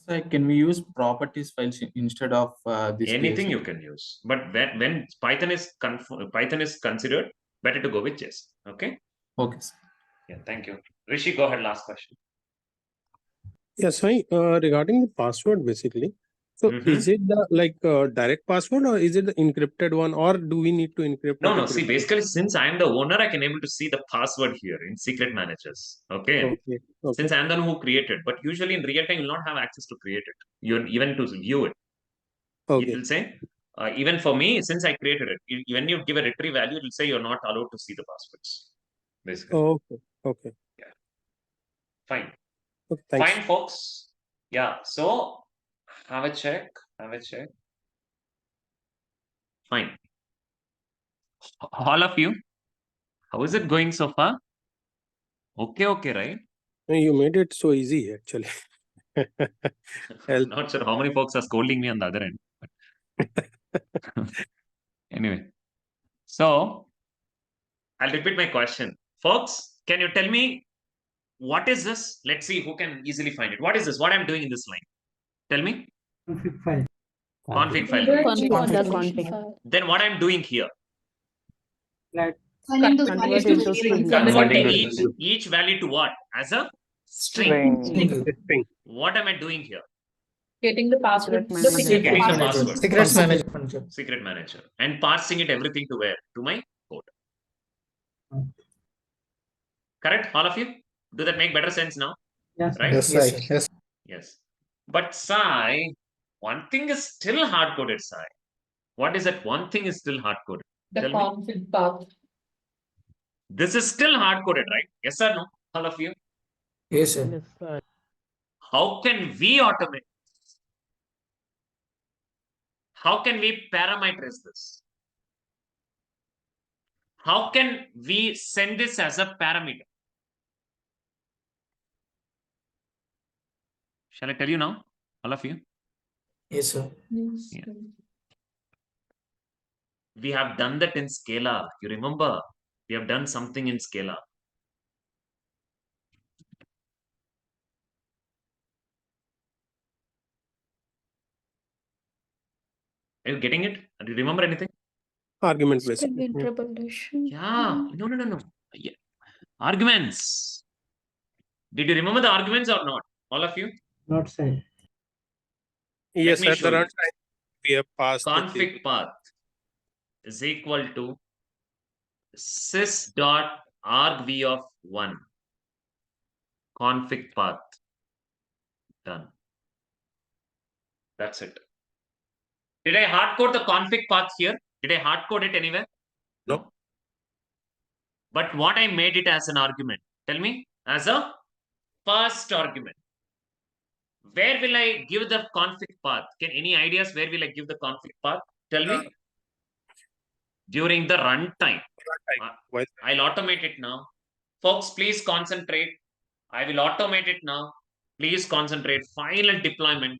So can we use properties files instead of this? Anything JSON? you can use, but when Python is considered, better to go with JSON. Okay. Okay. Sir. Yeah. Thank you. Rishi, go ahead. Last question. Yes, regarding the password, basically. So is it the direct password, or is it the encrypted one, or do we need to encrypt? No. See, basically, since I am the owner, I can able to see the password here in Secret Managers. Okay. Since I am the one who created, but usually in real time, you will not have access to create it. You even to view it. It will say, even for me, since I created it, when you give a retrieve value, it will say you're not allowed to see the passwords. Basically. Okay. Yeah. Fine. Okay, thanks. Fine, folks. Yeah. So have a check. Fine. All of you, how is it going so far? Okay, right? You made it so easy, actually. I'm not sure how many folks are scolding me on the other end. Anyway, so I'll repeat my question. Folks, can you tell me what is this? Let's see who can easily find it. What is this? What I'm doing in this line? Tell me. Config file. Config file. Config file. Then what I'm doing here? Converting each value to what? As a string. What am I doing here? Getting the password. Getting the password. Secret Manager. And parsing it everything to where? To my code. Correct? All of you? Do that make better sense now? Yes. Right? Yes. But Sai, one thing is still hard-coded, Sai. What is that? One thing is still hard-coded. The Tell me. config path. This is still hard coded, right? Yes or no? All of you. Yes, sir. How can we automate? How can we parameterize this? How can we send this as a parameter? Shall I tell you now? All of you? Yes, sir. Yeah. We have done that in Scala. You remember? We have done something in Scala. Are you getting it? Do you remember anything? Argument Still basically. in troubleshooting. Yeah. No. Yeah. Arguments. Did you remember the arguments or not? All of you? Not say. Yes, me at show the you. runtime we have passed the Config path is equal to sys.argv of 1. Config path. Done. That's it. Did I hard code the config path here? Did I hard code it anywhere? No. But what I made it as an argument? Tell me. As a first argument. Where will I give the config path? Any ideas where will I give the config path? Tell me. During the runtime. I'll automate it now. Folks, please concentrate. I will automate it now. Please concentrate. Final deployment.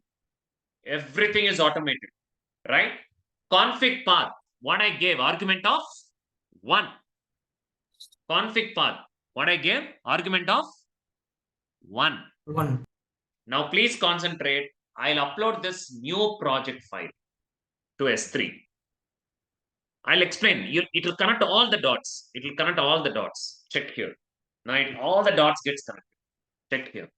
Everything is automated. Right? Config path. What I gave? Argument of 1. Config path. What I gave? Argument of 1. 1. Now please concentrate. I'll upload this new project file to S3. I'll explain. It will connect all the dots. It will connect all the dots. Check here. Now all the dots gets connected. Check here.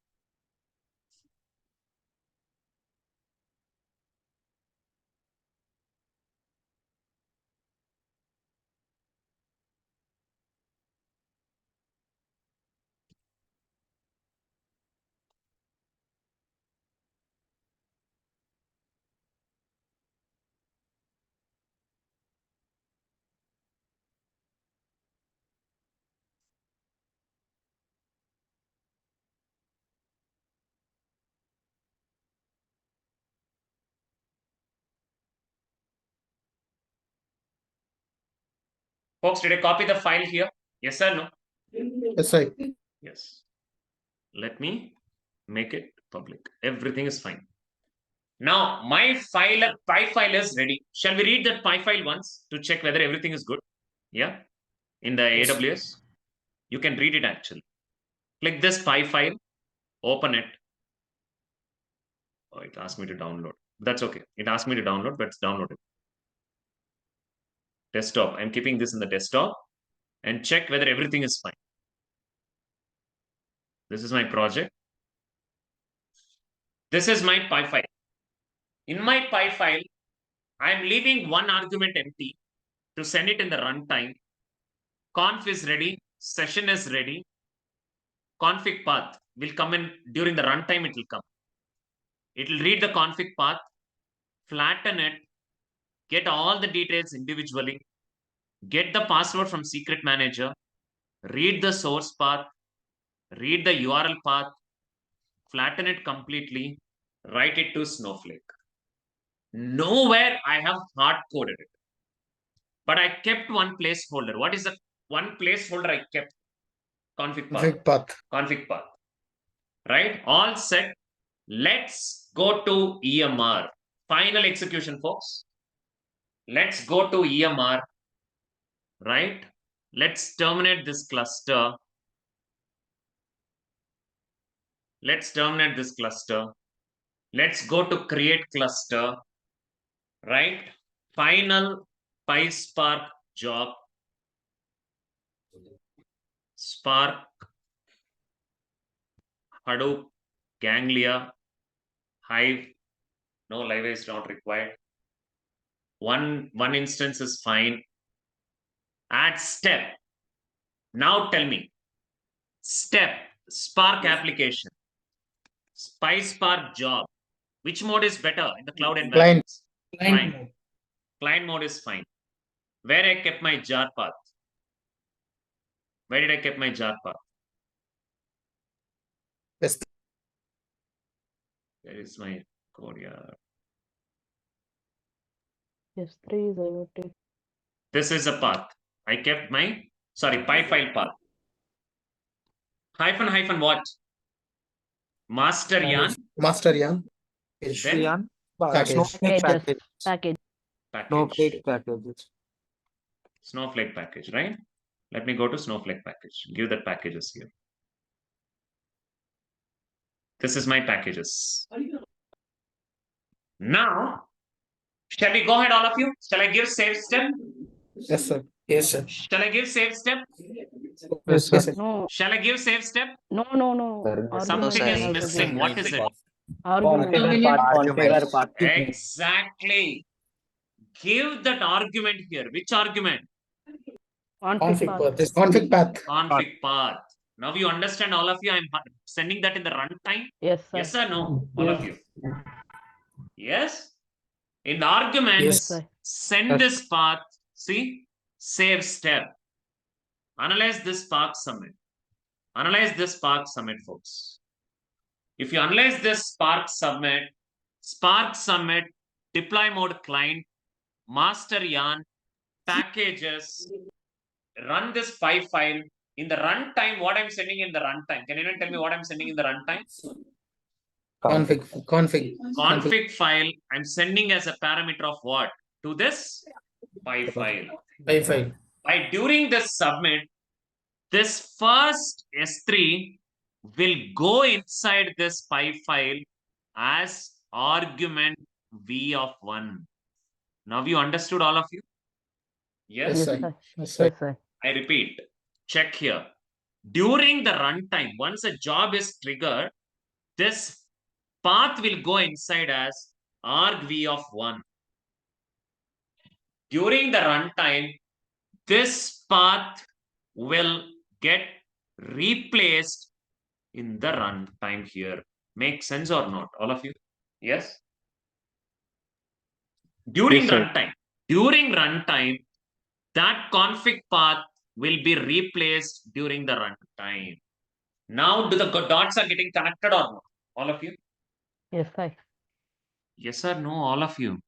Folks, did I copy the file here? Yes or no? Yes, sir. Yes. Let me make it public. Everything is fine. Now, my file, py file is ready. Shall we read that py file once to check whether everything is good? Yeah. In the Yes. AWS. You can read it actually. Click this py file. Open it. Oh, it asked me to download. That's okay. It asked me to download, but it's downloaded. Desktop. I'm keeping this in the desktop and check whether everything is fine. This is my project. This is my py file. In my py file, I'm leaving one argument empty to send it in the runtime. Conf is ready. Session is ready. Config path will come in during the runtime. It will come. It will read the config path, flatten it, get all the details individually, get the password from Secret Manager, read the source path, read the URL path, flatten it completely, write it to Snowflake. Nowhere I have hard coded it. But I kept one placeholder. What is the one placeholder I kept? Config path. Config path. Right? All set. Let's go to EMR. Final execution, folks. Let's go to EMR. Right? Let's terminate this cluster. Let's terminate this cluster. Let's go to create cluster. Right? Final Pyspark job. Spark, Hadoop, Ganglia, Hive. No live is not required. One instance is fine. Add step. Now tell me. Step, Spark application, Pyspark job. Which mode is better in the cloud environment? Client mode. Client mode is fine. where I kept my jar path. Where did I keep my jar path? Yes. Where is my code here? S3 is IoT. This is a path. I kept my, sorry, py file path. Hyphen what? Master yarn. Master yarn. Then Package. Package. Snowflake packages. Snowflake package, right? Let me go to Snowflake package. Give that packages here. This is my packages. Now, shall we go ahead, all of you? Shall I give save step? Yes, sir. Yes, sir. Shall I give save step? Yes, sir. No, Shall I give save step? no. Something is Argument missing. What is it? Configure path. Exactly. Give that argument here. Which argument? Config path. This config path. Config path. Now you understand, all of you. I'm sending that in the runtime. Yes, sir. Yes or no? All of you. Yes. In the argument, Yes, send this path. See, save step. Analyze this path submit. Analyze this Spark submit, folks. If you analyze this Spark submit, deploy mode client, master yarn, packages, run this py file. In the runtime, what I'm sending in the runtime? Can anyone tell me what I'm sending in the runtime? Config file. I'm sending as a parameter of what? To this py file. By during this submit, this first S3 will go inside this py file as argument v of 1. Now you understood, all of you? Yes? Yes, sir. I repeat, check here. During the runtime, once a job is triggered, this path will go inside as arg v of 1. During the runtime, this path will get replaced in the runtime here. Make sense or not, all of you? Yes? During runtime, that config path will be replaced during the runtime. Now, do the dots are getting connected or not? All of you? Yes, sir. Yes or no, all of you?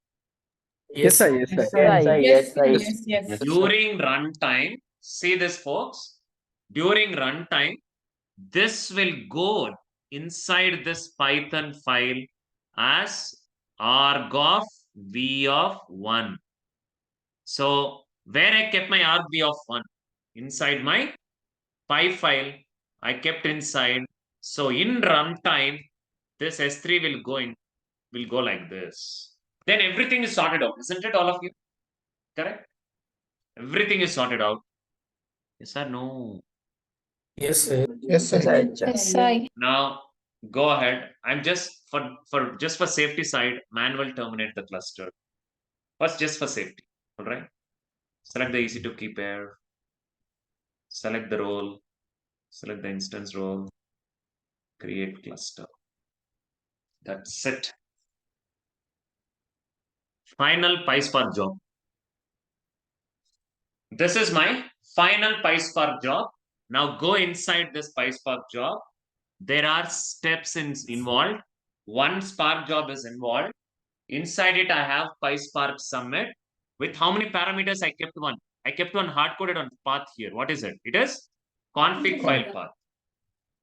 Yes, sir. Yes. During runtime, see this, folks. During runtime, this will go inside this Python file as arg of v of 1. So, where I kept my arg v of 1? Inside my py file, I kept inside. So, in runtime, this S3 will go like this. Then everything is sorted out, isn't it, all of you? Correct? Everything is sorted out. Yes or no? Yes, sir. Yes, sir. Yes, sir. Now go ahead. I'm just for safety side, manual terminate the cluster. First, just for safety. All right. Select the EC2 key pair. Select the role. Select the instance role. Create cluster. That's it. Final Pyspark job. This is my final Pyspark job. Now go inside this Pyspark job. There are steps involved. One Spark job is involved. Inside it, I have Pyspark submit. With how many parameters I kept one? I kept one hard-coded on path here. What is it? It is config file path.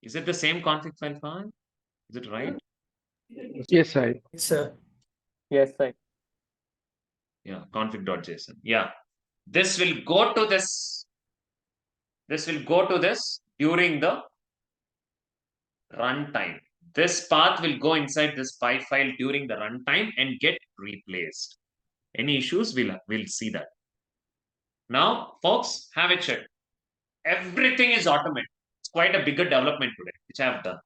Is it the same config file path? Is it right? Yes, sir. Yes, sir. Yes, sir. Yeah, config.json. Yeah. This will go to this. This will go to this during the runtime. This path will go inside this py file during the runtime and get replaced. Any issues, we'll see that. Now, folks, have a check. Everything is automated. It's quite a bigger development today, which I have done.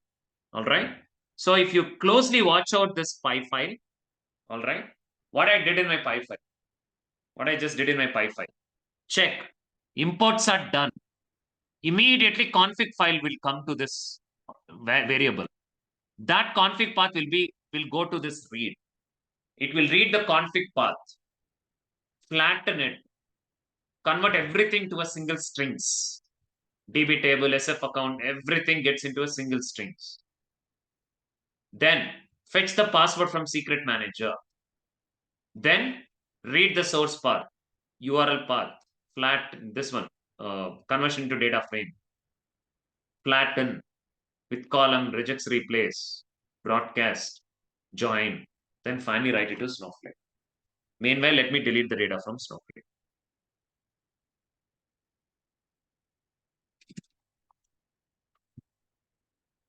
All right. So if you closely watch out this py file, all right, what I did in my py file, what I just did in my py file, check. Imports are done. Immediately config file will come to this variable. That config path will go to this read. It will read the config path, flatten it, convert everything to a single strings. DB table, SF account, everything gets into a single strings. Then fetch the password from Secret Manager. Then read the source path, URL path, flat, this one, conversion into data frame, flatten with column, regex replace, broadcast, join, then finally write it to Snowflake. Meanwhile, let me delete the data from Snowflake.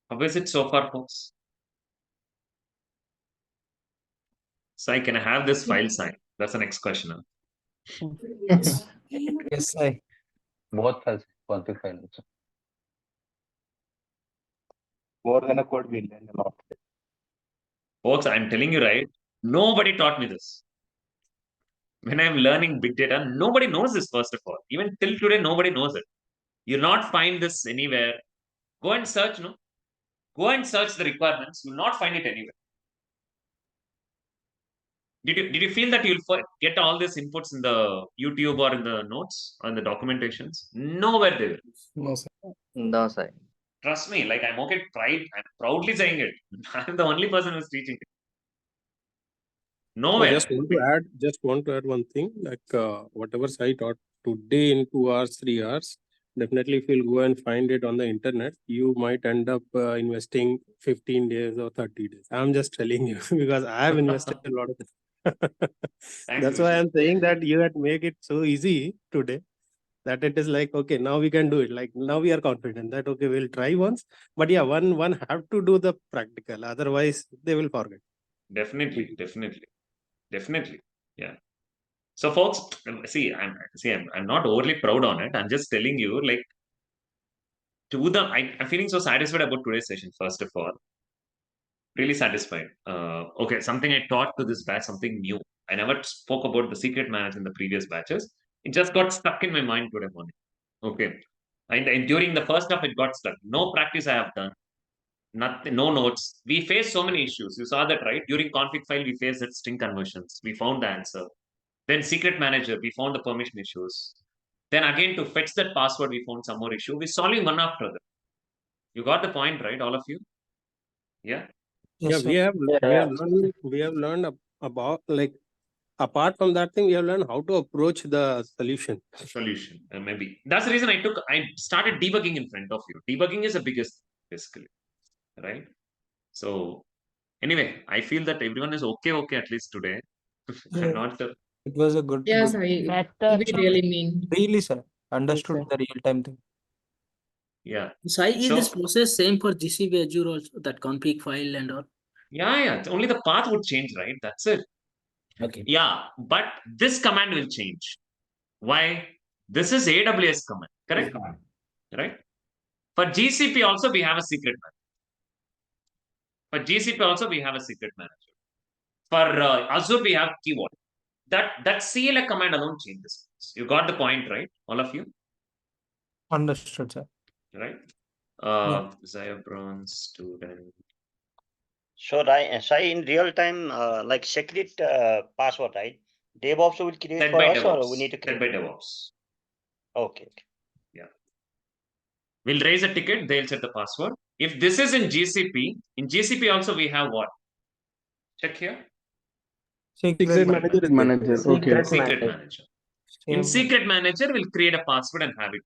How is it so far, folks? Sai, can I have this file signed? That's the next question. Huh? Yes, I. Both files, config file also. More than a code we learn a lot. Folks, I'm telling you, right? Nobody taught me this. When I'm learning big data, nobody knows this, first of all. Even till today, nobody knows it. You'll not find this anywhere. Go and search, no? Go and search the requirements. You'll not find it anywhere. Did you feel that you'll get all these inputs in the YouTube or in the notes or in the documentations? Nowhere there. No, sir. No, sir. Trust me, like I'm proudly saying it. I'm the only person who's teaching it. No, Nowhere. just want to add one thing, like whatever I taught today in 2 hours, 3 hours, definitely if you'll go and find it on the internet, you might end up investing 15 days or 30 days. I'm just telling you because I have invested a lot of That's why I'm saying that you had make it so easy today that it is like, okay, now we can do it. Like now we are confident that, okay, we'll try once, but yeah, one have to do the practical. Otherwise they will forget. Definitely. Yeah. So folks, see, I'm not overly proud on it. I'm just telling you, like, I'm feeling so satisfied about today's session, first of all. Really satisfied. Okay, something I taught to this batch, something new. I never spoke about the secret manager in the previous batches. It just got stuck in my mind today morning. Okay. And during the first half, it got stuck. No practice I have done. Nothing, no notes. We faced so many issues. You saw that, right? During config file, we faced that string conversions. We found the answer. Then secret manager, we found the permission issues. Then again, to fetch that password, we found some more issue. We're solving one after the other. You got the point, right? All of you? Yeah. Yeah, we have learned about, like, apart from that thing, we have learned how to approach the solution. Maybe that's the reason I started debugging in front of you. Debugging is the biggest, basically, right? So anyway, I feel that everyone is okay at least today. I'm not sure. It was a good. Yes, good. we really mean. Really, sir. Understood the real time thing. Yeah. Sai, is this process same for GCP Azure also, that config file and all? Yeah. Only the path would change, right? That's it. Okay. Yeah, but this command will change. Why? This is AWS command, correct? Right? For GCP also, we have a secret manager. For GCP also, we have a secret manager. For Azure, we have keyword. That CLA command alone changes. You got the point, right? All of you? Understood, sir. Right? Zaya Bronze student. So, Sai, in real time, like secret password, right? DevOps will create Set for by us, or DevOps. we need to create? Set by DevOps. Okay. Yeah. We'll raise a ticket, they'll set the password. If this is in GCP also we have what? Check here. Secret manager is Manager. Okay. Secret manager. In secret manager, we'll create a password and have it.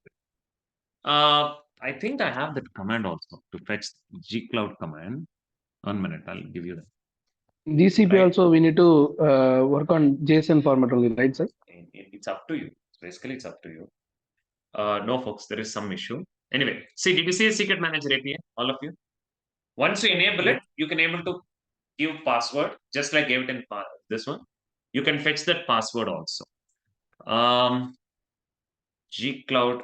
I think I have that command also to fetch gcloud command. 1 minute, I'll give you that. GCP also we need to work on JSON format only, right, sir? It's up to you. Basically, it's up to you. No, folks, there is some issue. Anyway, see, did you see a secret manager API? All of you? Once you enable it, you can able to give password, just like gave it in this one. You can fetch that password also. Gcloud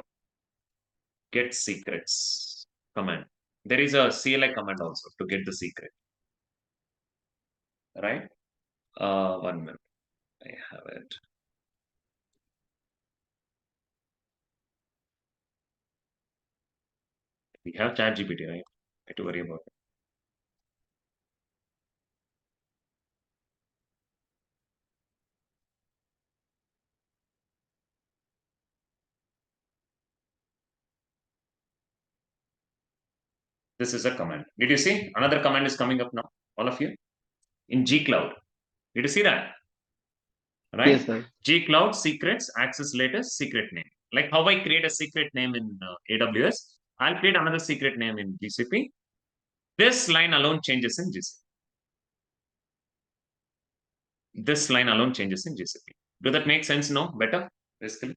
get secrets command. There is a CLI command also to get the secret. Right? 1 minute. I have it. We have ChatGPT, right? I have to worry about it. This is a command. Did you see? Another command is coming up now, all of you. In G Cloud. Did you see that? Right? Yes, sir. G Cloud secrets, access latest, secret name. Like how I create a secret name in AWS, I'll create another secret name in GCP. This line alone changes in GCP. This line alone changes in GCP. Do that make sense? No? Better? Basically.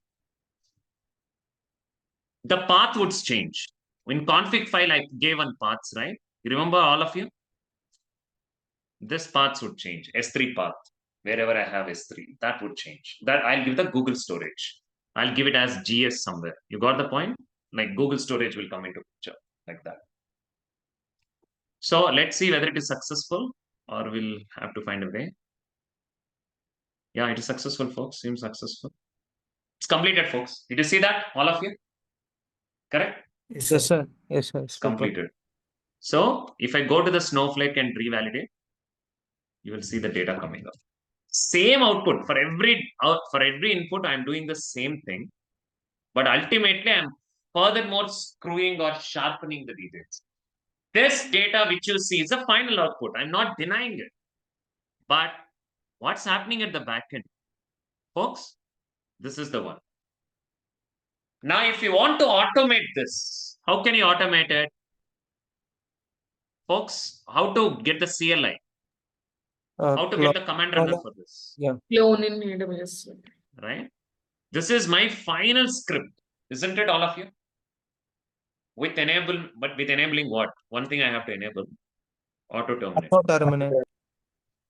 The path would change. In config file, I gave one paths, right? You remember all of you? This paths would change. S3 path, wherever I have S3, that would change. That I'll give the Google storage. I'll give it as GS somewhere. You got the point? Like Google storage will come into picture like that. So let's see whether it is successful or we'll have to find a way. Yeah, it is successful, folks. Seems successful. It's completed, folks. Did you see that? All of you? Correct? Yes, sir. Yes, sir. It's completed. So if I go to the Snowflake and revalidate, you will see the data coming up. Same output for every input. I'm doing the same thing, but ultimately I'm furthermore screwing or sharpening the details. This data which you see is the final output. I'm not denying it, but what's happening at the back end, folks? This is the one. Now, if you want to automate this, how can you automate it, folks? How to get the CLI? How to get the command runner for this? Yeah. Clone in AWS. Right? This is my final script, isn't it, all of you? With enabling what? One thing I have to enable, auto terminate. Auto terminate.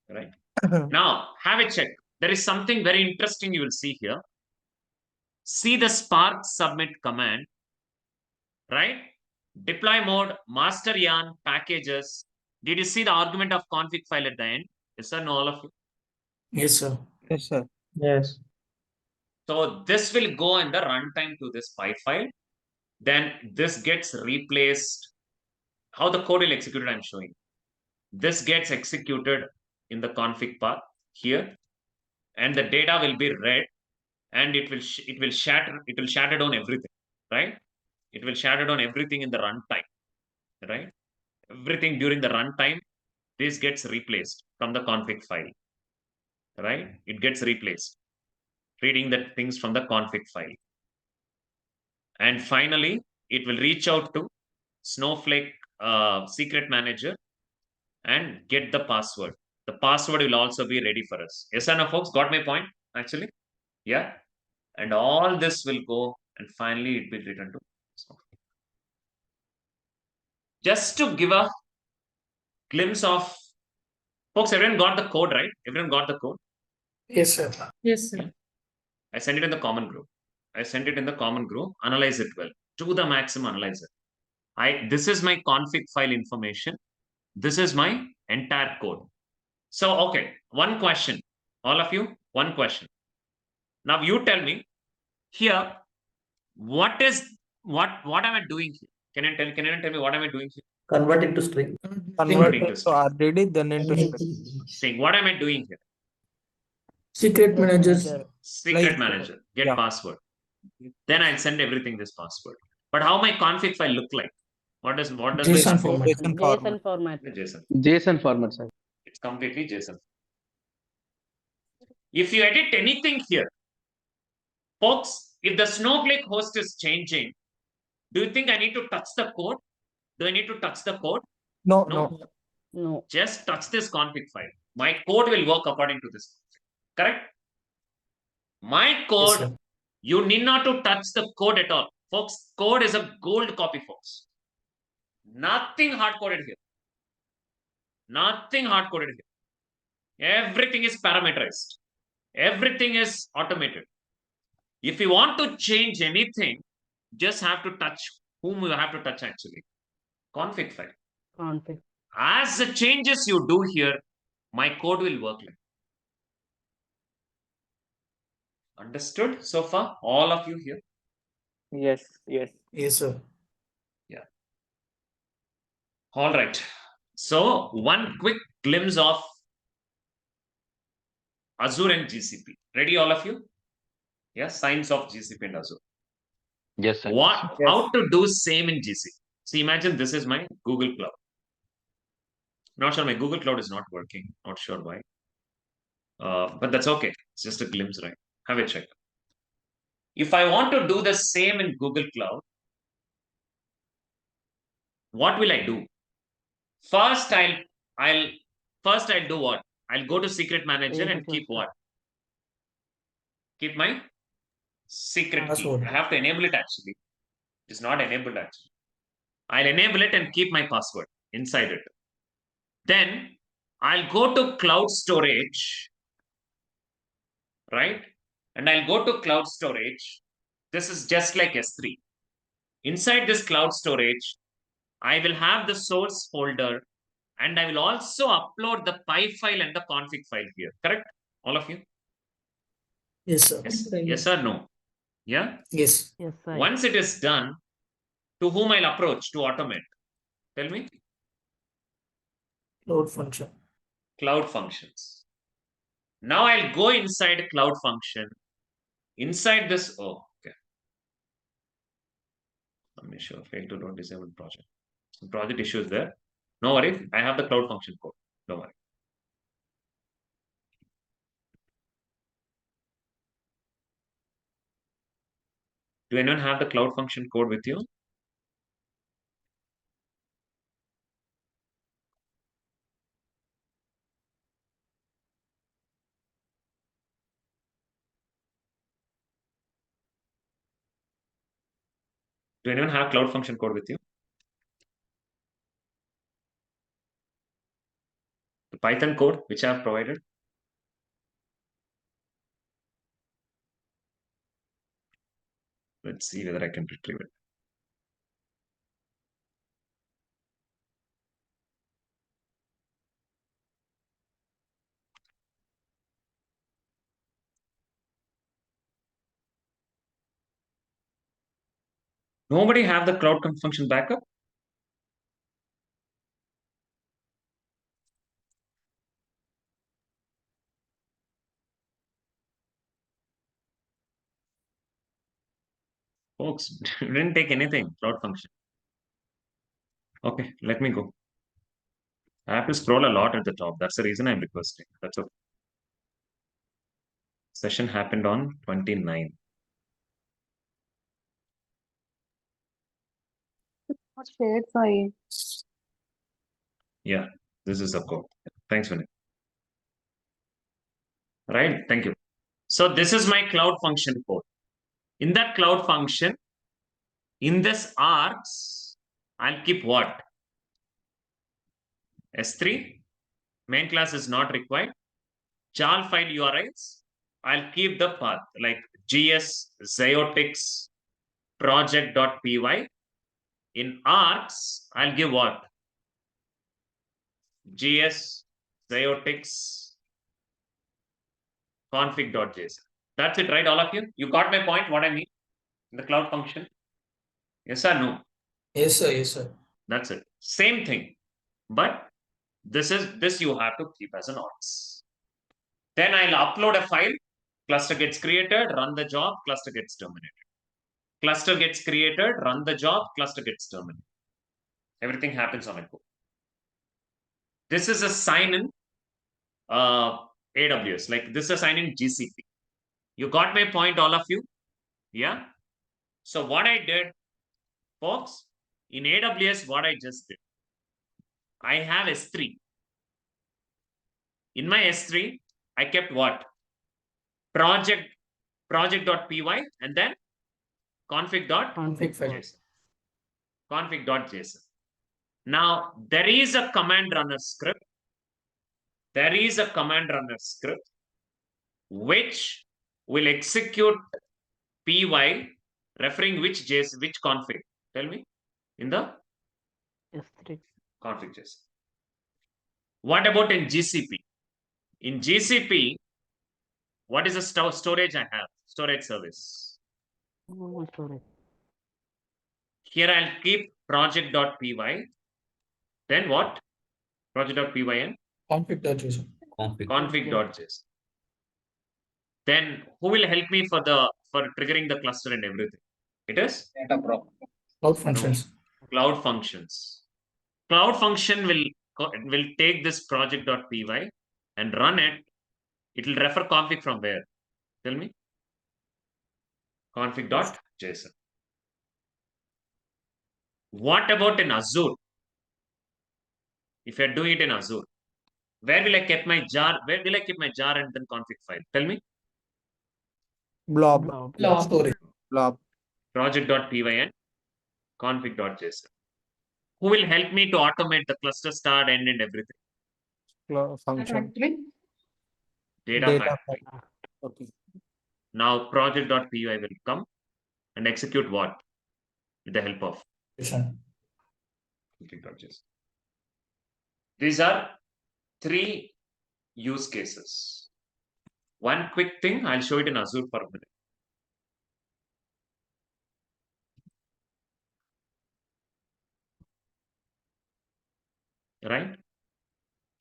Right? Now, have a check. There is something very interesting you will see here. See the Spark submit command, right? Deploy mode, master yarn, packages. Did you see the argument of config file at the end? Yes, sir, no, all of you? Yes, sir. Yes, sir. Yes. So this will go in the runtime to this Py file. Then this gets replaced. How the code will execute it, I'm showing. This gets executed in the config path here, and the data will be read, and it will shatter down everything, right? It will shatter down everything in the runtime, right? Everything during the runtime, this gets replaced from the config file, right? It gets replaced, reading the things from the config file. And finally, it will reach out to Snowflake Secret Manager and get the password. The password will also be ready for us. Yes or no, folks? Got my point, actually? Yeah. And all this will go, and finally it will return to Snowflake. Just to give a glimpse of, folks, everyone got the code, right? Everyone got the code? Yes, sir. Yes, sir. I sent it in the common group. Analyze it well. To the maximum, analyze it. This is my config file information. This is my entire code. So, okay, one question. All of you, one question. Now you tell me here, what am I doing here? Can you tell me what am I doing here? Convert it to string. Convert it to RDD, then into string. What am I doing here? Secret Manager. Secret Manager. Get password. Then I'll send everything this password. But how my config file look like? What does JSON format. JSON format. JSON format, sir. It's completely JSON. If you edit anything here, folks, if the Snowflake host is changing, do you think I need to touch the code? Do I need to touch the code? No. Just touch this config file. My code will work according to this. Correct? My code, Yes, you need not to touch the code at all. Folks, code is a gold copy, folks. Nothing hard-coded here. Nothing hard-coded here. Everything is parameterized. Everything is automated. If you want to change anything, just have to touch whom you have to touch actually. Config file. Config. As the changes you do here, my code will work like. Understood so far? All of you here? Yes. Yes, sir. Yeah. All right. So one quick glimpse of Azure and GCP. Ready, all of you? Yeah, signs of GCP and Azure. Yes, sir. How to do same in GCP? See, imagine this is my Google Cloud. Not sure my Google Cloud is not working. Not sure why. But that's okay. It's just a glimpse, right? Have a check. If I want to do the same in Google Cloud, what will I do? First, I'll do what? I'll go to Secret Manager and keep what? Keep my secret Password. key. I have to enable it actually. It's not enabled actually. I'll enable it and keep my password inside it. Then I'll go to cloud storage, right? And I'll go to cloud storage. This is just like S3. Inside this cloud storage, I will have the source folder and I will also upload the py file and the config file here. Correct? All of you? Yes, sir. Yes or no? Yeah? Yes. Yes, sir. Once it is done, to whom I'll approach to automate? Tell me. Load function. Cloud functions. Now I'll go inside cloud function. Inside this, oh, okay. Let me show fail to load disabled project. Some project issues there. No worry, I have the cloud function code. Don't worry. Do anyone have the cloud function code with you? Do anyone have cloud function code with you? The Python code which I have provided? Let's see whether I can retrieve it. Nobody have the cloud function backup? Folks, didn't take anything, cloud function. Okay, let me go. I have to scroll a lot at the top. That's the reason I'm requesting. That's okay. Session happened on 29. Shared file. Yeah, this is the code. Thanks, Vinay. Right, thank you. So this is my cloud function code. In that cloud function, in this args, I'll keep what? S3, main class is not required. Jar file URIs, I'll keep the path like gs xiotics project.py. In args, I'll give what? gs xiotics config.json. That's it, right, all of you? You got my point, what I mean? In the cloud function? Yes or no? Yes, sir. Yes, sir. That's it. Same thing. But this you have to keep as an args. Then I'll upload a file. Cluster gets created, run the job, cluster gets terminated. Cluster gets created, run the job, cluster gets terminated. Everything happens on a go. This is a sign in AWS. Like this is a sign in GCP. You got my point, all of you? Yeah? So what I did, folks, in AWS, what I just did, I have S3. In my S3, I kept what? Project.py and then config.json. Config.json. Now, there is a command runner script. There is a command runner script which will execute py referring which JSON, which config? Tell me. In the S3. config JSON. What about in GCP? In GCP, what is the storage I have? Storage service. Storage. Here I'll keep project.py. Then what? Project.py and config.json. Config.json. Then who will help me for triggering the cluster and everything? It is Cloud functions. Cloud functions. Cloud function will take this project.py and run it. It will refer config from where? Tell me. Config.json. What about in Azure? If I do it in Azure, where will I keep my jar? Where will I keep my jar and then config file? Tell me. Blob. Storage. Blob. Project.py and config.json. Who will help me to automate the cluster start, end, and everything? Function. Data factory. Okay. Now project.py will come and execute what? With the help of config.json. These are 3 use cases. One quick thing, I'll show it in Azure for a minute. Right?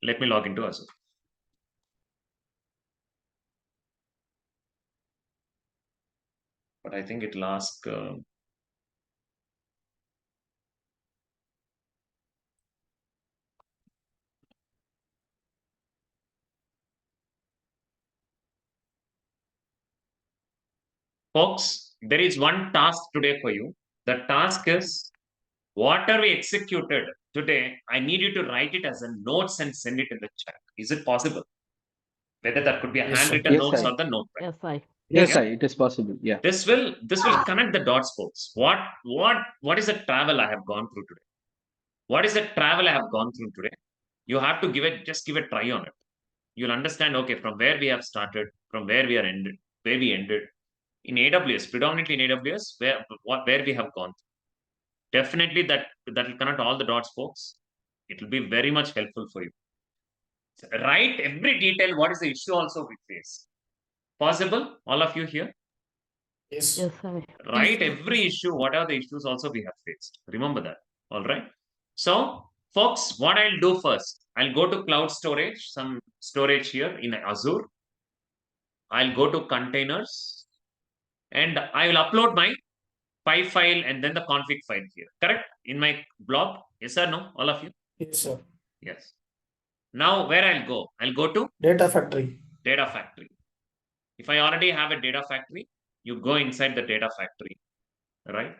Let me log into Azure. But I think it'll ask. Folks, there is one task today for you. The task is whatever we executed today, I need you to write it as a notes and send it in the chat. Is it possible? Whether that could be a handwritten notes or the notepad. Yes, I. Yes, sir, it is possible. Yeah. This will connect the dots, folks. What is the travel I have gone through today? What is the travel I have gone through today? You have to just give a try on it. You'll understand, okay, from where we have started, from where we ended. In AWS, predominantly in AWS, where we have gone through. Definitely that will connect all the dots, folks. It will be very much helpful for you. Write every detail. What is the issue also we face? Possible? All of you here? Yes. Yes, I. Write every issue. What are the issues also we have faced? Remember that. All right. So, folks, what I'll do first, I'll go to cloud storage, some storage here in Azure. I'll go to containers and I will upload my py file and then the config file here. Correct? In my blog. Yes or no? All of you? Yes, sir. Yes. Now, where I'll go? I'll go to Data factory. Data factory. If I already have a data factory, you go inside the data factory, right?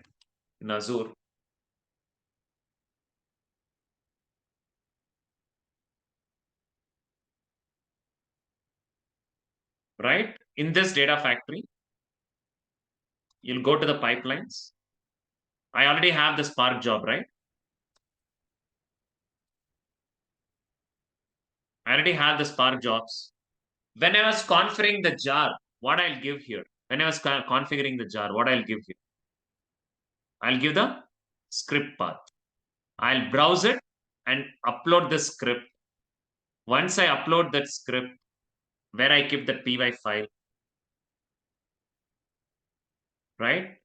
In Azure. Right? In this data factory, you'll go to the pipelines. I already have the Spark job, right? I already have the Spark jobs. When I was configuring the jar, what I'll give here? When I was configuring the jar, what I'll give here? I'll give the script path. I'll browse it and upload the script. Once I upload that script, where I keep the py file, right?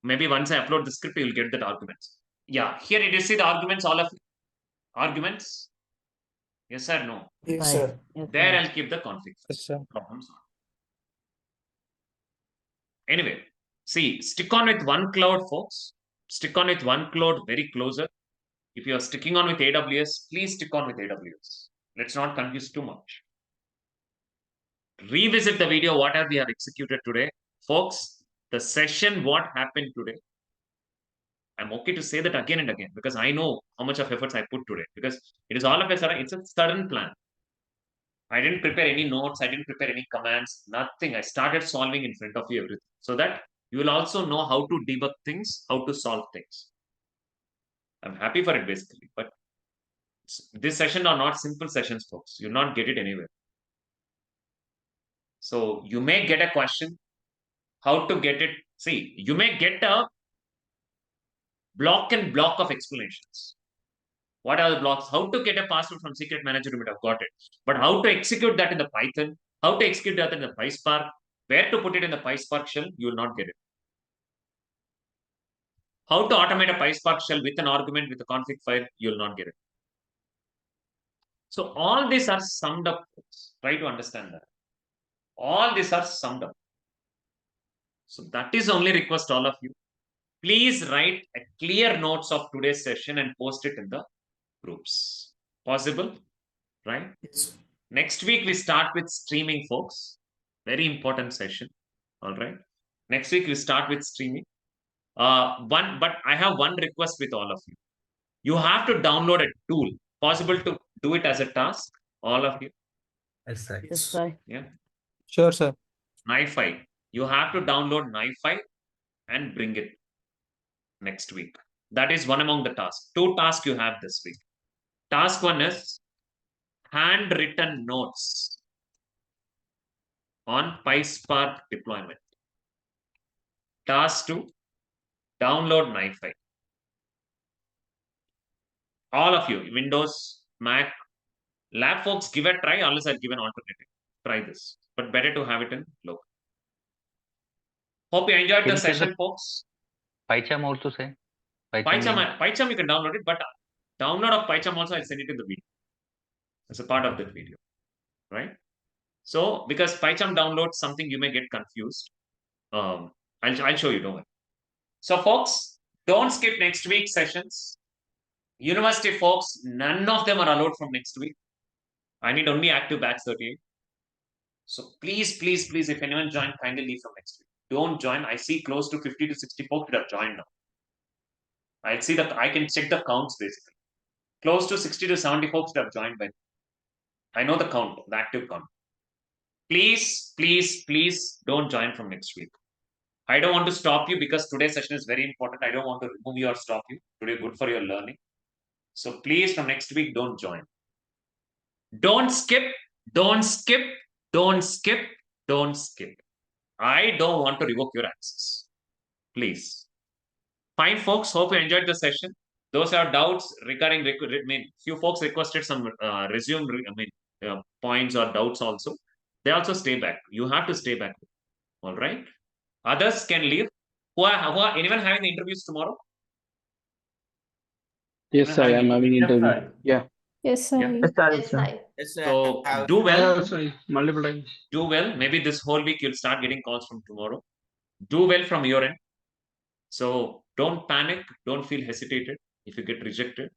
Maybe once I upload the script, you'll get that arguments. Yeah, here you see the arguments, all of you. Arguments. Yes or no? Yes, sir. There I'll keep the config. Yes, sir. Problems. Anyway, see, stick on with one cloud, folks. Stick on with one cloud very closer. If you are sticking on with AWS, please stick on with AWS. Let's not confuse too much. Revisit the video, what have we have executed today. Folks, the session, what happened today. I'm okay to say that again and again because I know how much of efforts I put today because it is all of a sudden, it's a sudden plan. I didn't prepare any notes. I didn't prepare any commands, nothing. I started solving in front of you everything so that you will also know how to debug things, how to solve things. I'm happy for it basically, but this session are not simple sessions, folks. You'll not get it anywhere. So you may get a question, how to get it. See, you may get a block and block of explanations. What are the blocks? How to get a password from Secret Manager, you might have got it. But how to execute that in the Python, how to execute that in the Pyspark, where to put it in the Pyspark shell, you will not get it. How to automate a Pyspark shell with an argument with a config file, you will not get it. So all these are summed up. Try to understand that. All these are summed up. So that is only request all of you. Please write a clear notes of today's session and post it in the groups. Possible? Right? Yes. Next week, we start with streaming, folks. Very important session. All right. Next week, we start with streaming. But I have one request with all of you. You have to download a tool. Possible to do it as a task, all of you? Yes, sir. Yes, sir. Yeah. Sure, sir. NiFi. You have to download NiFi and bring it next week. That is one among the tasks. 2 tasks you have this week. Task 1 is handwritten notes on Pyspark deployment. Task 2, download NiFi. All of you, Windows, Mac, lab folks, give a try, unless I'll give an alternative. Try this, but better to have it in local. Hope you enjoyed Can the you tell session, folks. PyCharm also, say? PyCharm link? PyCharm, you can download it, but download of PyCharm also, I'll send it in the video as a part of that video, right? So, because PyCharm downloads something, you may get confused. I'll show you, don't worry. So, folks, don't skip next week's sessions. University folks, none of them are allowed from next week. I need only active batch 38. So please, please, please, if anyone joined, kindly leave from next week. Don't join. I see close to 50 to 60 folks that have joined now. I see that I can check the counts basically. Close to 60 to 70 folks that have joined by. I know the count, the active count. Please, please, please don't join from next week. I don't want to stop you because today's session is very important. I don't want to remove you or stop you. Today, good for your learning. So please, from next week, don't join. Don't skip, don't skip, don't skip, don't skip. I don't want to revoke your access. Please. Fine, folks. Hope you enjoyed the session. Those who have doubts regarding, few folks requested some resume, points or doubts also. They also stay back. You have to stay back. All right. Others can leave. Anyone having the interviews tomorrow? Yes, I am having interview. Yeah. Yes, sir. Yes, So I have- do well. Also, multiple times. Do well. Maybe this whole week you'll start getting calls from tomorrow. Do well from your end. So don't panic. Don't feel hesitated if you get rejected.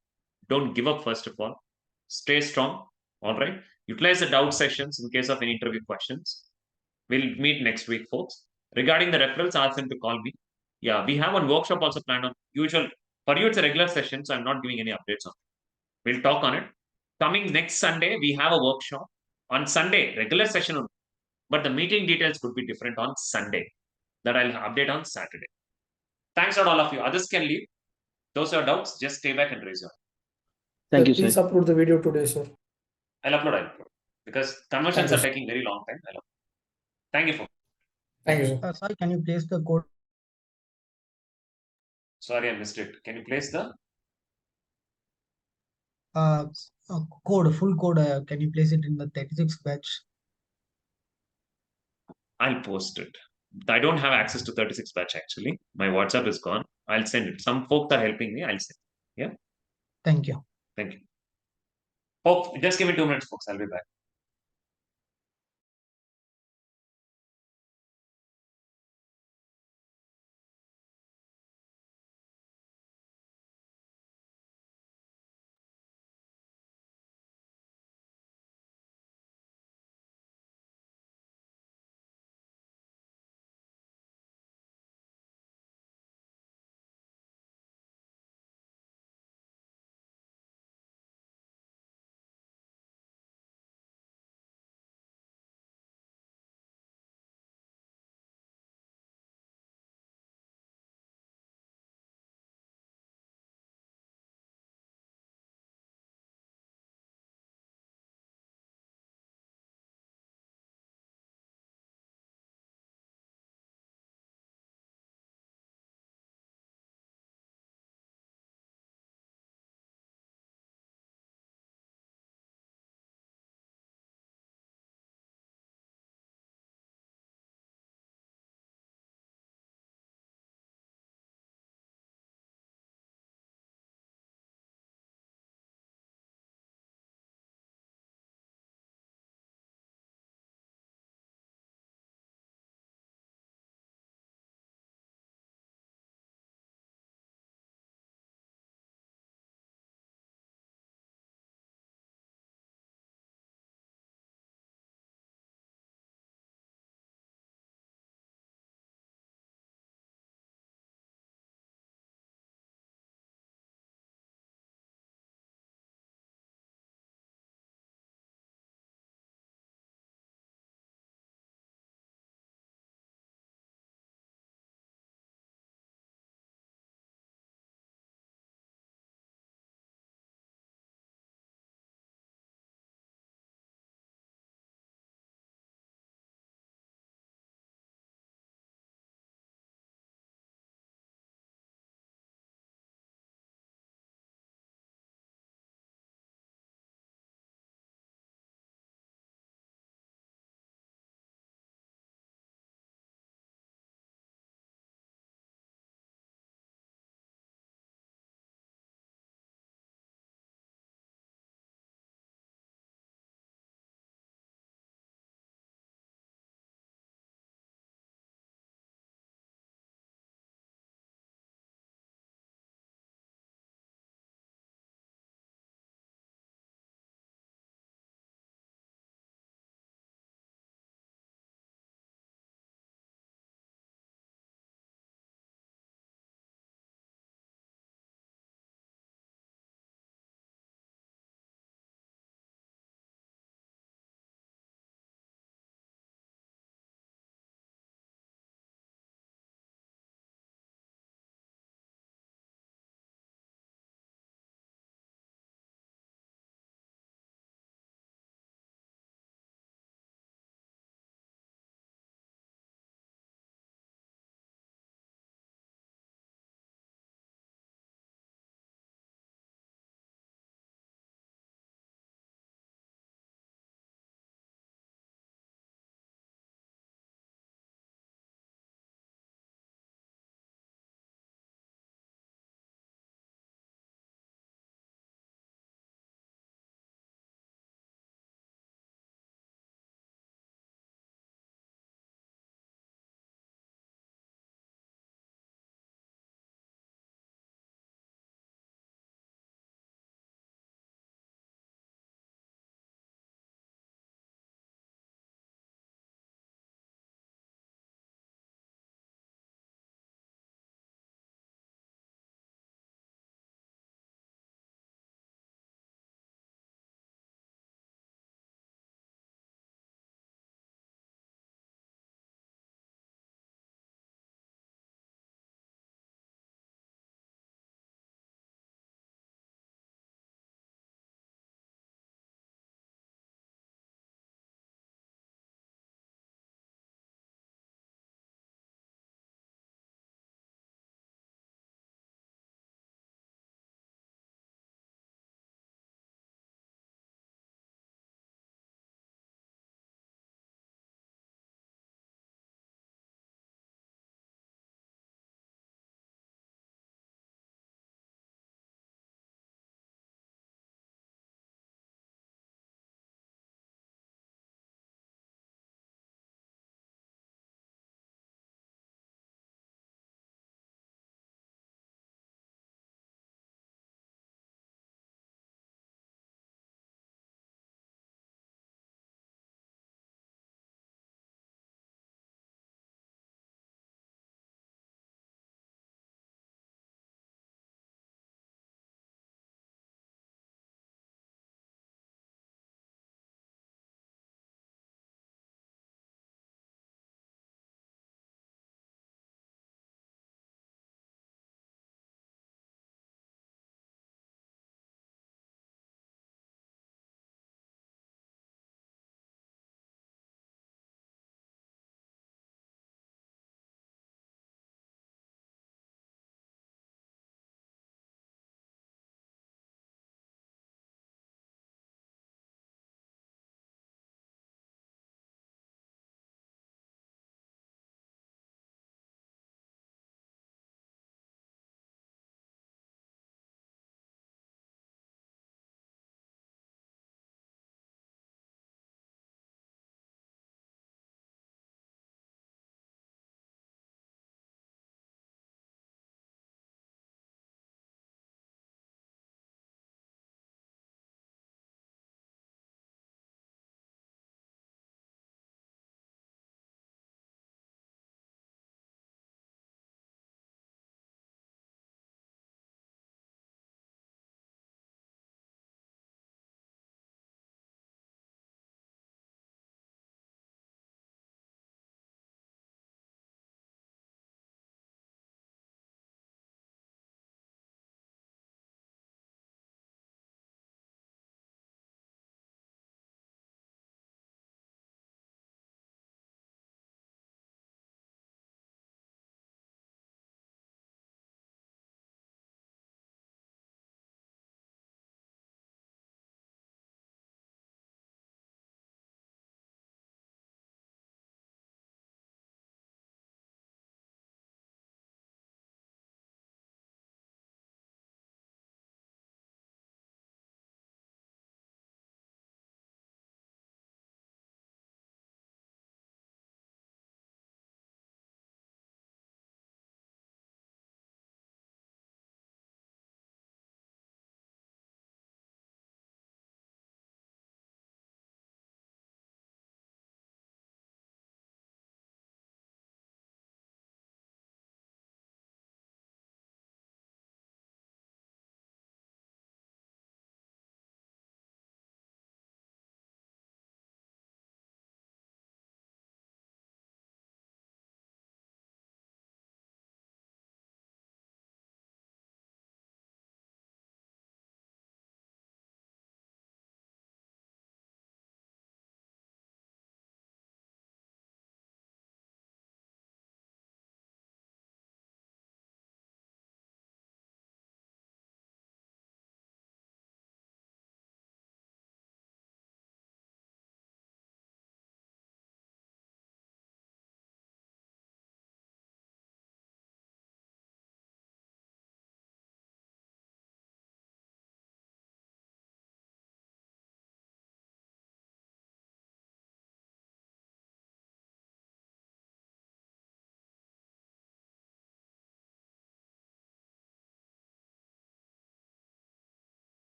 Don't give up, first of all. Stay strong. All right. Utilize the doubt sessions in case of any interview questions. We'll meet next week, folks. Regarding the referrals, ask them to call me. Yeah, we have one workshop also planned on usual. For you, it's a regular session, so I'm not giving any updates on it. We'll talk on it. Coming next Sunday, we have a workshop. On Sunday, regular session only. But the meeting details could be different on Sunday. That I'll update on Saturday. Thanks a lot, all of you. Others can leave. Those who have doubts, just stay back and raise your hand. Thank you, Please sir. upload the video today, sir. I'll upload. Because conversions Thank are you, sir. taking very long time. Thank you, folks. Thank you, sir. Sorry, can you place the code? Sorry, I missed it. Can you place the Full code, can you place it in the 36 batch? I'll post it. I don't have access to 36 batch actually. My WhatsApp is gone. I'll send it. Some folks are helping me. I'll send it. Yeah. Thank you. Thank you. Folks, just give me 2 minutes, folks. I'll be back.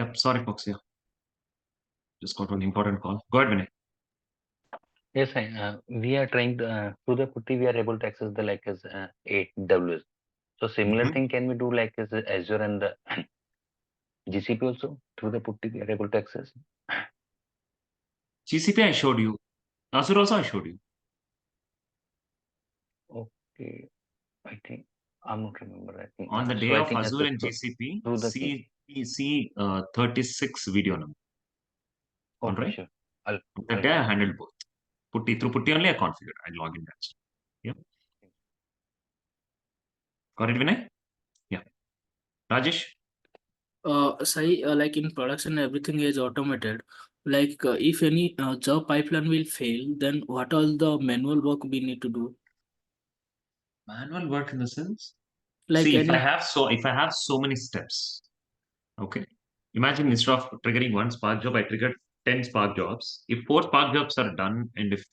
Yep, sorry, folks. Yeah. Just got an important call. Go ahead, Vinay. Yes, we are trying through the putty, we are able to access the like as AWS. So similar thing can we do like as Azure and the GCP also through the putty we are able to access. GCP I showed you. Azure also I showed you. Okay, I think I'm not remember. I think On the day so. I of think Azure and GCP, through the thing. see 36 video number. All Okay, right. sure. I'll That day I handled both. Putty through putty only I configured. I log in that. Yep. Got it, Vinay? Yeah. Rajesh? Sai, like in production, everything is automated. Like if any job pipeline will fail, then what all the manual work we need to do? Manual work in the sense? Like See, if I any, have so many steps, okay. Imagine instead of triggering one Spark job, I triggered 10 Spark jobs. If 4 Spark jobs are done, and if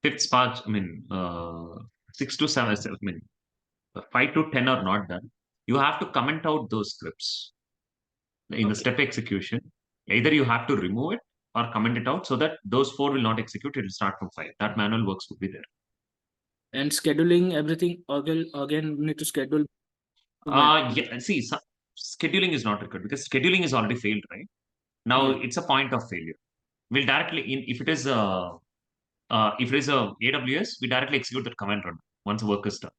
fifth Spark, 6 to 7, 5 to 10 are not done, you have to comment out those scripts in the step execution. Either you have to remove it or comment it out so that those 4 will not execute. It will start from 5. That manual works would be there. and scheduling everything again need to schedule. Yeah. See, scheduling is not required because scheduling is already failed, right? Now it's a point of failure. We'll directly if it is a AWS, we directly execute that command run once the work is done.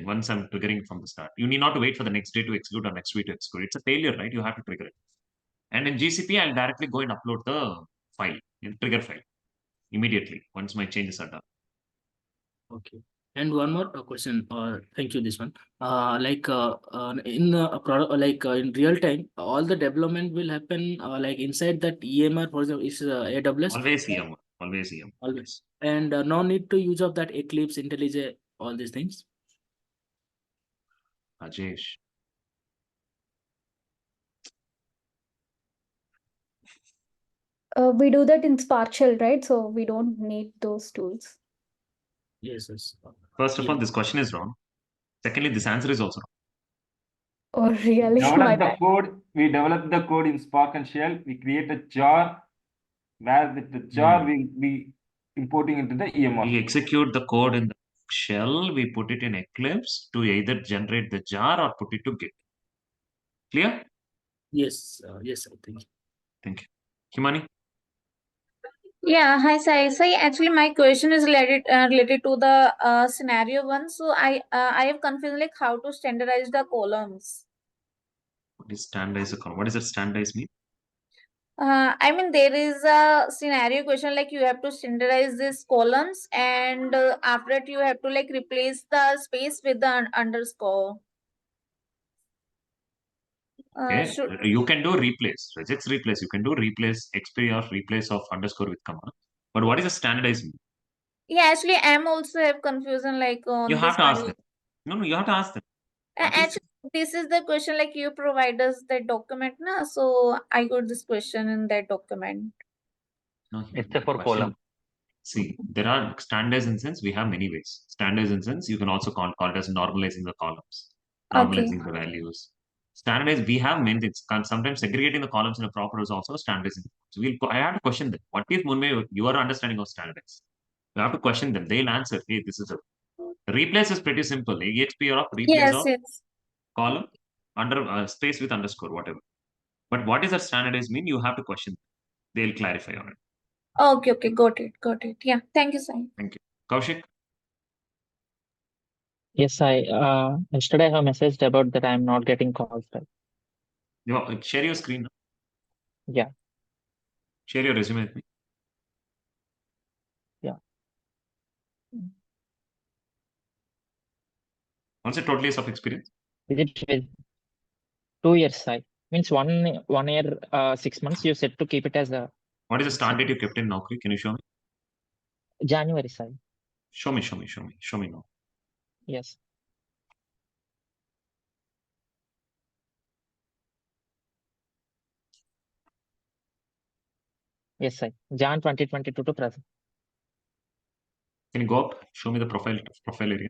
Once I'm triggering it from the start, you need not to wait for the next day to execute or next week to execute. It's a failure, right? You have to trigger it. And in GCP, I'll directly go and upload the file, trigger file immediately once my changes are done. Okay. And one more question. Thank you. This one. In in real time, all the development will happen like inside that EMR. For example, is AWS. Always EMR. Always EMR. Always. And no need to use of that Eclipse, IntelliJ, all these things. Rajesh. We do that in Spark Shell, right? So we don't need those tools. Yes, yes. First of all, this question is wrong. Secondly, this answer is also wrong. Oh, really? My bad. We develop the code in Spark and Shell. We create a jar where the jar will be importing into the EMR. We execute the code in the shell. We put it in Eclipse to either generate the jar or put it to Git. Clear? Yes. Yes. Thank you. Thank you. Himani? Yeah, hi Sai. Sai, actually, my question is related to the scenario one. So I have confused like how to standardize the columns. What is standardize a column? What does that standardize mean? I mean, there is a scenario question like you have to standardize these columns, and after that you have to like replace the space with the underscore. Okay. Should You can do replace. Regex replace. You can do replace XP or replace of underscore with comma. But what is a standardize mean? yeah, actually, I'm also have confusion like You on have this to ask one. them. No, you have to ask them. What is Actually, this is the question like you provide us the document, na? So I got this question in that document. no, It's a for question. column. See, there are standards in sense. We have many ways. Standards in sense, you can also call it as normalizing the columns, Okay. normalizing the values. Standardize, we have many things. Sometimes segregating the columns in a proper is also standardizing. So I have to question them. What is Munmay, your understanding of standardize? You have to question them. They'll answer, hey, this is a replace is pretty simple. EXP or replace Yes, of yes. column under space with underscore, whatever. But what does that standardize mean? You have to question them. They'll clarify on it. Okay, okay, got it. Yeah, thank you, Sai. Thank you. Kaushik? Yes, yesterday I have messaged about that I'm not getting calls back. Share your screen. Yeah. Share your resume with me. Yeah. What's the total years of experience? Is it with 2 years, means 1 year, 6 months. You said to keep it as a What is the start date you kept in Naukri? Can you show me? January, Show me now. Yes. Yes, Jan 2022 to present. Can you go up? Show me the profile area.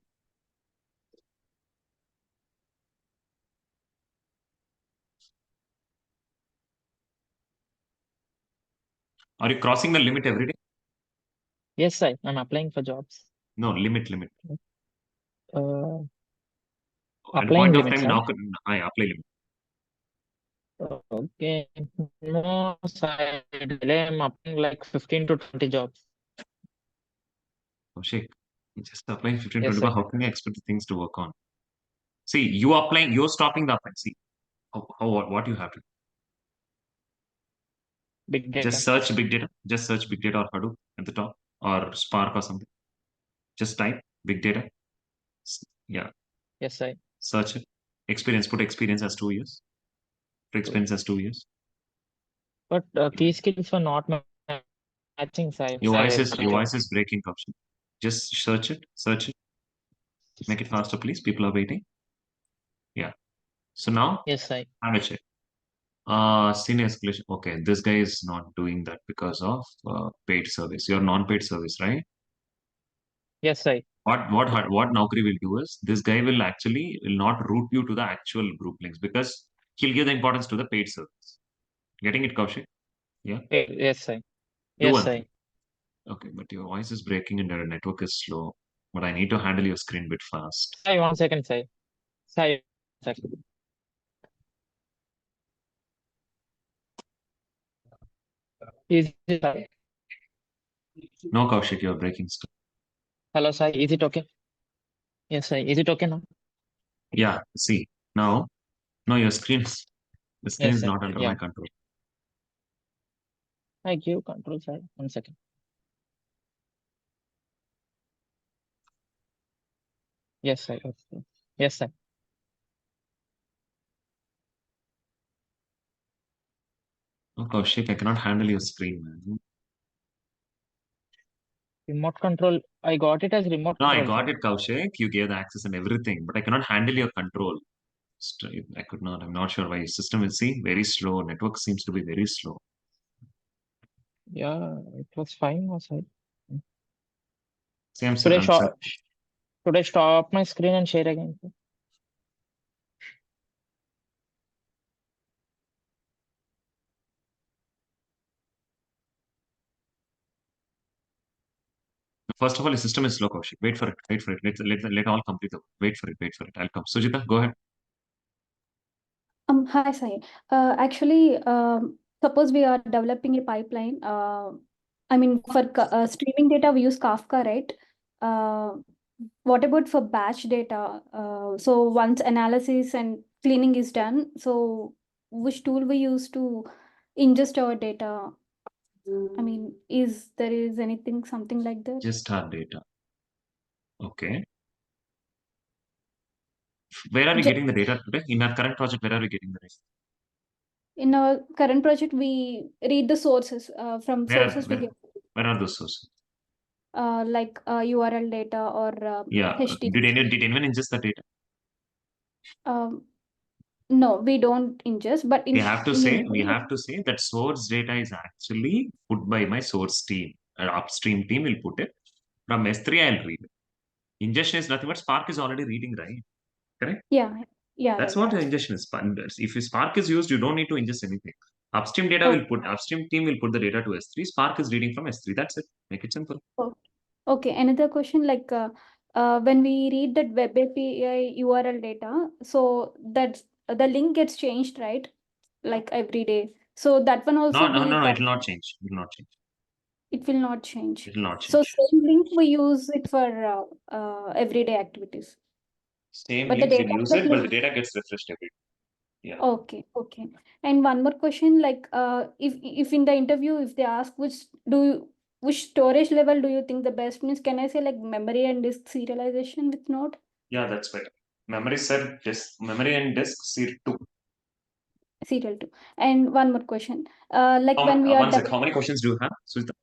Are you crossing the limit every day? Yes, I. I'm applying for jobs. No, limit. Uh, At a applying point of limits, time, I. now I apply limit. Okay. No, side. I'm applying like 15 to 20 jobs. Kaushik, you just applying 15, Yes, 20, sir. but how can you expect the things to work on? See, you applying, you're stopping the applying. See, what you have to do. Big data. Just search big data. Just search big data or Hadoop at the top or Spark or something. Just type big data. Yeah. Yes, I. Search it. Experience. Put experience as 2 years. Put experience as 2 years. But key skills were not matching, side. Your voice is breaking, Kaushik. Just search it. Search it. Make it faster, please. People are waiting. Yeah. So now, Yes, I. have a check. Senior escalation. Okay, this guy is not doing that because of paid service. Your non-paid service, right? Yes, I. What Naukri will do is this guy will not route you to the actual group links because he'll give the importance to the paid service. Getting it, Kaushik? Yeah. Yes, I. Do Yes, one I. thing. Okay, but your voice is breaking and your network is slow. But I need to handle your screen bit fast. Sai, 1 second, Sai. Sai, 1 second. Is it Sai? No, Kaushik, you're breaking still. Hello, Sai. Is it okay? Yes, Sai. Is it okay now? Yeah, see, now, no, the screen Yes, is sir. not under Yeah. my control. I give control, Sai. 1 second. Yes, Sai. Okay. Yes, Sai. No, Kaushik, I cannot handle your screen, man. Remote control. I got it as remote No, I control, got Sai. it, Kaushik. You gave the access and everything, but I cannot handle your control. I could not. I'm not sure why. Your system is, see, very slow. Network seems to be very slow. Yeah, it was fine, Sai. See, I'm Should I sorry. stop my screen and share again? Sir? First of all, the system is slow, Kaushik. Wait for it. Wait for it. Let all complete the. Wait for it. Wait for it. I'll come. Sujita, go ahead. Hi, Sai. Actually, suppose we are developing a pipeline. I mean, for streaming data, we use Kafka, right? What about for batch data? So once analysis and cleaning is done, so which tool we use to ingest our data? I mean, is anything something like that? Just our data. Okay. Where are we getting the data today? In our current project, where are we getting the data? In our current project, we read the sources. From sources we get Where are those sources? like URL data or Yeah. HTTP. Did anyone ingest the data? No, we don't ingest, but We have to say that source data is actually put by my source team. An upstream team will put it. From S3, I'll read it. Ingestion is nothing but Spark is already reading, right? Correct? Yeah. That's Right. what the ingestion is. If Spark is used, you don't need to ingest anything. Upstream data upstream team will put the data to S3. Spark is reading from S3. That's it. Make it simple. Okay. Another question, like when we read that web API URL data, so that's the link gets changed, right? Like every day. So that one also No, it will not change. It will not change. It will not change. It will not So change. same link we use it for everyday activities. Same But the links data will use gets it, but the data gets refreshed every day. Yeah. Okay. And one more question, like if in the interview, if they ask which storage level do you think the best means, can I say like memory and disk serialization with Node? Yeah, that's better. Memory and disk C2. Serial 2. And one more question. Like when we are How many questions do you have, Sujita?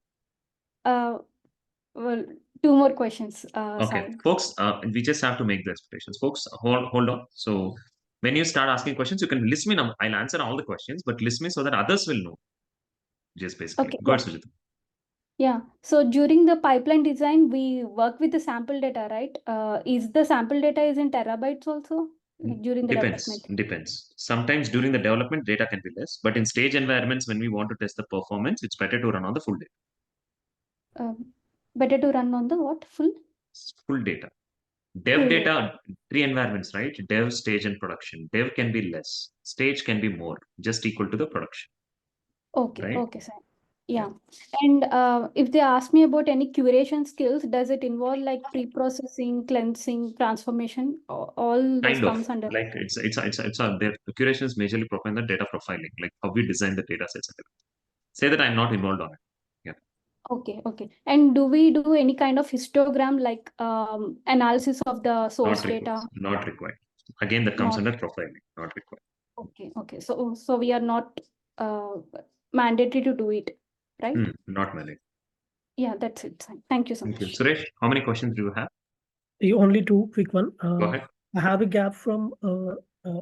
Well, 2 more questions. Okay, Sai. folks, we just have to make the expectations. Folks, hold on. So when you start asking questions, you can list me. I'll answer all the questions, but list me so that others will know. Just basically. Okay. Go ahead, Sujita. Yeah. So during the pipeline design, we work with the sample data, right? Is the sample data is in terabytes also? like during the development? Depends. Sometimes during the development, data can be less, but in stage environments, when we want to test the performance, it's better to run on the full data. Better to run on the what? Full data. Dev data, three environments, right? Dev, stage, and production. Dev can be less. Stage can be more, just equal to the production. Okay, right? okay, sir. Yeah. And if they ask me about any curation skills, does it involve like pre-processing, cleansing, transformation? All those Kind of comes under. like the curation is majorly provided the data profiling, like how we design the data sets. Say that I'm not involved on it. Yeah. Okay, okay. And do we do any kind of histogram like analysis of the source data? Not required. Again, that comes Not. under profiling, not required. Okay, okay. So we are not mandatory to do it, right? Not mandatory. Yeah, that's it. Thank you so Thank you. much. Suresh, how many questions do you have? Only two quick one. Go ahead. I have a gap from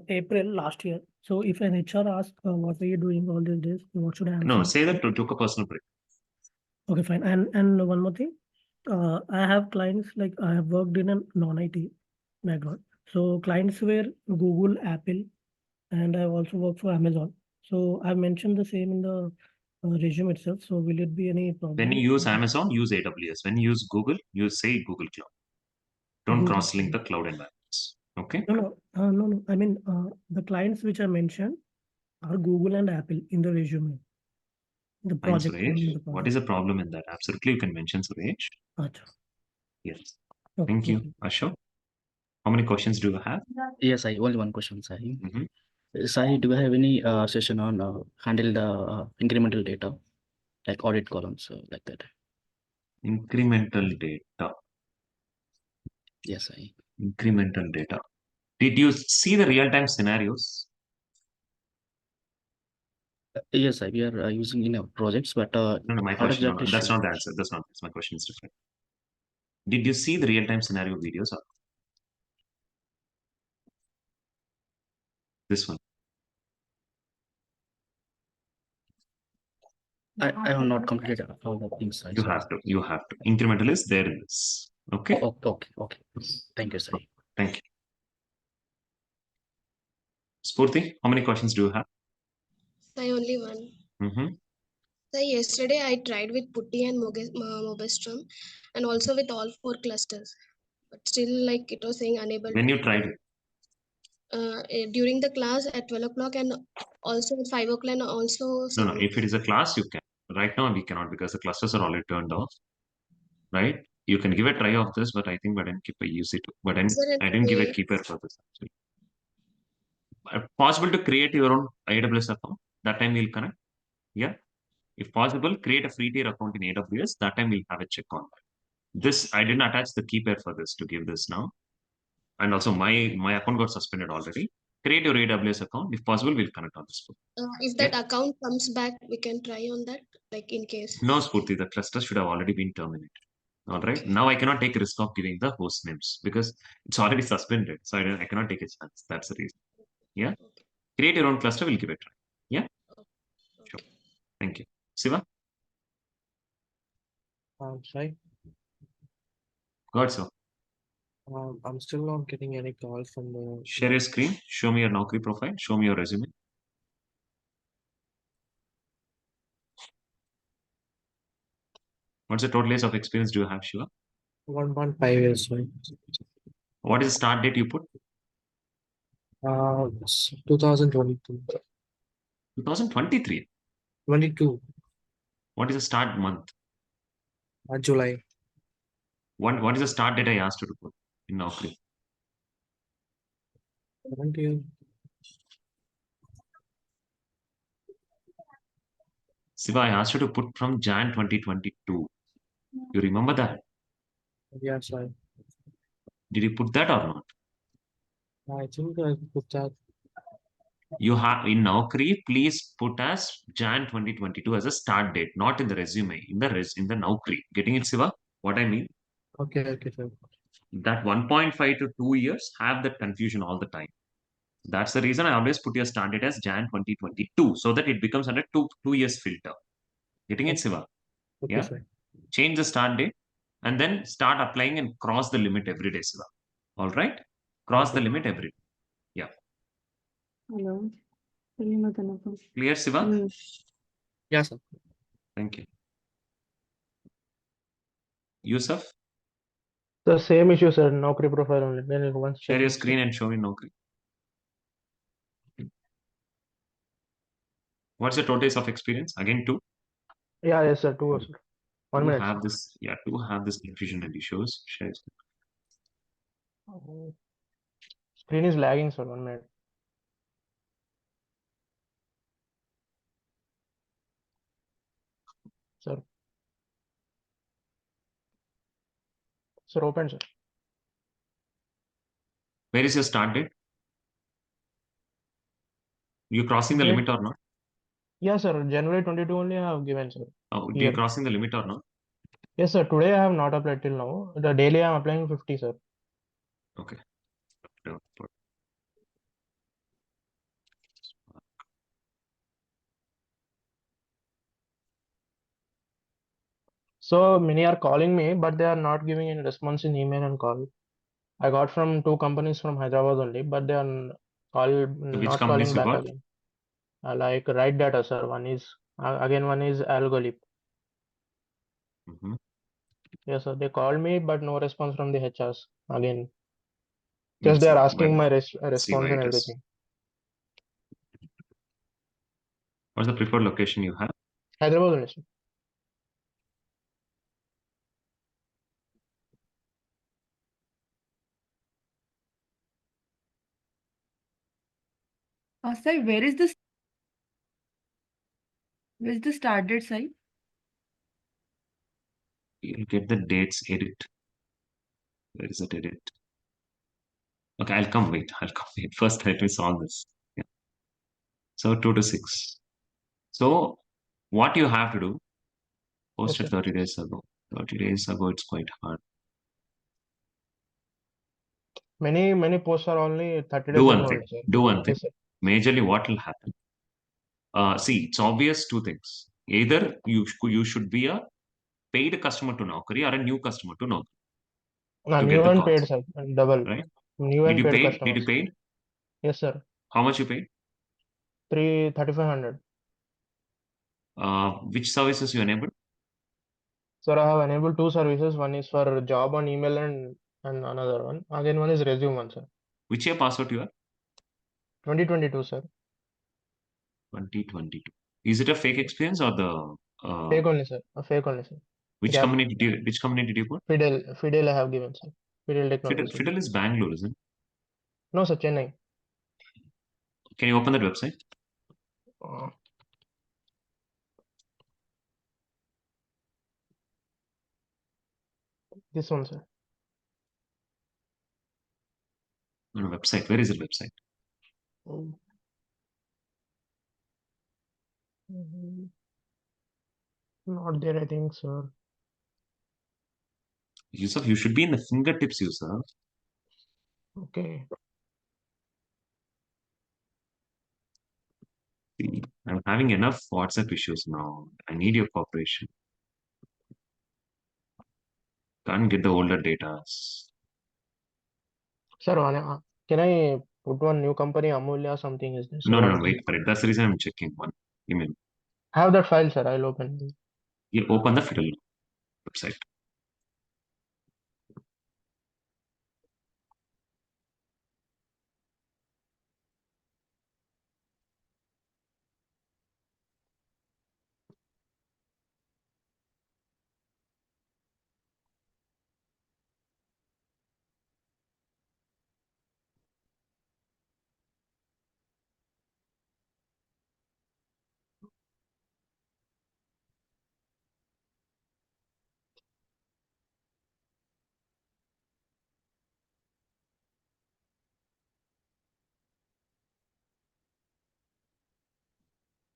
April last year. So if an HR asks, what are you doing all these days? What should I answer? No, say that took a personal break. Okay, fine. And one more thing. I have clients like I have worked in a non-IT background. So clients were Google, Apple, and I've also worked for Amazon. So I've mentioned the same in the resume itself. So will it be any problem? When you use Amazon, use AWS. When you use Google, you say Google Cloud. Don't Google. cross-link the cloud environments. Okay? No. I mean, the clients which I mentioned are Google and Apple in the resume. The Fine, project. Suresh. What is the problem in that? Absolutely, you can mention Suresh. Achha. Yes. Okay, Thank you. Ashok, how many questions do you have? Yes, I only one question, Sai. Sai, do you have any session on handle the incremental data, like audit columns, like that? Incremental data. Yes, I. Incremental data. Did you see the real-time scenarios? Yes, we are using in our projects, but No, my how does question. that That's issue? not the answer. That's not. My question is different. Did you see the real-time scenario videos? Or this one. I have not completed all the things. You have to. You have to. Incremental is there in this. Okay. Okay. Thank you, Sai. Thank you. Spurti, how many questions do you have? I only one. So yesterday I tried with Putty and Mobestrum and also with all 4 clusters, but still like it was saying unable. When you tried it? During the class at 12 o'clock and also at 5 o'clock and also. No. If it is a class, you can. Right now we cannot because the clusters are already turned off. Right? You can give a try of this, but I think I didn't keep a use it. But I didn't give a keeper for this actually. Possible to create your own AWS account. That time we'll connect. Yeah. If possible, create a free tier account in AWS. That time we'll have a check on that. This I didn't attach the key pair for this to give this now. And also my account got suspended already. Create your AWS account. If possible, we'll connect on this. If that account comes back, we can try on that, like in case. No, Spurti, the cluster should have already been terminated. All right. Now I cannot take risk of giving the host names because it's already suspended. So I cannot take a chance. That's the reason. Yeah. Create your own cluster. We'll give it a try. Yeah. Sure. Thank you. Siva? Sorry. Go ahead, sir. I'm still not getting any calls from the. Share your screen. Show me your Naukri profile. Show me your resume. What's the total years of experience do you have, Shiva? 1.5 years. Sorry. What is the start date you put? 2022. 2023. 22. What is the start month? July. What is the start date I asked you to put in Naukri? 20. Siva, I asked you to put from Jan 2022. You remember that? Yeah, sorry. Did you put that or not? I think I put that. You have in Naukri, please put as Jan 2022 as a start date, not in the resume, in the Naukri. Getting it, Siva? What I mean? Okay, sir. That 1.5 to 2 years have that confusion all the time. That's the reason I always put your start date as Jan 2022 so that it becomes under 2 years filter. Getting it, Siva? Okay, Yeah. sir. Change the start date and then start applying and cross the limit every day, Siva. All right? Cross the limit every day. Hello. Clear, Siva? Yes, sir. Thank you. Yusuf, The same issue, sir. Naukri profile only. Then once share your change. screen and show me Naukri. What's your total days of experience? Again, two. Yeah, yes, sir. Two, sir. 1 minute. Have this, yeah, to have this confusion and issues. Share. Oh. Screen is lagging, sir. 1 minute. Sir. Sir, open, sir. Where is your start date? You crossing the Okay. limit or not? Yes, sir. January 22 only I have given, sir. Oh, do you Here. crossing the limit or not? Yes, sir. Today I have not applied till now. The daily I am applying 50, sir. Okay. So many are calling me, but they are not giving any response in email and call. I got from 2 companies from Hyderabad only, but they are Which not companies calling you back got? again. Like Right Data, sir. One is again one is Algolip. Yes, sir. They called me, but no response from the HRs again. Just they are asking my See why response and it is. everything. What's the preferred location you have? Hyderabad only, sir. Sai, where's the start date, Sai? You'll get the dates edit. Where is that edit? Okay, I'll come wait. First, let me solve this. Yeah. So 2 to 6. So what you have to do, posted Yes, sir. 30 days ago. 30 days ago, it's quite hard. Many posts are only 30 Do days one ago thing. only, sir. Do one thing. Yes, sir. Majorly, what will happen? See, it's obvious two things. Either you should be a paid customer to Naukri or a new customer to Naukri to New get the and paid, calls. sir. Double. Right? New Did and you paid pay? Did you customers. pay? Yes, sir. How much you paid? 3,500. Which services you enabled? Sir, I have enabled 2 services. One is for job on email and another one. Again, one is resume one, sir. Which year password you have? 2022, sir. 2022. Is it a fake experience or the Fake only, sir. Fake only, sir. which Gap. company did you put? Fidel I have given, sir. Fidel Technologies. Fidel is Bangalore, isn't it? No, sir. Chennai. Can you open that website? This one, sir. No, website. Where is the website? Not there, I think, sir. Yusuf, you should be in the fingertips, Yusuf. Okay. See, I'm having enough WhatsApp issues now. I need your cooperation. Can't get the older data. Sir, can I put one new company, Amulya or something? Is this No, so? wait for it. That's the reason I'm checking one email. Have that file, sir. I'll open it. You open the Fiddle website.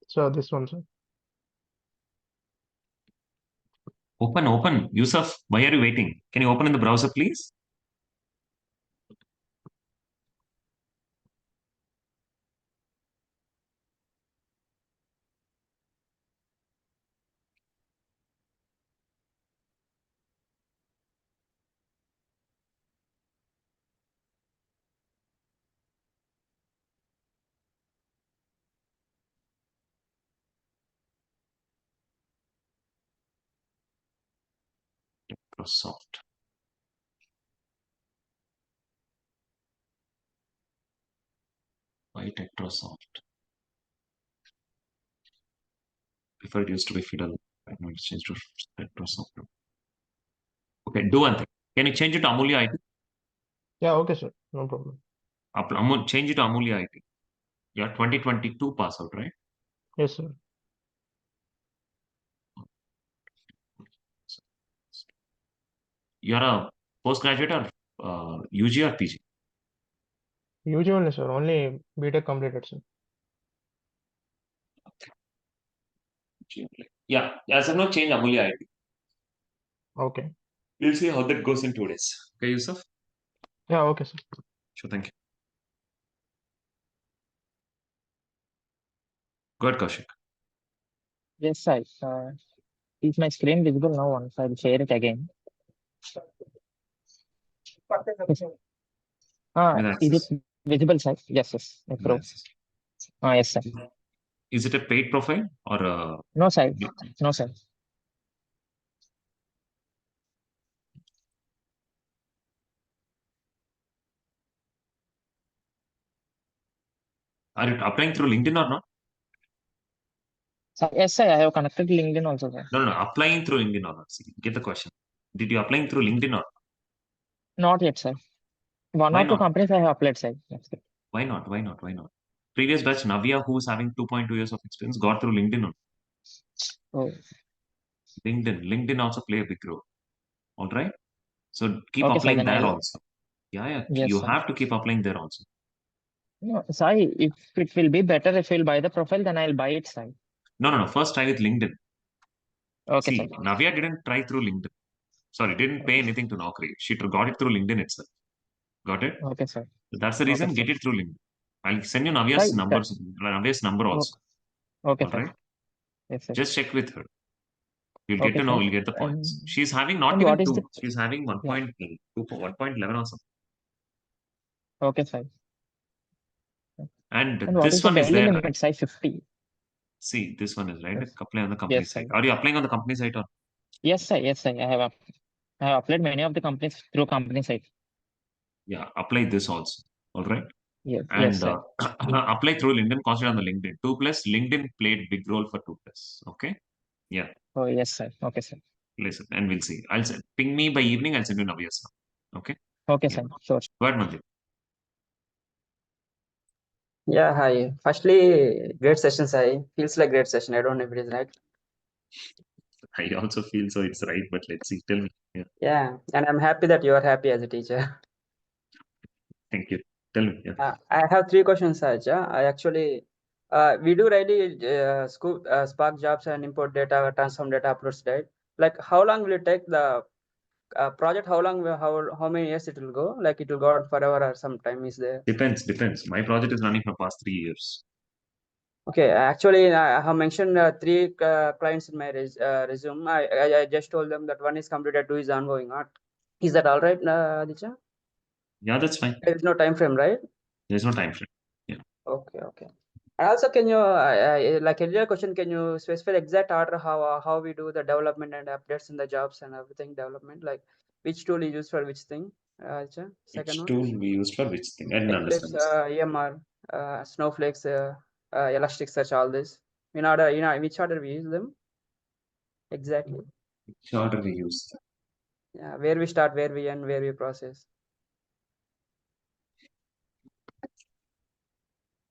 So this one, sir. Open. Yusuf, why are you waiting? Can you open in the browser, please? Microsoft. Why Microsoft? Before it used to be Fiddle. Right now it's changed to Microsoft. Okay, do one thing. Can you change it to Amulya IT? Yeah, okay, sir. No problem. Change it to Amulya IT. You're 2022 pass out, right? Yes, sir. You're a postgraduate or UG or PG? UG only, sir. Only BTech completed, sir. Yeah, as of now, change Amulya IT. Okay. We'll see how that goes in 2 days. Okay, Yusuf? Yeah, okay, sir. Sure, thank you. Go ahead, Kaushik. Yes, Sai. Is my screen visible now? Once I'll share it again. Is it visible, Sai? Yes, yes. Yes, sir. Is it a paid profile or a... No, Sai. No, sir. Are you applying through LinkedIn or not? Yes, sir. I have connected LinkedIn also, sir. No, applying through LinkedIn or not. See, get the question. Did you applying through LinkedIn or not? Not yet, sir. One Why or two not? companies I have applied, sir. Yes, sir. Why not? Why not? Why not? Previous batch, Navya, who's having 2.2 years of experience, got through LinkedIn. Oh. LinkedIn also play a big role. All right. So keep Okay, sir, applying then there I'll... also. Yeah. Yes, You sir. have to keep applying there also. No, Sai, if it will be better if you'll buy the profile, then I'll buy it, Sai. No. First try with LinkedIn. Okay, See, sir. Navya didn't try through LinkedIn. Sorry, didn't pay anything to Naukri. She got it through LinkedIn itself. Got it? Okay, sir. So that's the reason. Okay, Get sir. it through LinkedIn. I'll send you Sai, Navya's number also. Okay, All sir. right. Yes, sir. Just check with her. You'll Okay, get to know. sir. You'll get the points. She's having not and even what is 2. the... She's having 1.2, Yeah. 1.11 or something. Okay, sir. And what this is the one is daily there. limit, Sai? 50. See, this one is right. Yes. Apply on the company Yes, site. sir. Are you applying on the company site or? Yes, sir. Yes, sir. I have applied many of the companies through company site. Yeah, apply this also. All right. Yes, And sir. apply through LinkedIn, concentrate on the LinkedIn. 2+, LinkedIn played big role for 2+. Okay. Yeah. Oh, yes, sir. Okay, sir. Listen, and we'll see. I'll send. Ping me by evening. I'll send you Navya's now. Okay. Okay, Yeah. sir. Sure. Go ahead, Mandeep. Yeah, hi. Firstly, great session, Sai. Feels like great session. I don't know if it is right. I also feel so it's right, but let's see. Tell me. Yeah. Yeah, and I'm happy that you are happy as a teacher. Thank you. Tell me. Yeah. I have 3 questions, Saja. I actually, we do really Spark jobs and import data, transform data, uploads, right? Like, how long will it take the project? How many years it will go? Like, it will go on forever or some time is there? Depends. My project is running for past 3 years. Okay, actually, I have mentioned 3 clients in my resume. I just told them that 1 is completed, 2 is ongoing. Is that all right, Aditya? Yeah, that's fine. There is no time frame, right? There's no time frame. Yeah. Okay. And also, can you, like earlier question, can you specify the exact order how we do the development and updates in the jobs and everything development? Like which tool you use for which thing? Second Which one. tool we use for which thing? I didn't Eclipse, understand this. EMR, Snowflakes, Elasticsearch, all this. In order, which order we use them? Exactly. Which order we use? Yeah, where we start, where we end, where we process.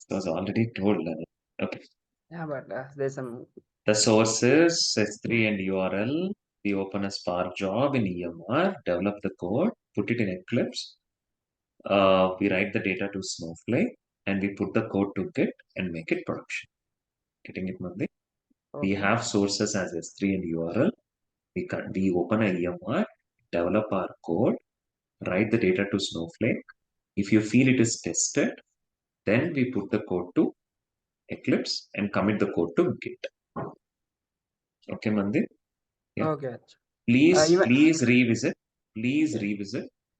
It was already told. Okay. Yeah, but there's some. The source is S3 and URL. We open a Spark job in EMR, develop the code, put it in Eclipse. We write the data to Snowflake, and we put the code to Git and make it production. Getting it, Mandeep? Okay. We have sources as S3 and URL. We open a EMR, develop our code, write the data to Snowflake. If you feel it is tested, then we put the code to Eclipse and commit the code to Git. Okay, Mandeep? Yeah. Okay. Please revisit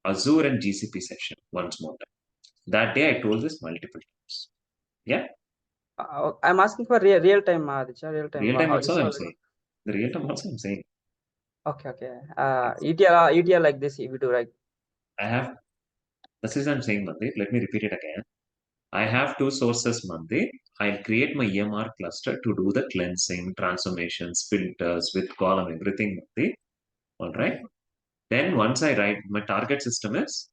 Azure and GCP session once more time. That day I told this multiple times. Yeah. I'm asking for real time, Aditya. Real time. Real time How also this I'm all saying. The real time also I'm saying. Okay. ETL like this we do, right? This is I'm saying, Mandeep. Let me repeat it again. I have two sources, Mandeep. I'll create my EMR cluster to do the cleansing, transformations, filters with column, everything, Mandeep. All right. Then once I write, my target system is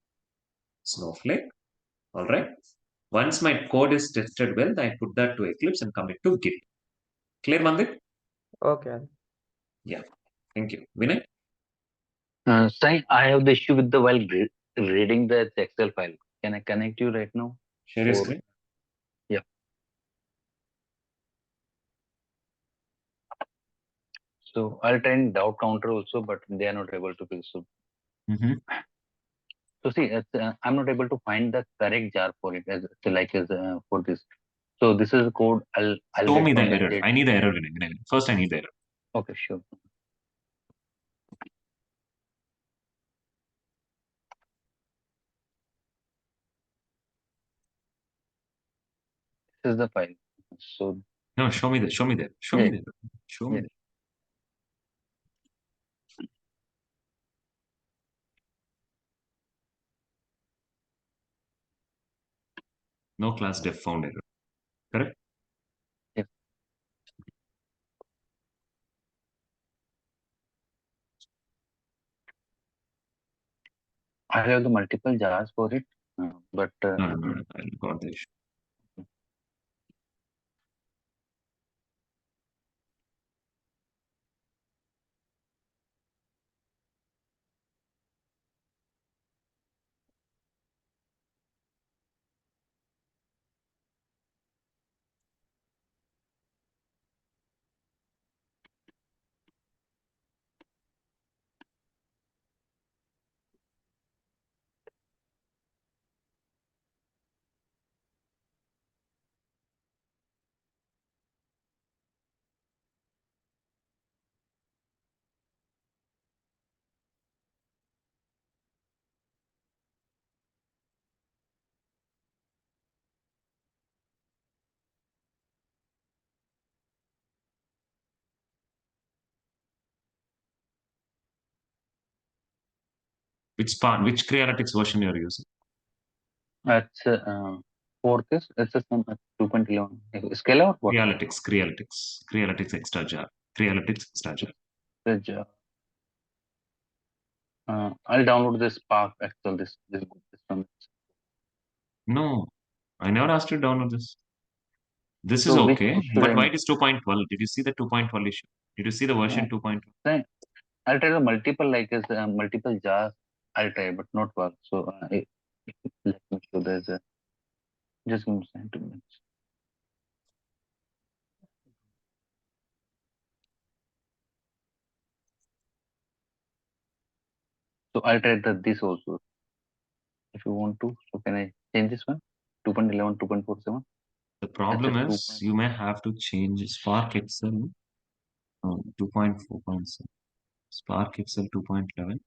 Snowflake. All right. Once my code is tested well, I put that to Eclipse and commit to Git. Clear, Mandeep? Okay. Yeah. Thank you. Vinay? Sai, I have the issue with the while reading the Excel file. Can I connect you right now? Share your Or- screen. Yeah. So I'll try in doubt counter also, but they are not able to fix it. So see, I'm not able to find the correct jar for it as for this. So this is the code I'll Show get me the from error. the I need the error, Vinay. First, I need the error. Okay, sure. This is the file. So No, show me the. Show me the. Show me Yeah. the. Show me Yeah. the. No class def found error. Correct? Yes. I have the multiple jars for it, but No, I got the issue. Which part? Which Crealytics version you are using? That's for this. It's a 2.11 scale out. What? Crealytics extra jar. Crealytics extra jar. The jar. I'll download this Spark Excel. This one. No, I never asked you to download this. This is So which okay, should but I why it is 2.12? Did you see the 2.12 issue? Did you see the version 2.12? I'll try the multiple multiple jars. I'll try, but not work. So let me show there's a. Just give me 2 minutes. So I'll try this also. If you want to, so can I change this one? 2.11, 2.47. The problem is you may have to change Spark Excel 2.4.7. Spark Excel 2.11.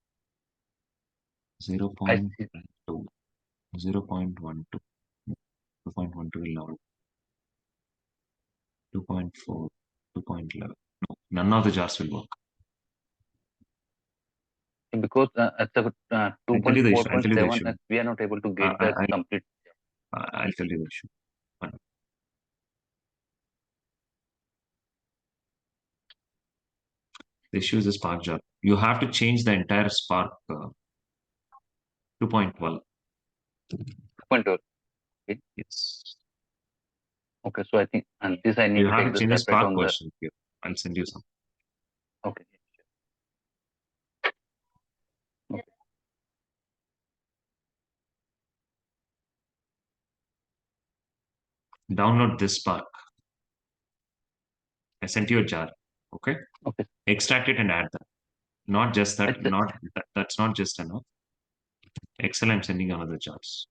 0.12. 0.12. 2.12 will not. 2.4. 2.11. No, none of the jars will work. Because at the I'll tell you the issue. 2.4.7, we are not able to get the complete. I'll tell you the issue. The issue is the Spark jar. You have to change the entire Spark 2.12. 2.12. Yes. Okay, so I think and this I need You to have take to the change the separate Spark on the. version here. I'll send you some. Okay. Okay. Download this Spark. I sent you a jar. Okay. Okay. Extract it and add that. Not just that. That's not just enough. Excel, I'm sending another jars.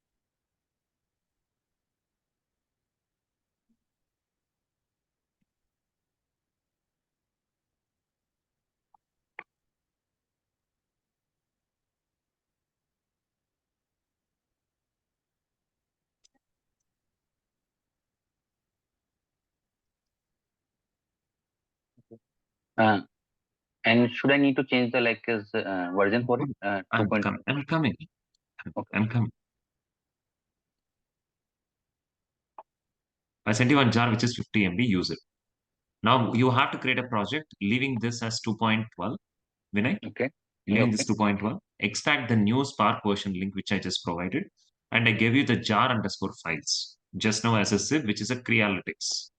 And should I need to change the like is version for it? I'm 2.0. coming. I'm coming. Okay. I'm coming. I sent you one jar which is 50 MB. Use it. Now you have to create a project leaving this as 2.12. Vinay, Okay. leaving this Okay. 2.12. Extract the new Spark version link which I just provided, and I gave you the jar underscore files just now as a zip, which is a Crealytics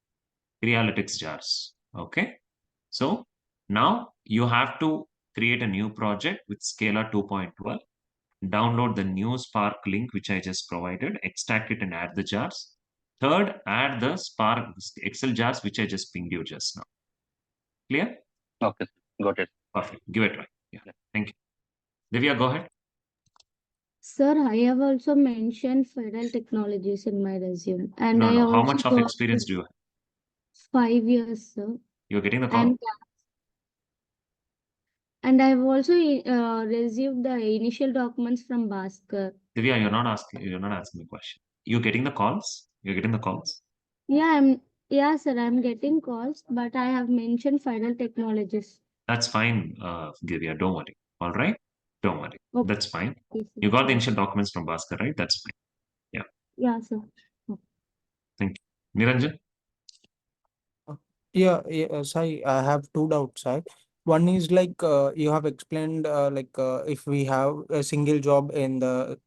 jars. Okay. So now you have to create a new project with Scala 2.12. Download the new Spark link which I just provided, extract it and add the jars. Third, add the Spark Excel jars which I just pinged you just now. Clear? Okay. Got it. Perfect. Give it a try. Yeah. Thank you. Divya, go ahead. Sir, I have also mentioned Federal Technologies in my resume, and No, I no. How also much of worked experience with do you have? 5 years, sir. You're getting the call? And I've also received the initial documents from Bhaskar. Divya, you're not asking me a question. You're getting the calls? You're getting the calls? Yeah, sir, I'm getting calls, but I have mentioned Federal Technologies. That's fine, Divya. Don't worry. All right? Don't worry. Okay. That's fine. Yes, sir. You got the initial documents from Bhaskar, right? That's fine. Yeah. Yeah, sir. Thank you. Niranjan? Yeah, Sai, I have two doubts, Sai. One is like you have explained if we have a single job in the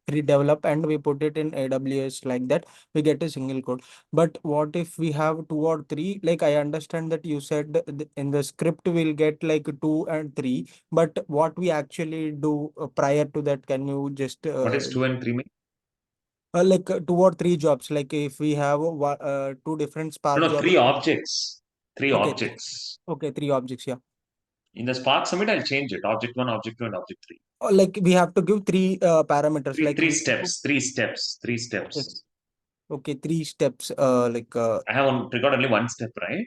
pre-develop and we put it in AWS like that, we get a single code. But what if we have two or three? Like I understand that you said in the script we'll get like 2 and 3, but what we actually do prior to that, can you just What is 2 and 3 mean? like 2 or 3 jobs, like if we have two different Spark No, jobs. 3 objects. 3 Okay. objects. Okay, 3 objects, yeah. In the Spark Summit, I'll change it. Object 1, Object 2, and Object 3. Like we have to give three parameters, like Three we steps. 3 steps. 3 steps. Okay, 3 steps. I have got only one step, right?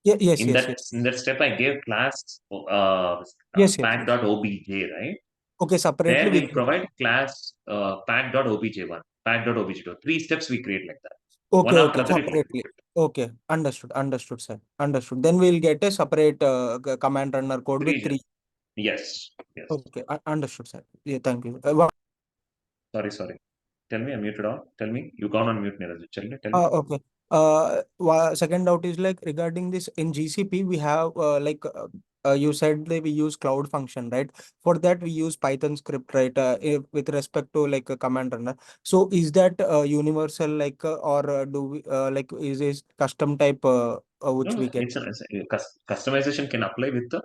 Yeah, yes, In yes, that yes. in that step, I gave class Yes, yes, yes. pack.obj, right? Okay, separately There we we provide class pack.obj1, pack.obj2. 3 steps we create like that. Okay, One after okay, another. separately. Okay, understood, sir. Understood. Then we'll get a separate command runner code with 3. Yes. Okay, understood, sir. Yeah, thank you. Sorry. Tell me, I muted on. Tell me, you gone on mute, Niraj. Tell me. Okay. Second doubt is like regarding this in GCP, we have you said that we use cloud function, right? For that we use Python script, right? With respect to like a command runner. So is that universal, like or do we like is it custom type which No, we get? customization can apply with the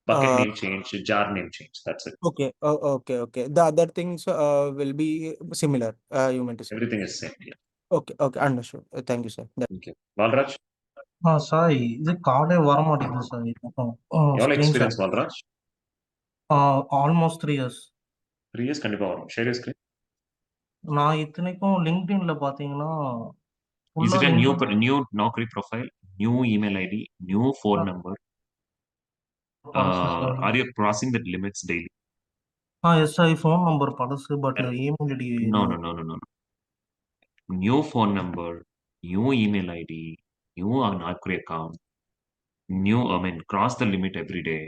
bucket name change, jar name change. That's it. Okay. Okay. The other things will be similar. You meant to say. Everything is same. Yeah. Okay. Understood. Thank you, sir. Thank you. Balraj? Sai இது காலே வர மாட்டேங்குது sir எவ்வளவு experience Balraj? Almost 3 years. 3 years கண்டிப்பா வரும். Share your screen. நான் இத்தனைக்கும் லிங்க்டின்ல பாத்தீங்கன்னா Is it a new Naukri profile, new email ID, new phone number? Are you crossing the limits daily? SI phone number பழசு but email ID No. New phone number, new email ID, new Naukri account, cross the limit every day.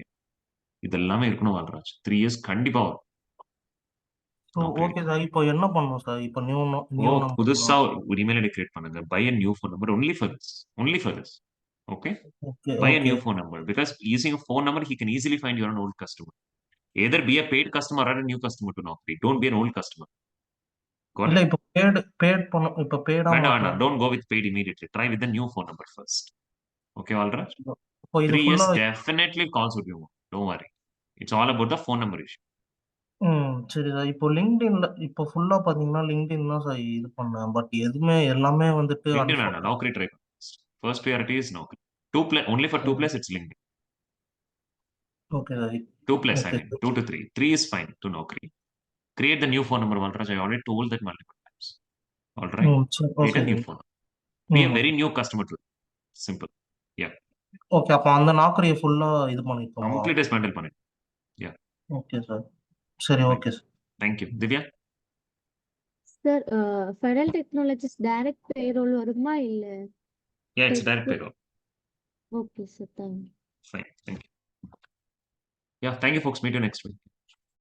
இதெல்லாமே இருக்கணும் Palraj. 3 years கண்டிப்பா வரும். Okay sir, இப்போ என்ன பண்ணணும் sir? இப்போ new number புதுசா ஒரு இமெயில் ஐடி கிரியேட் பண்ணுங்க. Buy a new phone number only for this. Okay? Buy a new phone number because using a phone number he can easily find you're an old customer. Either be a paid customer or a new customer to Naukri. Don't be an old customer. இல்ல இப்போ bad பண்ண இப்போ பேடா வேண்டாம். Don't go with paid immediately. Try with the new phone number first. Okay, Balraj? இப்போ இது 3 years ஃபுல்லா definitely calls would be more. Don't worry. It's all about the phone number issue. சரி sir. இப்போ லிங்க்டின்ல இப்போ ஃபுல்லா பாத்தீங்கன்னா லிங்க்டின் தான் sir இது பண்ணேன். பட் எதுவுமே எல்லாமே வந்துட்டு LinkedIn வேண்டாம். Naukri try. First priority is Naukri. Only for 2+ it's LinkedIn. Okay, right. 2+, Okay. I mean 2 to 3. 3 is fine to Naukri. Create the new phone number, Balraj. I already told that multiple times. All right. Create a new phone. Be a very new customer to it. Simple. Yeah. Okay, அப்ப அந்த நாக்கரியை ஃபுல்லா இது பண்ணிட்டோம். Complete dismantle பண்ணு. Yeah. Okay sir. சரி, okay sir. Thank you. Divya? Sir, Federal Technologies direct payroll வருமா இல்ல? Yeah, it's direct payroll. Okay, sir. Thank you. Fine. Thank you. Yeah, thank you, folks. Meet you next week.